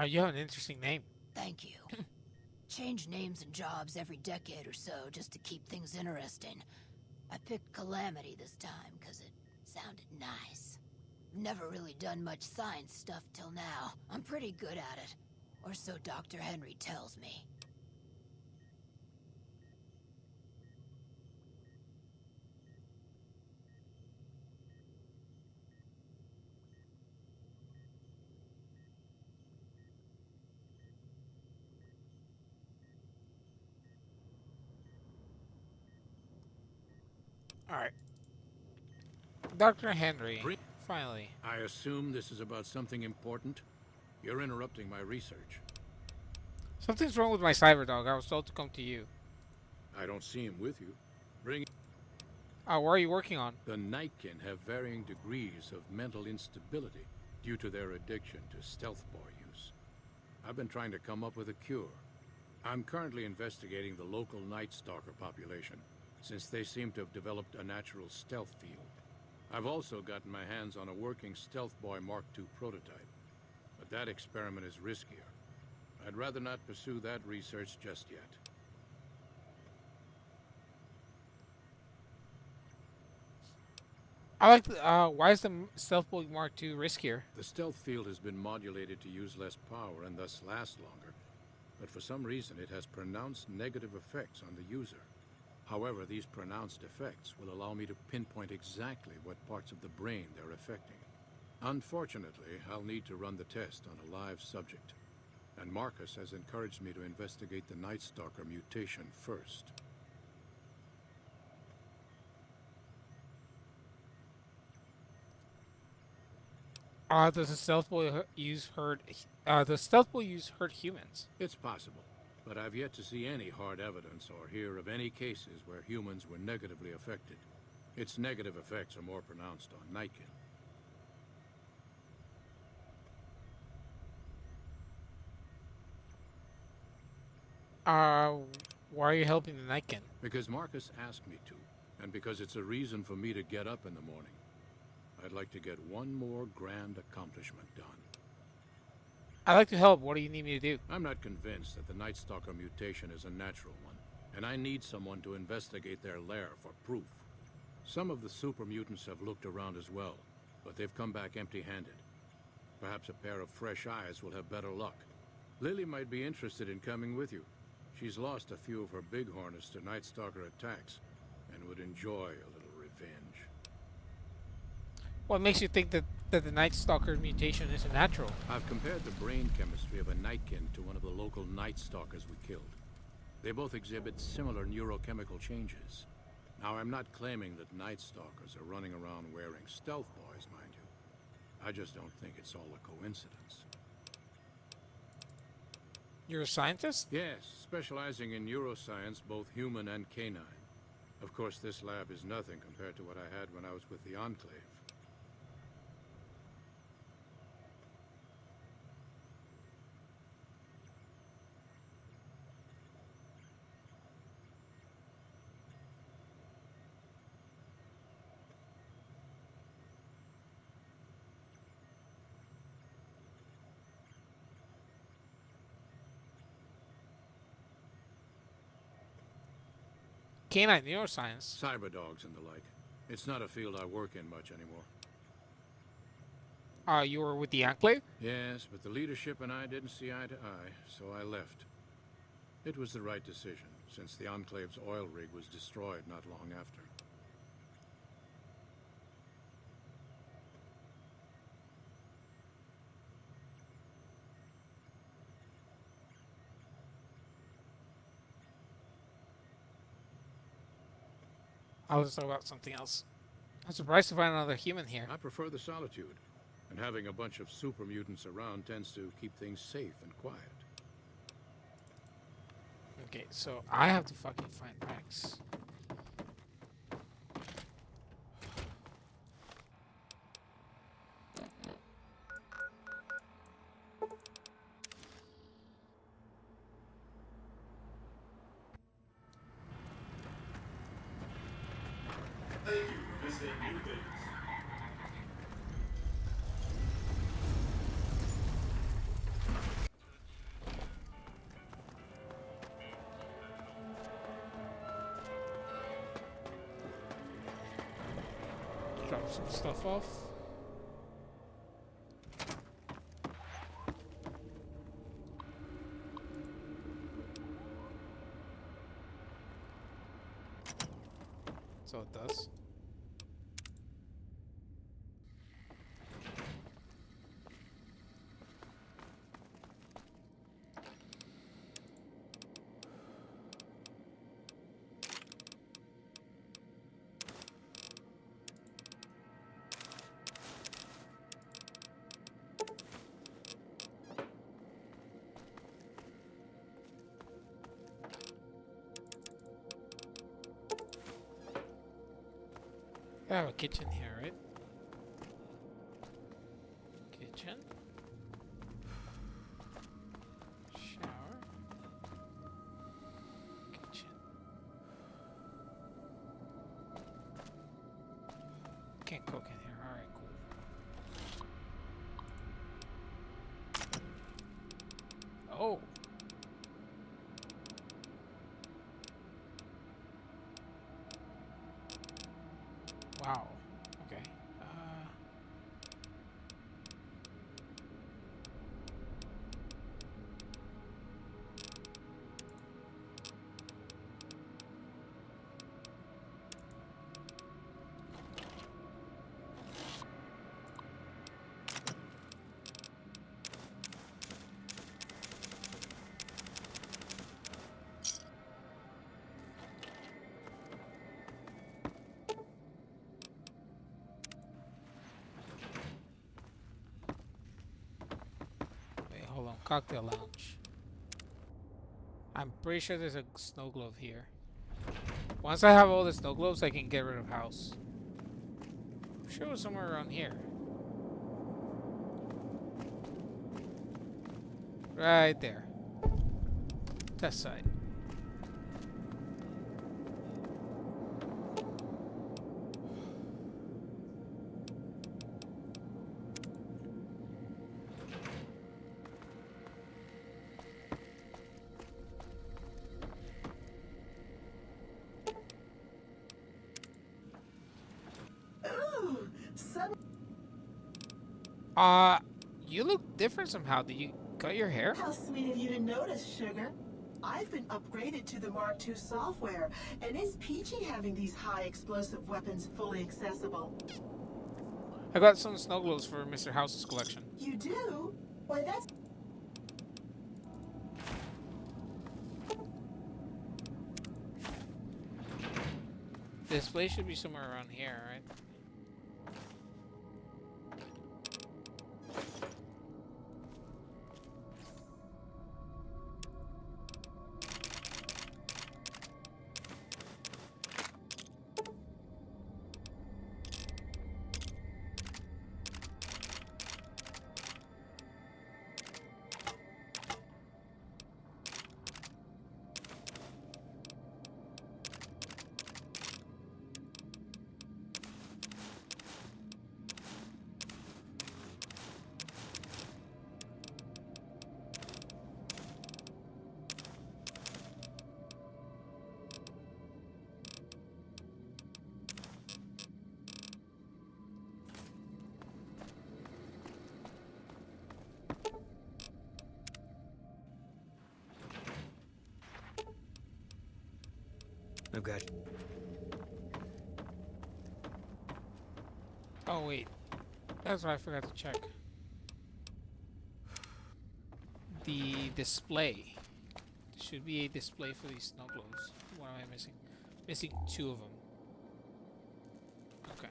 Speaker 1: You have an interesting name.
Speaker 10: Thank you. Change names and jobs every decade or so just to keep things interesting. I picked Calamity this time because it sounded nice. Never really done much science stuff till now. I'm pretty good at it. Or so Dr. Henry tells me.
Speaker 1: Alright. Dr. Henry, finally.
Speaker 16: I assume this is about something important? You're interrupting my research.
Speaker 1: Something's wrong with my cyber dog. I was told to come to you.
Speaker 16: I don't see him with you. Bring.
Speaker 1: What are you working on?
Speaker 16: The Nightkin have varying degrees of mental instability due to their addiction to stealth boy use. I've been trying to come up with a cure. I'm currently investigating the local Night Stalker population, since they seem to have developed a natural stealth field. I've also gotten my hands on a working Stealth Boy Mark II prototype, but that experiment is riskier. I'd rather not pursue that research just yet.
Speaker 1: I like the, why is the Stealth Boy Mark II riskier?
Speaker 16: The stealth field has been modulated to use less power and thus last longer, but for some reason it has pronounced negative effects on the user. However, these pronounced effects will allow me to pinpoint exactly what parts of the brain they're affecting. Unfortunately, I'll need to run the test on a live subject, and Marcus has encouraged me to investigate the Night Stalker mutation first.
Speaker 1: Does the Stealth Boy use hurt? The Stealth Boy use hurt humans?
Speaker 16: It's possible, but I've yet to see any hard evidence or hear of any cases where humans were negatively affected. Its negative effects are more pronounced on Nightkin.
Speaker 1: Why are you helping the Nightkin?
Speaker 16: Because Marcus asked me to, and because it's a reason for me to get up in the morning. I'd like to get one more grand accomplishment done.
Speaker 1: I'd like to help. What do you need me to do?
Speaker 16: I'm not convinced that the Night Stalker mutation is a natural one, and I need someone to investigate their lair for proof. Some of the supermutants have looked around as well, but they've come back empty-handed. Perhaps a pair of fresh eyes will have better luck. Lily might be interested in coming with you. She's lost a few of her bighorners to Night Stalker attacks, and would enjoy a little revenge.
Speaker 1: What makes you think that the Night Stalker mutation isn't natural?
Speaker 16: I've compared the brain chemistry of a Nightkin to one of the local Night Stalkers we killed. They both exhibit similar neurochemical changes. Now, I'm not claiming that Night Stalkers are running around wearing stealth boys, mind you. I just don't think it's all a coincidence.
Speaker 1: You're a scientist?
Speaker 16: Yes, specializing in neuroscience, both human and canine. Of course, this lab is nothing compared to what I had when I was with the Enclave.
Speaker 1: Canine neuroscience.
Speaker 16: Cyber dogs and the like. It's not a field I work in much anymore.
Speaker 1: You were with the Enclave?
Speaker 16: Yes, but the leadership and I didn't see eye to eye, so I left. It was the right decision, since the Enclave's oil rig was destroyed not long after.
Speaker 1: I'll just talk about something else. I'm surprised to find another human here.
Speaker 16: I prefer the solitude, and having a bunch of super mutants around tends to keep things safe and quiet.
Speaker 1: Okay, so I have to fucking find Rex.
Speaker 8: Thank you for visiting New Vegas.
Speaker 1: Drop some stuff off. So it does. have a kitchen here, right? Kitchen. Shower. Kitchen. Can't cook in here. Alright, cool. Oh. Wow. Okay. Wait, hold on. Cocktail lounge. I'm pretty sure there's a snow globe here. Once I have all the snow globes, I can get rid of house. I'm sure it was somewhere around here. Right there. Test site. You look different somehow. Did you cut your hair?
Speaker 17: How sweet of you to notice, sugar. I've been upgraded to the Mark II software, and it's peachy having these high explosive weapons fully accessible.
Speaker 1: I got some snow globes for Mr. House's collection.
Speaker 17: You do? Why, that's...
Speaker 1: This place should be somewhere around here, right?
Speaker 9: I've got.
Speaker 1: Oh wait, that's what I forgot to check. The display. There should be a display for these snow globes. What am I missing? Missing 2 of them. Okay.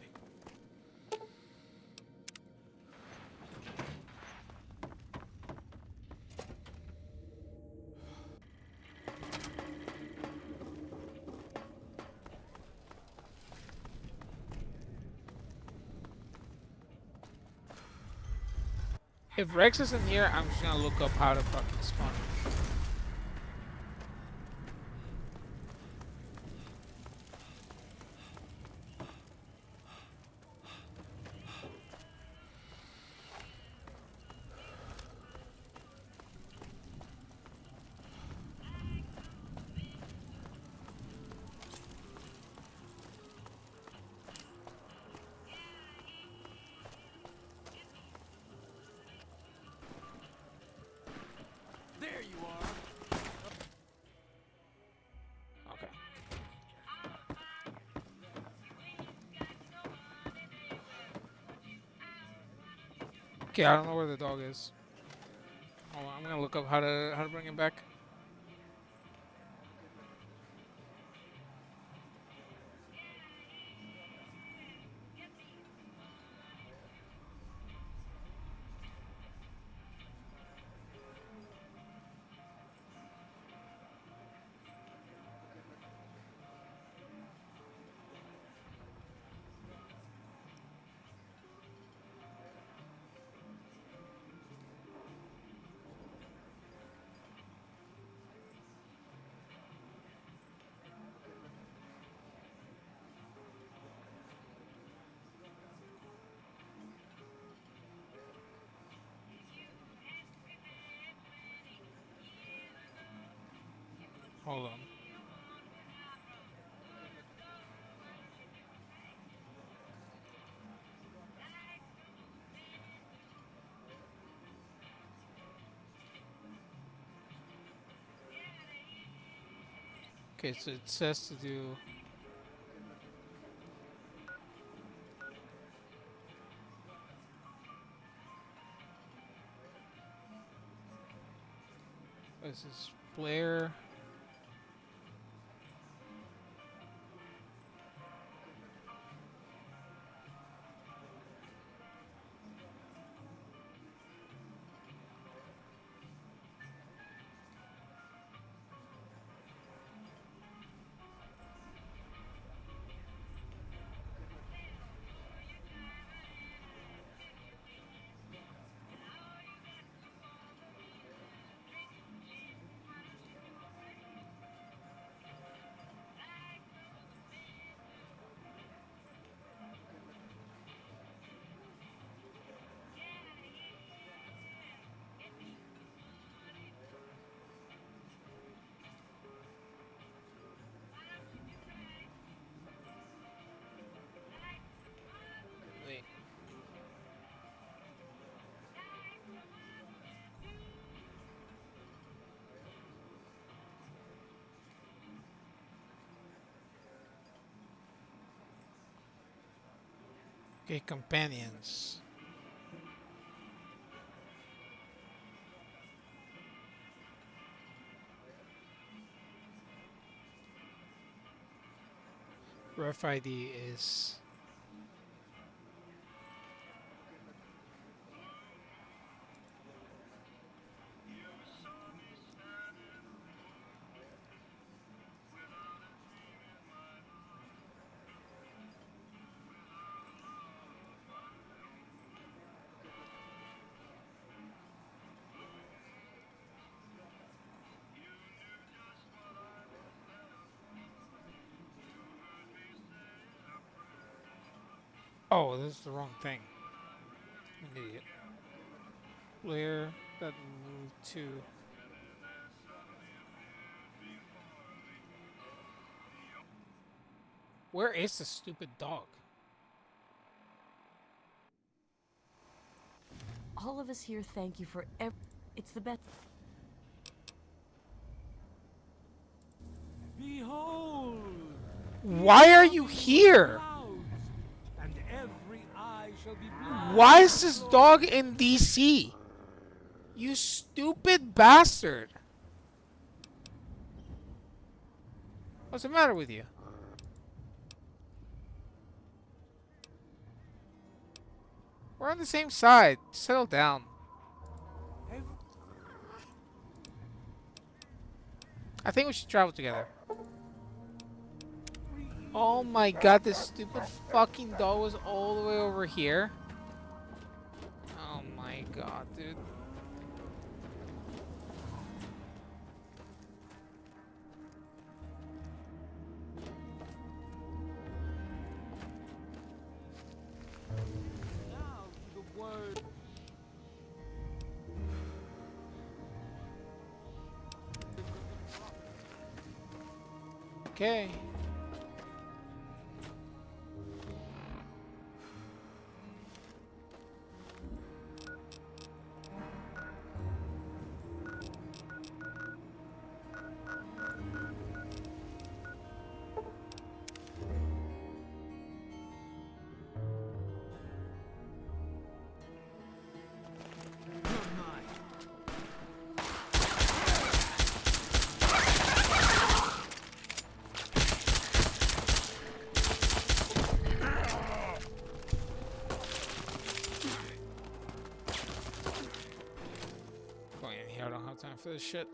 Speaker 1: If Rex isn't here, I'm just gonna look up how to fucking spawn him.
Speaker 9: There you are.
Speaker 1: Okay. Okay, I don't know where the dog is. Hold on, I'm gonna look up how to bring him back. Hold on. Okay, so it says to do. This is Blair. Wait. Okay, companions. Ref ID is oh, this is the wrong thing. I'm an idiot. Blair that moved to. Where is the stupid dog?
Speaker 11: All of us here thank you for it's the best.
Speaker 9: Behold!
Speaker 1: Why are you here?
Speaker 9: And every eye shall be blind.
Speaker 1: Why is this dog in DC? You stupid bastard. What's the matter with you? We're on the same side. Settle down. I think we should travel together. Oh my god, this stupid fucking dog was all the way over here. Oh my god, dude.
Speaker 9: Now to the word.
Speaker 1: Okay. Going in here, I don't have time for this shit.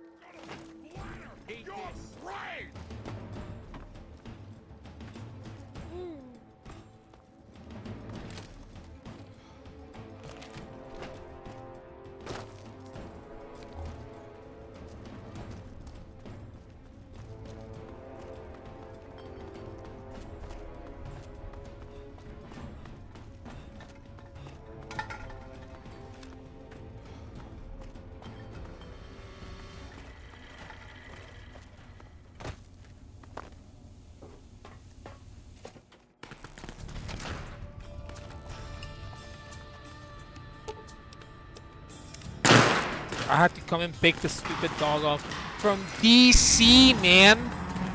Speaker 1: I had to come and pick the stupid dog up from DC, man.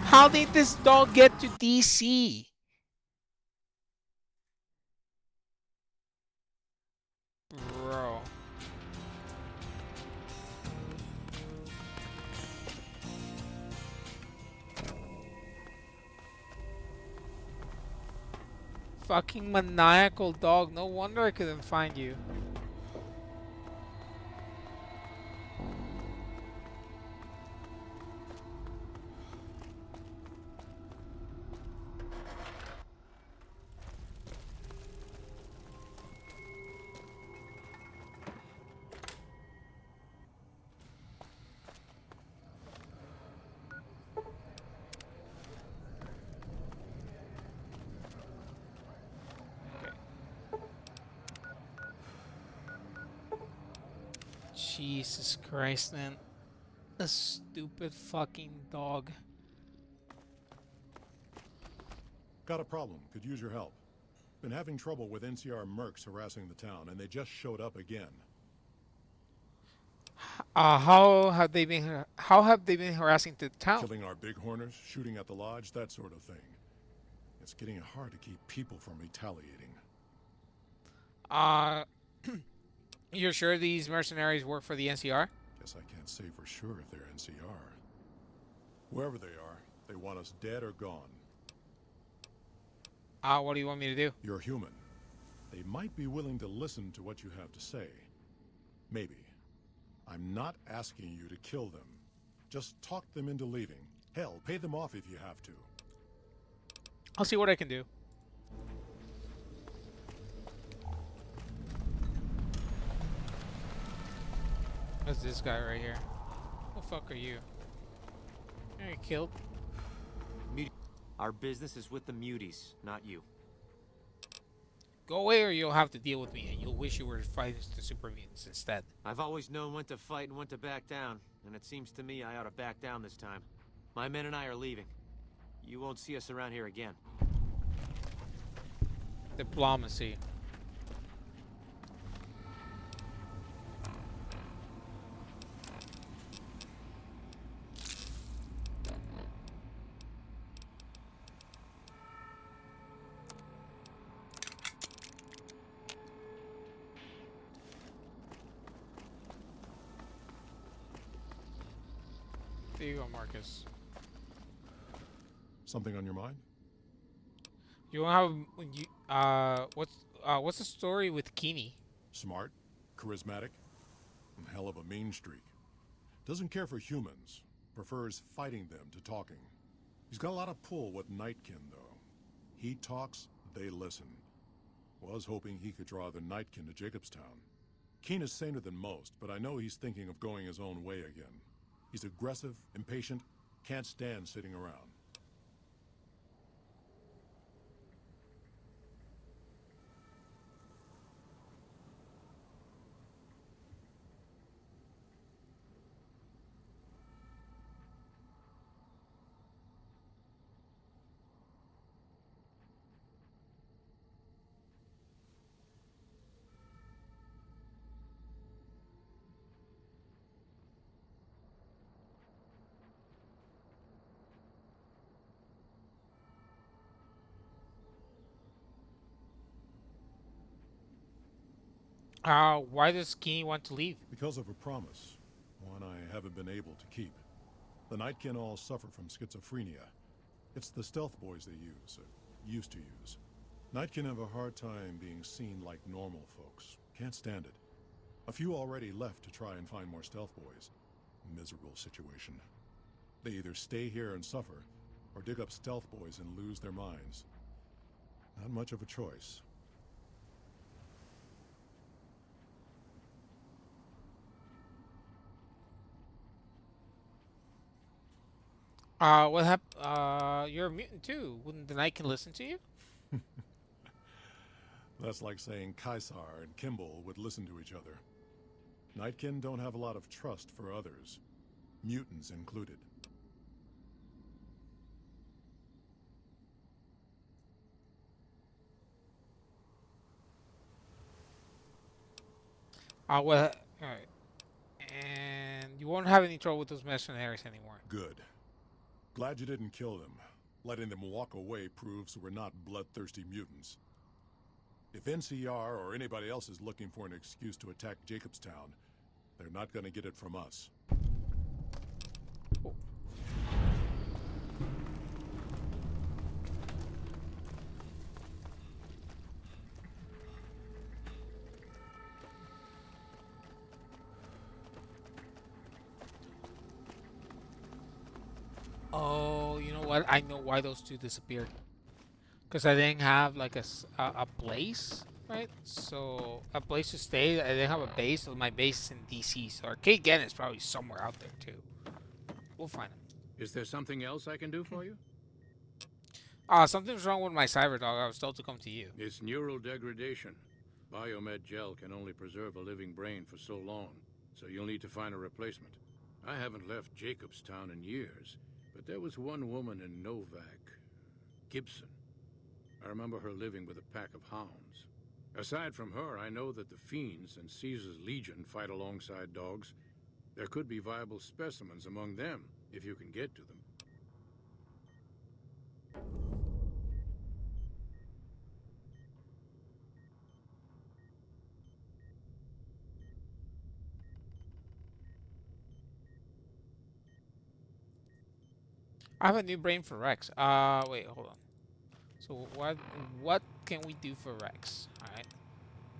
Speaker 1: How did this dog get to DC? Bro. Fucking maniacal dog. No wonder I couldn't find you. Jesus Christ, man. A stupid fucking dog.
Speaker 15: Got a problem. Could use your help. Been having trouble with NCR mercs harassing the town, and they just showed up again.
Speaker 1: How have they been harassing the town?
Speaker 15: Killing our bighorners, shooting at the lodge, that sort of thing. It's getting hard to keep people from retaliating.
Speaker 1: You're sure these mercenaries work for the NCR?
Speaker 15: Guess I can't say for sure if they're NCR. Wherever they are, they want us dead or gone.
Speaker 1: What do you want me to do?
Speaker 15: You're human. They might be willing to listen to what you have to say. Maybe. I'm not asking you to kill them. Just talk them into leaving. Hell, pay them off if you have to.
Speaker 1: I'll see what I can do. That's this guy right here. Who the fuck are you? You're killed.
Speaker 18: Our business is with the muties, not you.
Speaker 1: Go away or you'll have to deal with me and you'll wish you were fighting the super mutants instead.
Speaker 18: I've always known when to fight and when to back down, and it seems to me I ought to back down this time. My men and I are leaving. You won't see us around here again.
Speaker 1: Diplomacy. There you go, Marcus.
Speaker 15: Something on your mind?
Speaker 1: You have what's the story with Keeney?
Speaker 15: Smart, charismatic, and hell of a mean streak. Doesn't care for humans. Prefers fighting them to talking. He's got a lot of pull with Nightkin, though. He talks, they listen. Was hoping he could draw the Nightkin to Jacobstown. Keen is saner than most, but I know he's thinking of going his own way again. He's aggressive, impatient, can't stand sitting around.
Speaker 1: Why does Keeney want to leave?
Speaker 15: Because of a promise, one I haven't been able to keep. The Nightkin all suffer from schizophrenia. It's the stealth boys they use, used to use. Nightkin have a hard time being seen like normal folks. Can't stand it. A few already left to try and find more stealth boys. Miserable situation. They either stay here and suffer, or dig up stealth boys and lose their minds. Not much of a choice.
Speaker 1: What happened? You're a mutant too. Wouldn't the Nightkin listen to you?
Speaker 15: That's like saying Caesar and Kimball would listen to each other. Nightkin don't have a lot of trust for others, mutants included.
Speaker 1: Well, alright. You won't have any trouble with those mercenaries anymore.
Speaker 15: Good. Glad you didn't kill them. Letting them walk away proves we're not bloodthirsty mutants. If NCR or anybody else is looking for an excuse to attack Jacobstown, they're not gonna get it from us.
Speaker 1: Oh, you know what? I know why those two disappeared. Because I didn't have like a place, right? So a place to stay. I didn't have a base, so my base is in DC. So Arcade Gen is probably somewhere out there too. We'll find him.
Speaker 16: Is there something else I can do for you?
Speaker 1: Something's wrong with my cyber dog. I was told to come to you.
Speaker 16: It's neural degradation. Biomed gel can only preserve a living brain for so long, so you'll need to find a replacement. I haven't left Jacobstown in years, but there was one woman in Novak, Gibson. I remember her living with a pack of hounds. Aside from her, I know that the Fiends and Caesar's Legion fight alongside dogs. There could be viable specimens among them, if you can get to them.
Speaker 1: I have a new brain for Rex. Wait, hold on. So what can we do for Rex? All right.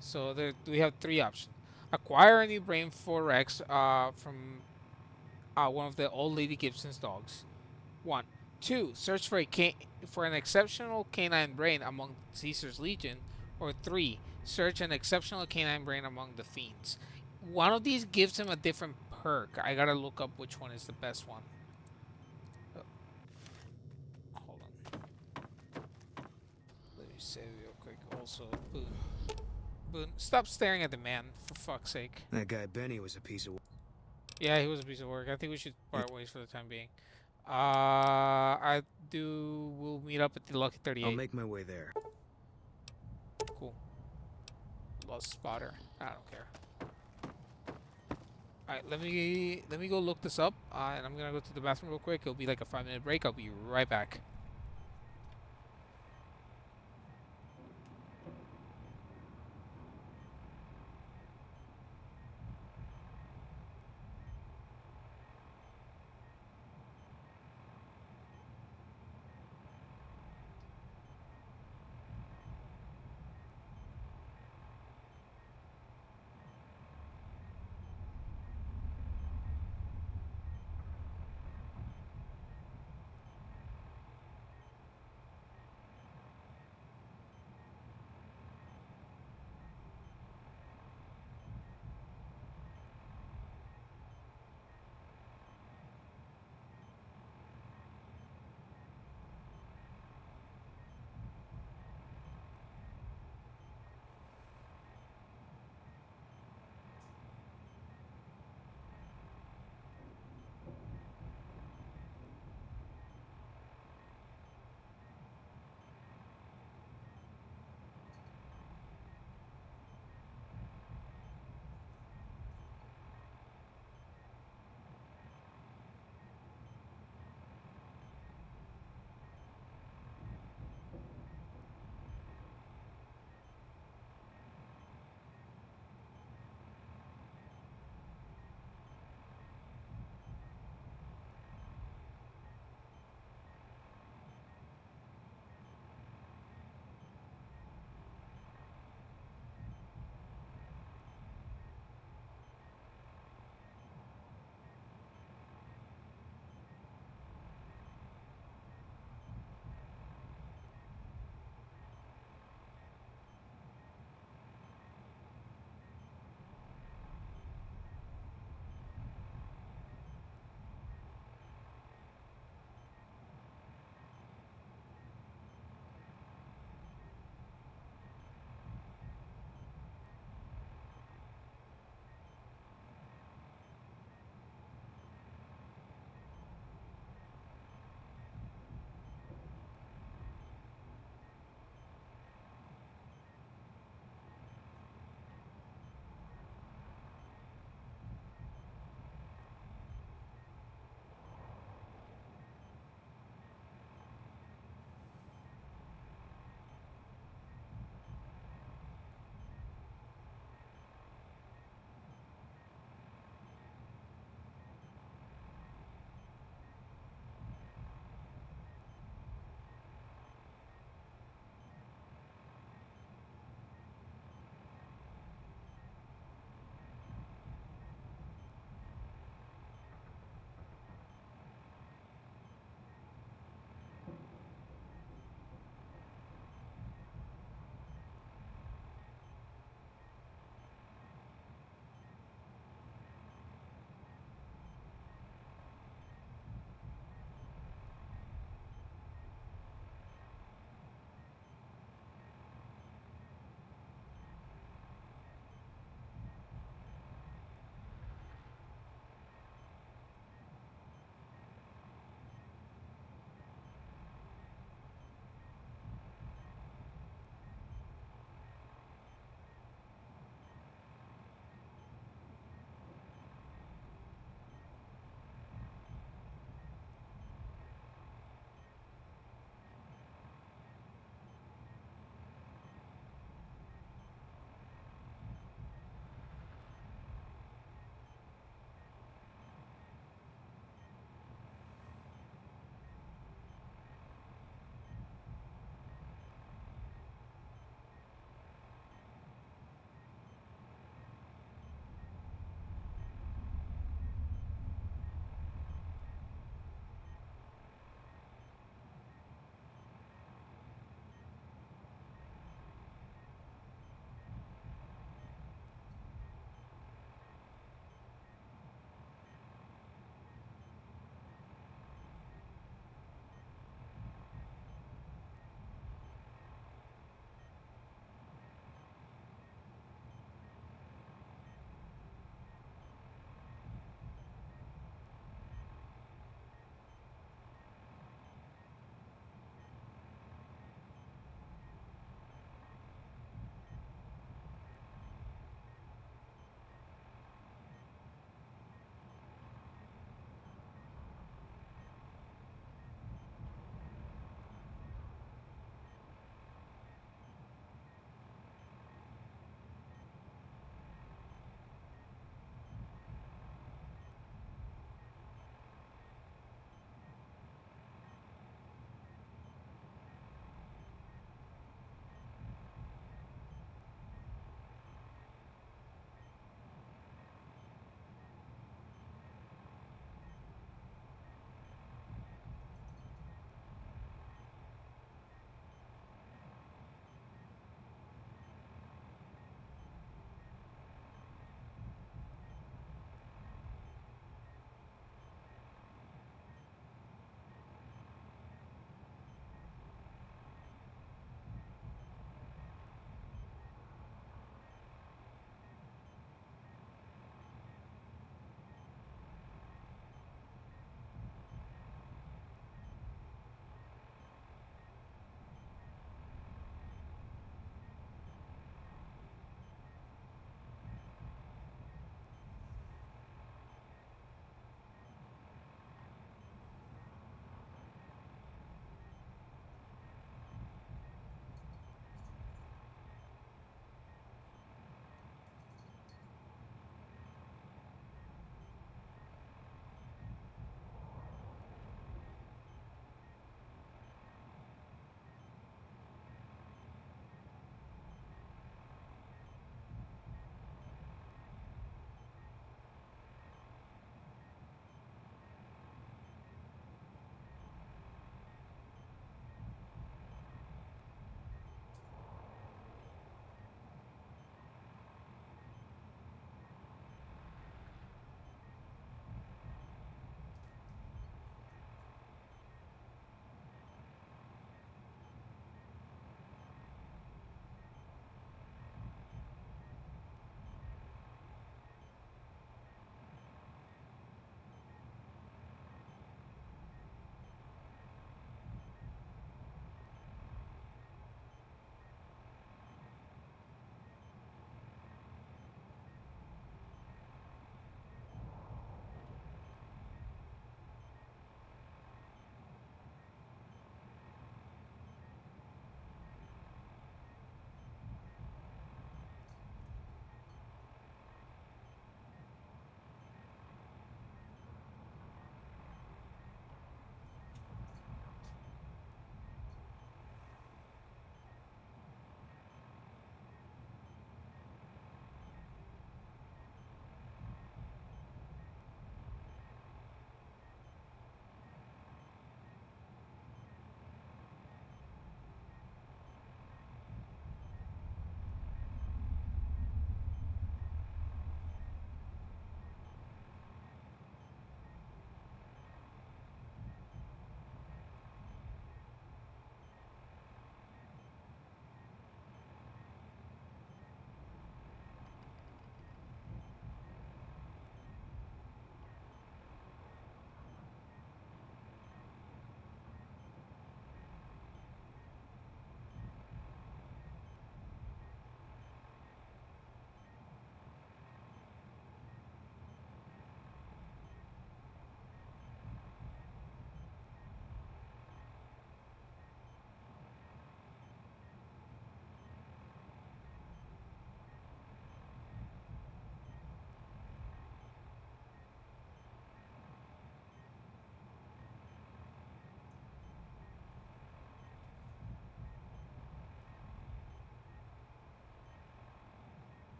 Speaker 1: So we have three options. Acquire a new brain for Rex from one of the old Lady Gibson's dogs. 1. 2. Search for an exceptional canine brain among Caesar's Legion. Or 3. Search an exceptional canine brain among the Fiends. One of these gives him a different perk. I gotta look up which one is the best one. Hold on. Let me save real quick. Also, Boone. Boone, stop staring at the man, for fuck's sake.
Speaker 19: That guy Benny was a piece of work.
Speaker 1: Yeah, he was a piece of work. I think we should part ways for the time being. We'll meet up at the Lucky 38.
Speaker 19: I'll make my way there.
Speaker 1: Cool. Lost spotter. I don't care. Alright, let me go look this up. And I'm gonna go to the bathroom real quick. It'll be like a 5-minute break. I'll be right back.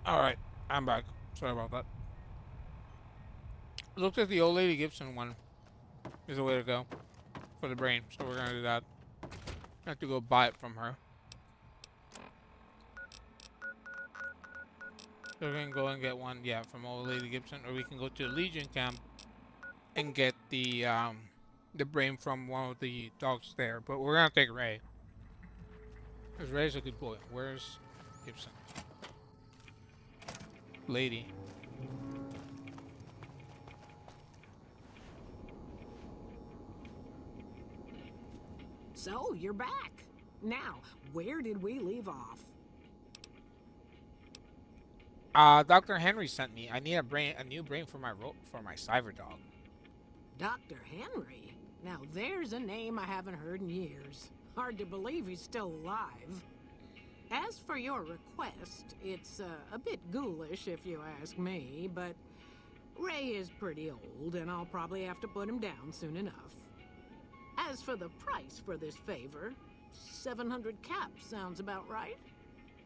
Speaker 1: Alright, I'm back. Sorry about that. Looks like the old lady Gibson one is the way to go for the brain, so we're gonna do that. I have to go buy it from her. So we can go and get one, yeah, from old lady Gibson, or we can go to the Legion camp and get the brain from one of the dogs there. But we're gonna take Ray, because Ray's a good boy. Where's Gibson? Lady.
Speaker 20: So, you're back. Now, where did we leave off?
Speaker 1: Dr. Henry sent me. I need a new brain for my cyber dog.
Speaker 20: Dr. Henry? Now there's a name I haven't heard in years. Hard to believe he's still alive. As for your request, it's a bit ghoulish if you ask me, but Ray is pretty old and I'll probably have to put him down soon enough. As for the price for this favor, 700 caps sounds about right.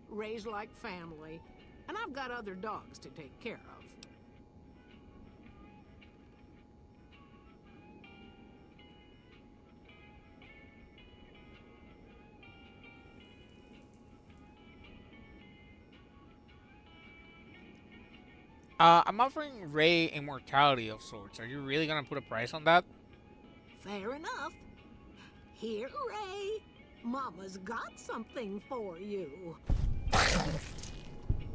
Speaker 20: Ray's like family, and I've got other dogs to take care of.
Speaker 1: I'm offering Ray immortality of sorts. Are you really gonna put a price on that?
Speaker 20: Fair enough. Here, Ray. Mama's got something for you.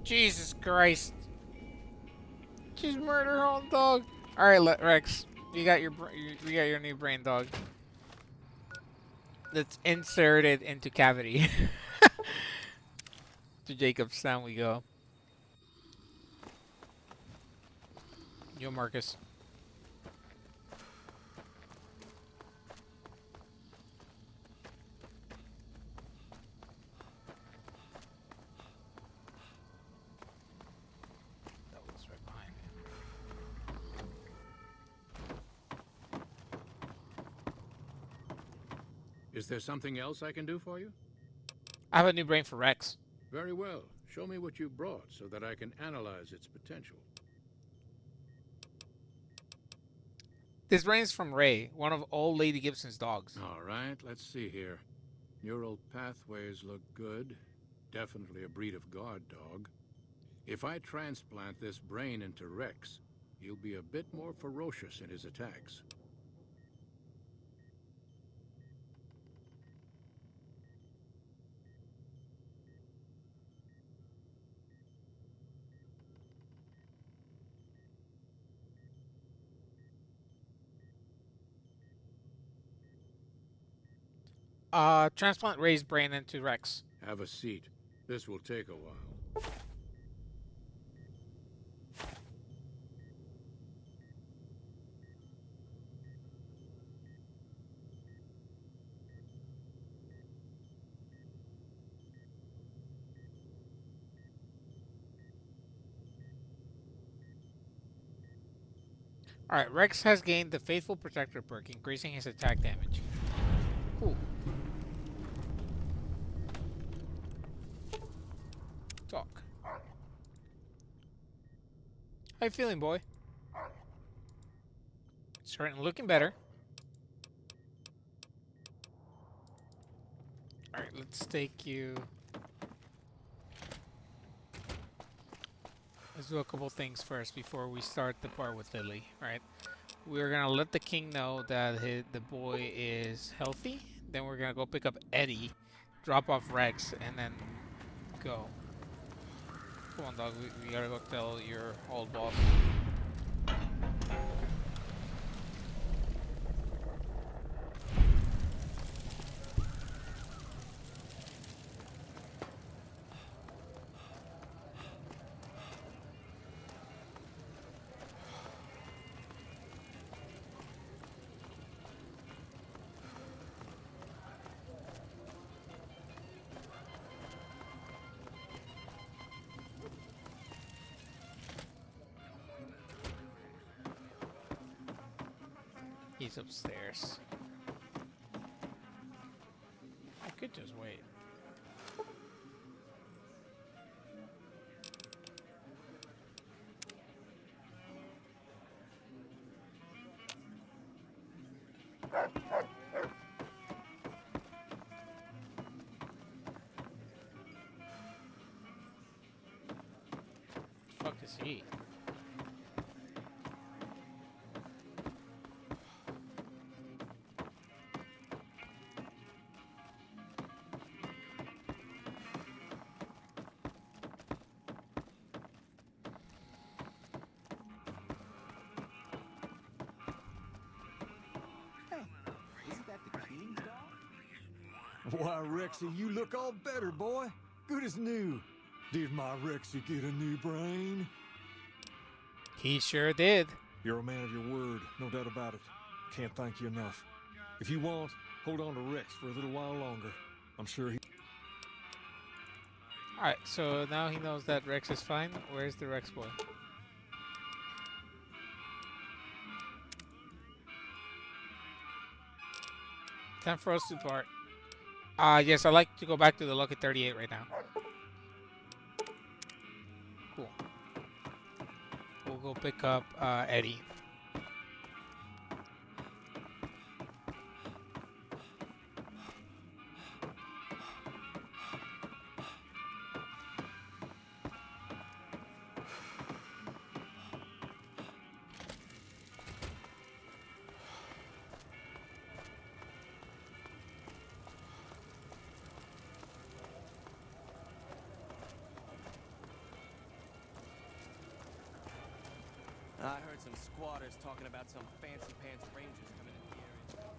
Speaker 1: Jesus Christ! She's murdered her own dog. All right, Rex, you got your new brain dog. Let's insert it into cavity. To Jacobstown we go. Yo, Marcus. That was right behind me.
Speaker 16: Is there something else I can do for you?
Speaker 1: I have a new brain for Rex.
Speaker 16: Very well. Show me what you brought so that I can analyze its potential.
Speaker 1: This brain's from Ray, one of old Lady Gibson's dogs.
Speaker 16: All right, let's see here. Neural pathways look good. Definitely a breed of guard dog. If I transplant this brain into Rex, he'll be a bit more ferocious in his attacks.
Speaker 1: Transplant Ray's brain into Rex.
Speaker 16: Have a seat. This will take a while.
Speaker 1: Alright, Rex has gained the Faithful Protector perk, increasing his attack damage. Cool. Talk. How you feeling, boy? Starting looking better. Alright, let's take you... Let's do a couple things first before we start the part with Lily, right? We're gonna let the king know that the boy is healthy. Then we're gonna go pick up Eddie, drop off Rex, and then go. Come on, dog. We gotta go tell your old boss. He's upstairs. I could just wait. see.
Speaker 14: Isn't that the king's dog?
Speaker 12: Why, Rexy, you look all better, boy. Good as new. Did my Rexy get a new brain?
Speaker 1: He sure did.
Speaker 12: You're a man of your word, no doubt about it. Can't thank you enough. If you want, hold on to Rex for a little while longer. I'm sure he...
Speaker 1: Alright, so now he knows that Rex is fine. Where's the Rex boy? Time for us to part. Yes, I'd like to go back to the Lucky 38 right now. Cool. We'll go pick up Eddie.
Speaker 21: I heard some squatters talking about some fancy pants rangers coming into the area.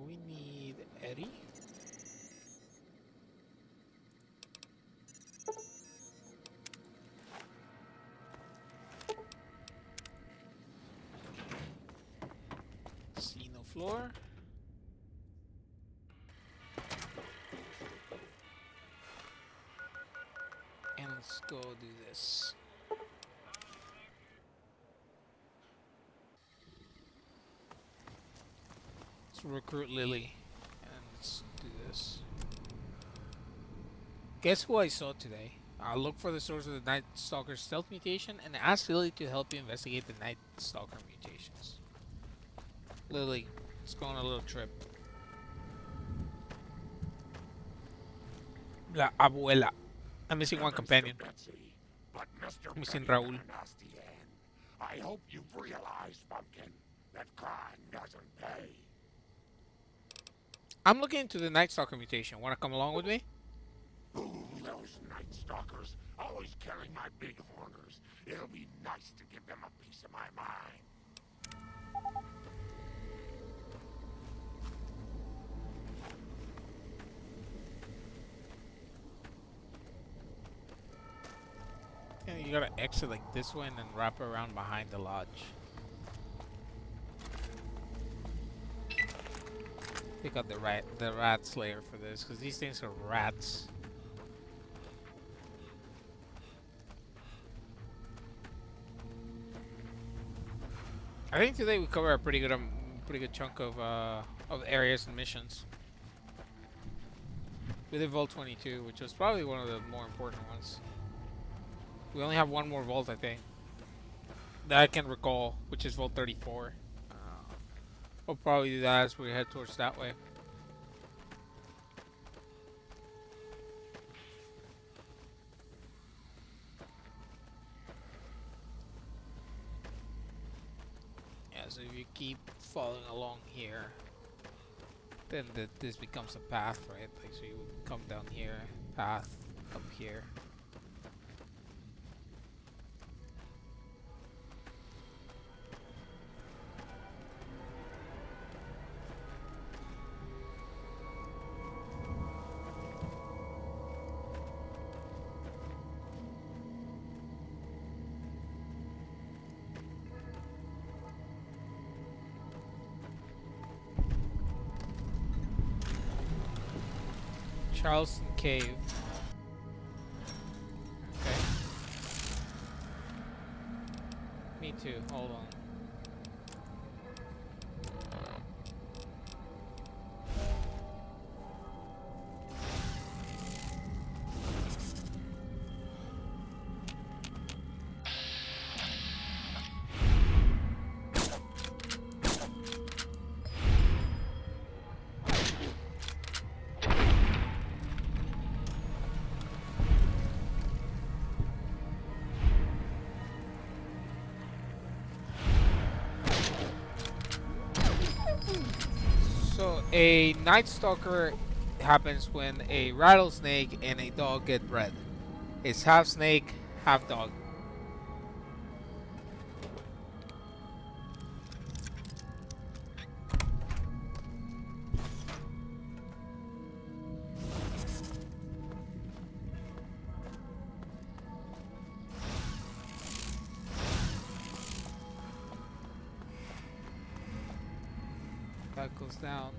Speaker 1: We need Eddie. See no floor. And let's go do this. Let's recruit Lily. And let's do this. Guess who I saw today? Look for the source of the Night Stalker's stealth mutation and ask Lily to help you investigate the Night Stalker mutations. Lily, let's go on a little trip. La abuela. I'm missing one companion.
Speaker 2: But Mr.
Speaker 1: Missing
Speaker 2: Benny
Speaker 1: Raul.
Speaker 2: had a nasty end. I hope you've realized, Pumpkin, that crime doesn't pay.
Speaker 1: I'm looking into the Night Stalker mutation. Want to come along with me?
Speaker 2: Ooh, those Night Stalkers, always carrying my big horners. It'll be nice to give them a piece of my mind.
Speaker 1: Yeah, you gotta exit like this way and then wrap around behind the lodge. Pick up the rat slayer for this, because these things are rats. I think today we cover a pretty good chunk of areas and missions. We did Vault 22, which was probably one of the more important ones. We only have one more vault, I think, that I can recall, which is Vault 34. We'll probably do that as we head towards that way. Yeah, so if you keep following along here, then this becomes a path, right? Like, so you would come down here, path up here. Charleston Cave. Okay. Me too. Hold on. So a Night Stalker happens when a rattlesnake and a dog get bred. It's half snake, half dog. That goes down.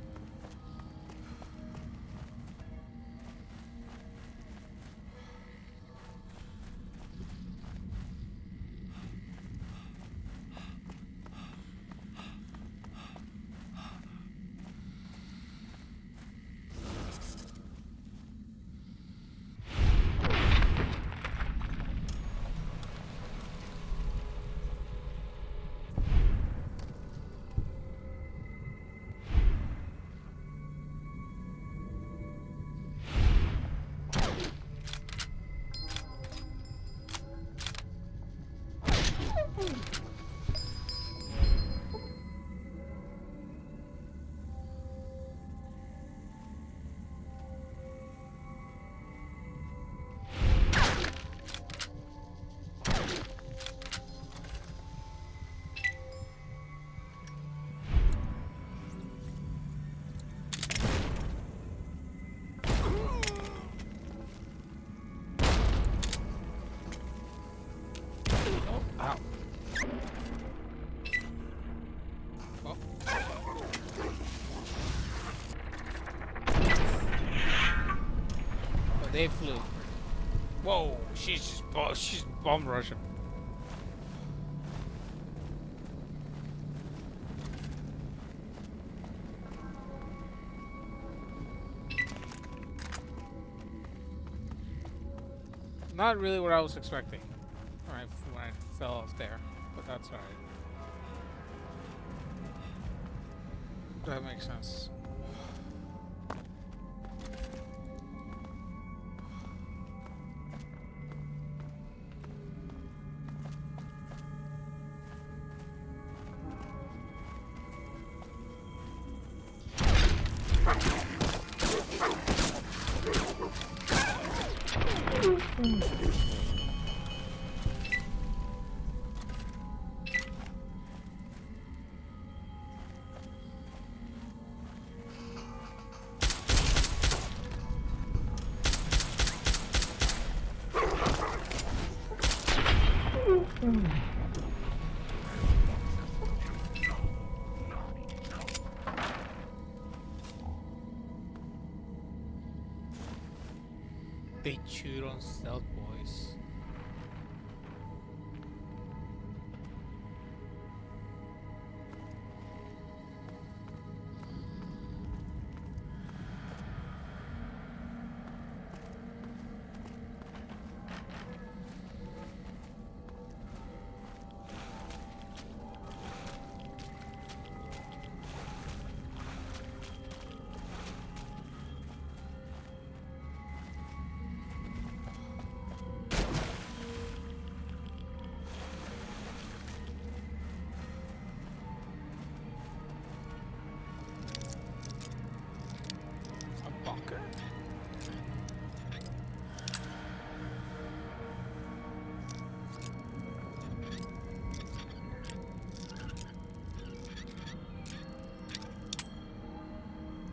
Speaker 1: Ow. Oh. Oh, they flew. Whoa, she's bomb rushing. Not really what I was expecting. Alright, when I fell off there, but that's alright. That makes sense. They chewed on stealth boys.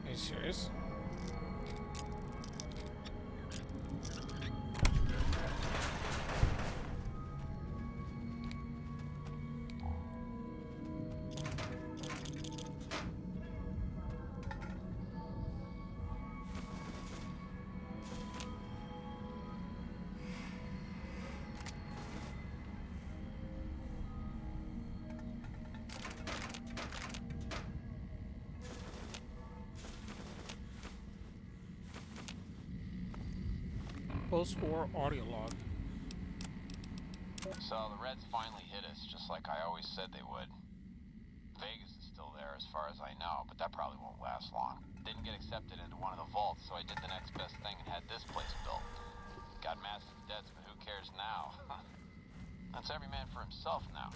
Speaker 1: Are you serious? Post-war audio log.
Speaker 7: So the Reds finally hit us, just like I always said they would. Vegas is still there as far as I know, but that probably won't last long. Didn't get accepted into one of the vaults, so I did the next best thing and had this place built. Got massive debts, but who cares now? That's every man for himself now.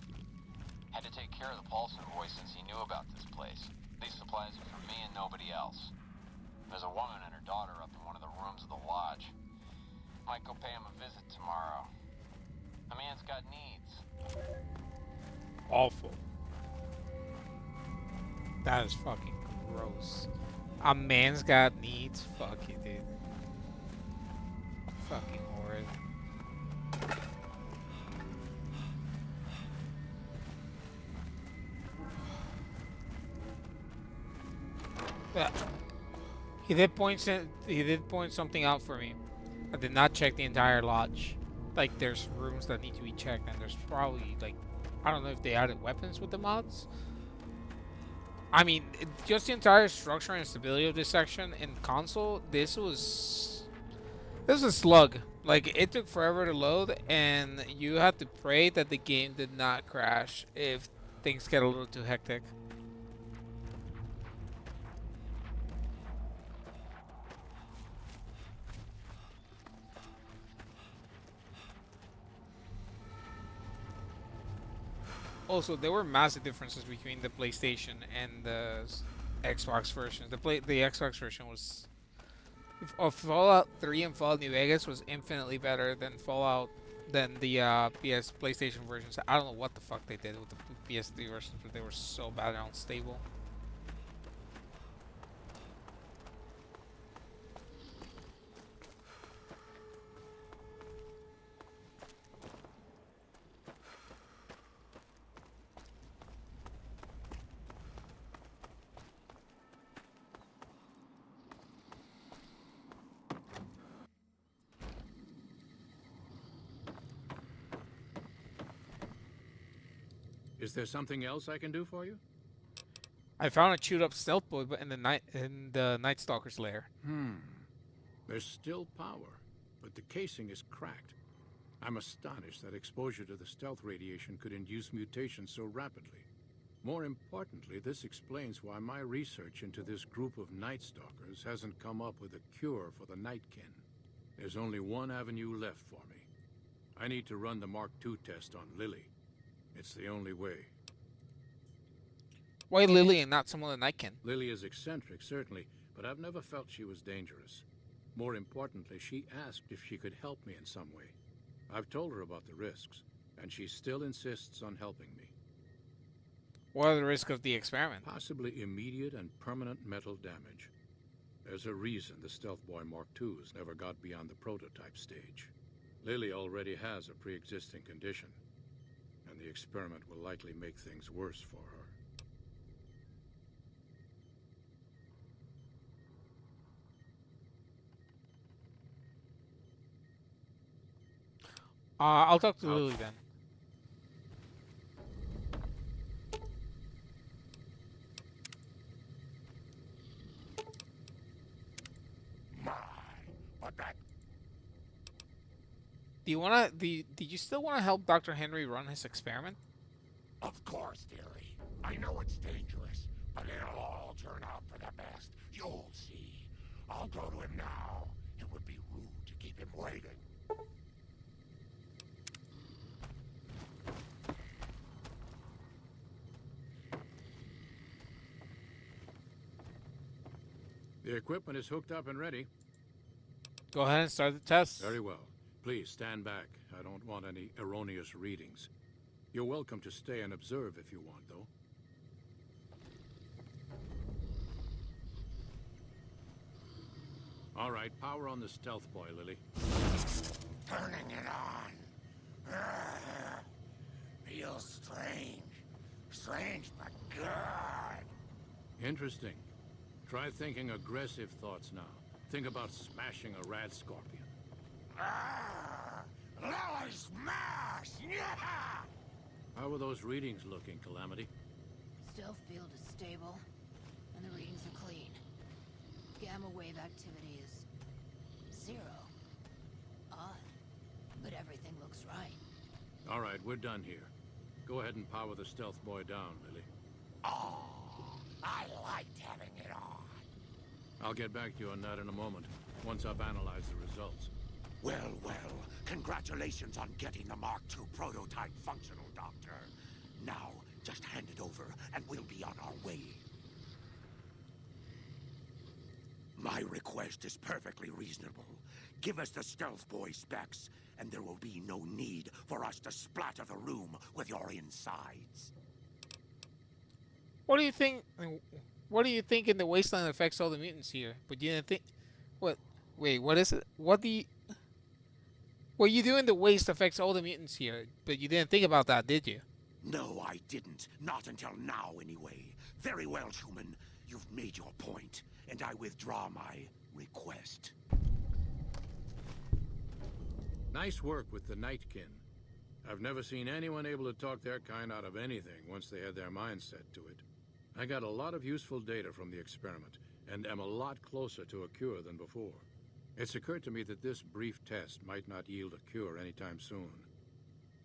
Speaker 7: Had to take care of the Paulson boy since he knew about this place. These supplies are for me and nobody else. There's a woman and her daughter up in one of the rooms of the lodge. Might go pay him a visit tomorrow. The man's got needs.
Speaker 1: Awful. That is fucking gross. A man's got needs? Fuck you, dude. Fucking horrid. But he did point something out for me. I did not check the entire lodge. Like, there's rooms that need to be checked, and there's probably, like, I don't know if they added weapons with the mods. I mean, just the entire structure and stability of this section in console, this was a slug. Like, it took forever to load, and you had to pray that the game did not crash if things get a little too hectic. Also, there were massive differences between the PlayStation and the Xbox version. The Xbox version was of Fallout 3 and Fallout New Vegas was infinitely better than the PlayStation versions. I don't know what the fuck they did with the PS3 versions, but they were so bad and unstable.
Speaker 16: Is there something else I can do for you?
Speaker 1: I found a chewed up stealth boy in the Night Stalker's lair.
Speaker 16: There's still power, but the casing is cracked. I'm astonished that exposure to the stealth radiation could induce mutations so rapidly. More importantly, this explains why my research into this group of Night Stalkers hasn't come up with a cure for the Nightkin. There's only one avenue left for me. I need to run the Mark II test on Lily. It's the only way.
Speaker 1: Why Lily and not some other Nightkin?
Speaker 16: Lily is eccentric, certainly, but I've never felt she was dangerous. More importantly, she asked if she could help me in some way. I've told her about the risks, and she still insists on helping me.
Speaker 1: What are the risks of the experiment?
Speaker 16: Possibly immediate and permanent mental damage. There's a reason the Stealth Boy Mark IIs never got beyond the prototype stage. Lily already has a pre-existing condition, and the experiment will likely make things worse for her.
Speaker 1: I'll talk to Lily then. Do you wanna? Did you still want to help Dr. Henry run his experiment?
Speaker 2: Of course, dearie. I know it's dangerous, but it'll all turn out for the best. You'll see. I'll go to him now. It would be rude to keep him waiting.
Speaker 16: The equipment is hooked up and ready.
Speaker 1: Go ahead and start the test.
Speaker 16: Very well. Please stand back. I don't want any erroneous readings. You're welcome to stay and observe if you want, though. All right, power on the Stealth Boy, Lily.
Speaker 2: Turning it on. Feels strange. Strange, but good.
Speaker 16: Interesting. Try thinking aggressive thoughts now. Think about smashing a rad scorpion.
Speaker 2: Lily smash! Yeah!
Speaker 16: How are those readings looking, Calamity?
Speaker 10: Stealth field is stable, and the readings are clean. Gamma wave activity is 0. but everything looks right.
Speaker 16: All right, we're done here. Go ahead and power the stealth boy down, Lily.
Speaker 2: Oh, I liked having it on.
Speaker 16: I'll get back to you on that in a moment, once I've analyzed the results.
Speaker 2: Well, well, congratulations on getting the Mark II prototype functional, Doctor. Now, just hand it over, and we'll be on our way. My request is perfectly reasonable. Give us the stealth boy specs, and there will be no need for us to splatter the room with your insides.
Speaker 1: What do you think? What do you think in the wasteland affects all the mutants here? But you didn't think. What? Wait, what is it? What you do in the waste affects all the mutants here, but you didn't think about that, did you?
Speaker 2: No, I didn't. Not until now, anyway. Very well, human. You've made your point, and I withdraw my request.
Speaker 16: Nice work with the Nightkin. I've never seen anyone able to talk their kind out of anything once they had their mind set to it. I got a lot of useful data from the experiment, and am a lot closer to a cure than before. It's occurred to me that this brief test might not yield a cure anytime soon.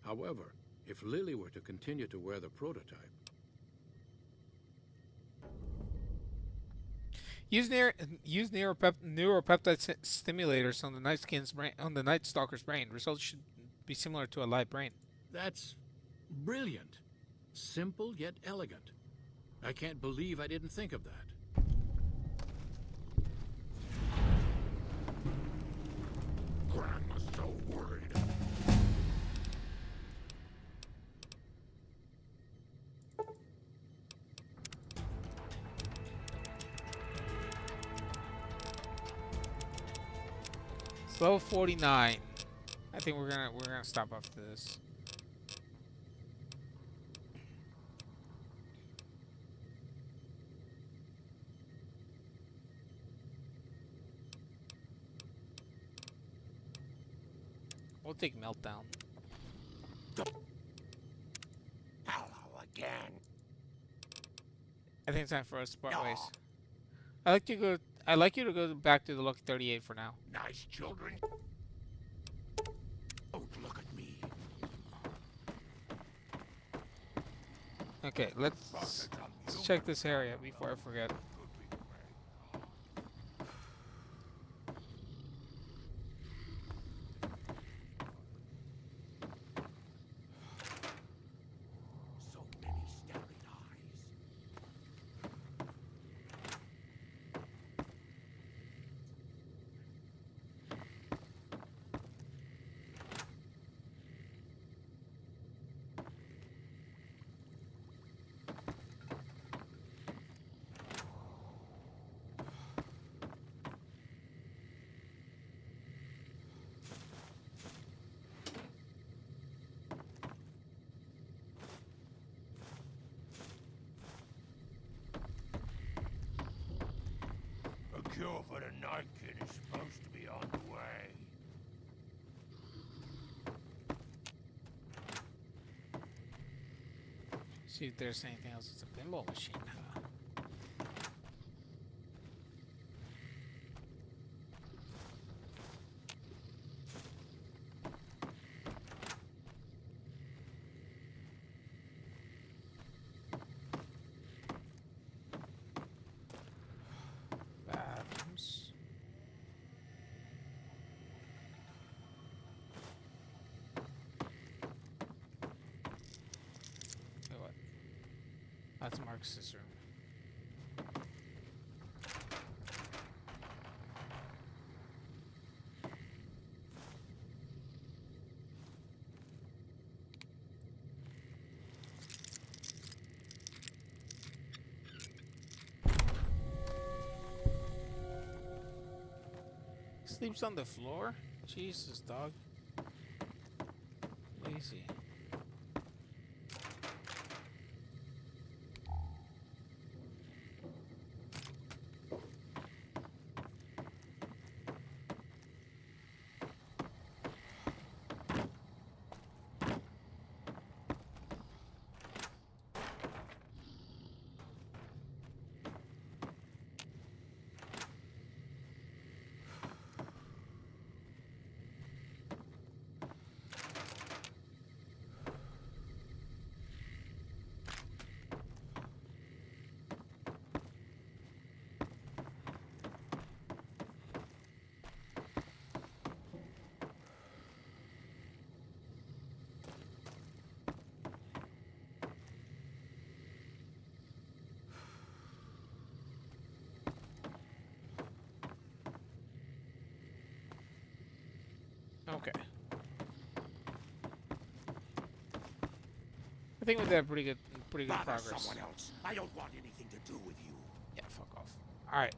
Speaker 16: However, if Lily were to continue to wear the prototype...
Speaker 1: Use neuropeptide stimulators on the Nightkin's brain, on the Night Stalker's brain. Results should be similar to a live brain.
Speaker 16: That's brilliant. Simple yet elegant. I can't believe I didn't think of that.
Speaker 2: Grandma's so worried.
Speaker 1: Slow 49. I think we're gonna stop after this. We'll take Meltdown.
Speaker 2: Hello again.
Speaker 1: I think it's time for us to part ways. I'd like you to go back to the Lucky 38 for now.
Speaker 2: Nice children. Don't look at me.
Speaker 1: Okay, let's check this area before I forget.
Speaker 2: So many staring eyes. A cure for the Nightkin is supposed to be on the way.
Speaker 1: See if there's anything else. It's a pinball machine. Bathrooms. Wait, what? That's Marcus's room. Sleeps on the floor? Jesus, dog. Lazy. Okay. I think we did pretty good
Speaker 2: Bother
Speaker 1: progress.
Speaker 2: someone else. I don't want anything to do with you.
Speaker 1: Yeah, fuck off. All right.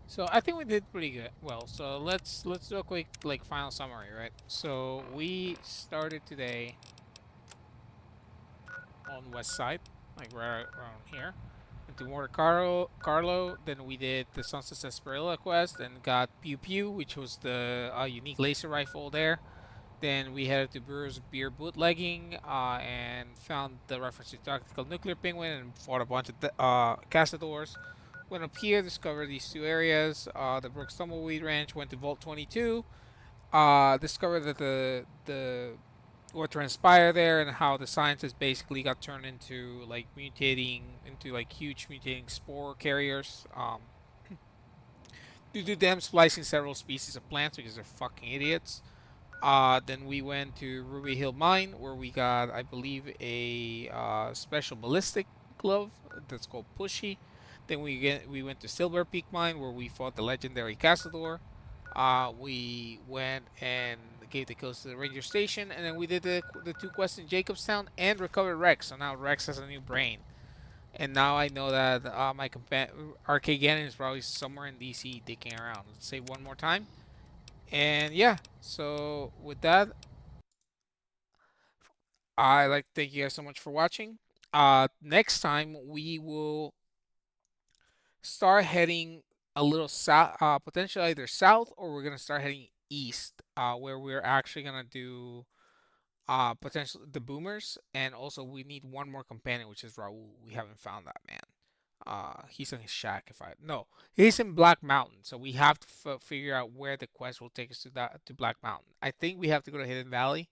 Speaker 1: So I think we did pretty good. Well, so let's do a quick like final summary, right? So we started today on west side, like right around here. Into Monte Carlo. Then we did the Sunset Sarsaparilla quest and got Pew Pew, which was the unique laser rifle there. Then we headed to Brewer's Beer bootlegging and found the reference to tactical nuclear penguin and fought a bunch of castadors. Went up here, discovered these two areas. The Brooks Tumbleweed Ranch. Went to Vault 22. Discovered that the what transpired there and how the scientists basically got turned into like mutating into like huge mutating spore carriers. Due to them splicing several species of plants because they're fucking idiots. Then we went to Ruby Hill Mine where we got, I believe, a special ballistic glove that's called Pushy. Then we went to Silver Peak Mine where we fought the legendary Castador. We went and gave the kills to the ranger station, and then we did the two quests in Jacobstown and recovered Rex. So now Rex has a new brain, and now I know that my Arcade Gannon is probably somewhere in DC dicking around. Let's say one more time, and yeah. So with that, I like to thank you guys so much for watching. Next time we will start heading a little south, potentially either south or we're gonna start heading east, where we're actually gonna do potentially the boomers, and also we need one more companion, which is Raul. We haven't found that man. He's in his shack. If I no, he's in Black Mountain, so we have to figure out where the quest will take us to Black Mountain. I think we have to go to Hidden Valley.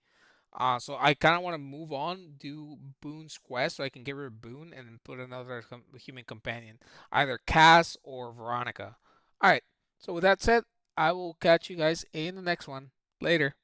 Speaker 1: So I kind of want to move on, do Boone's quest, so I can get rid of Boone and then put another human companion, either Cass or Veronica. All right. So with that said, I will catch you guys in the next one. Later.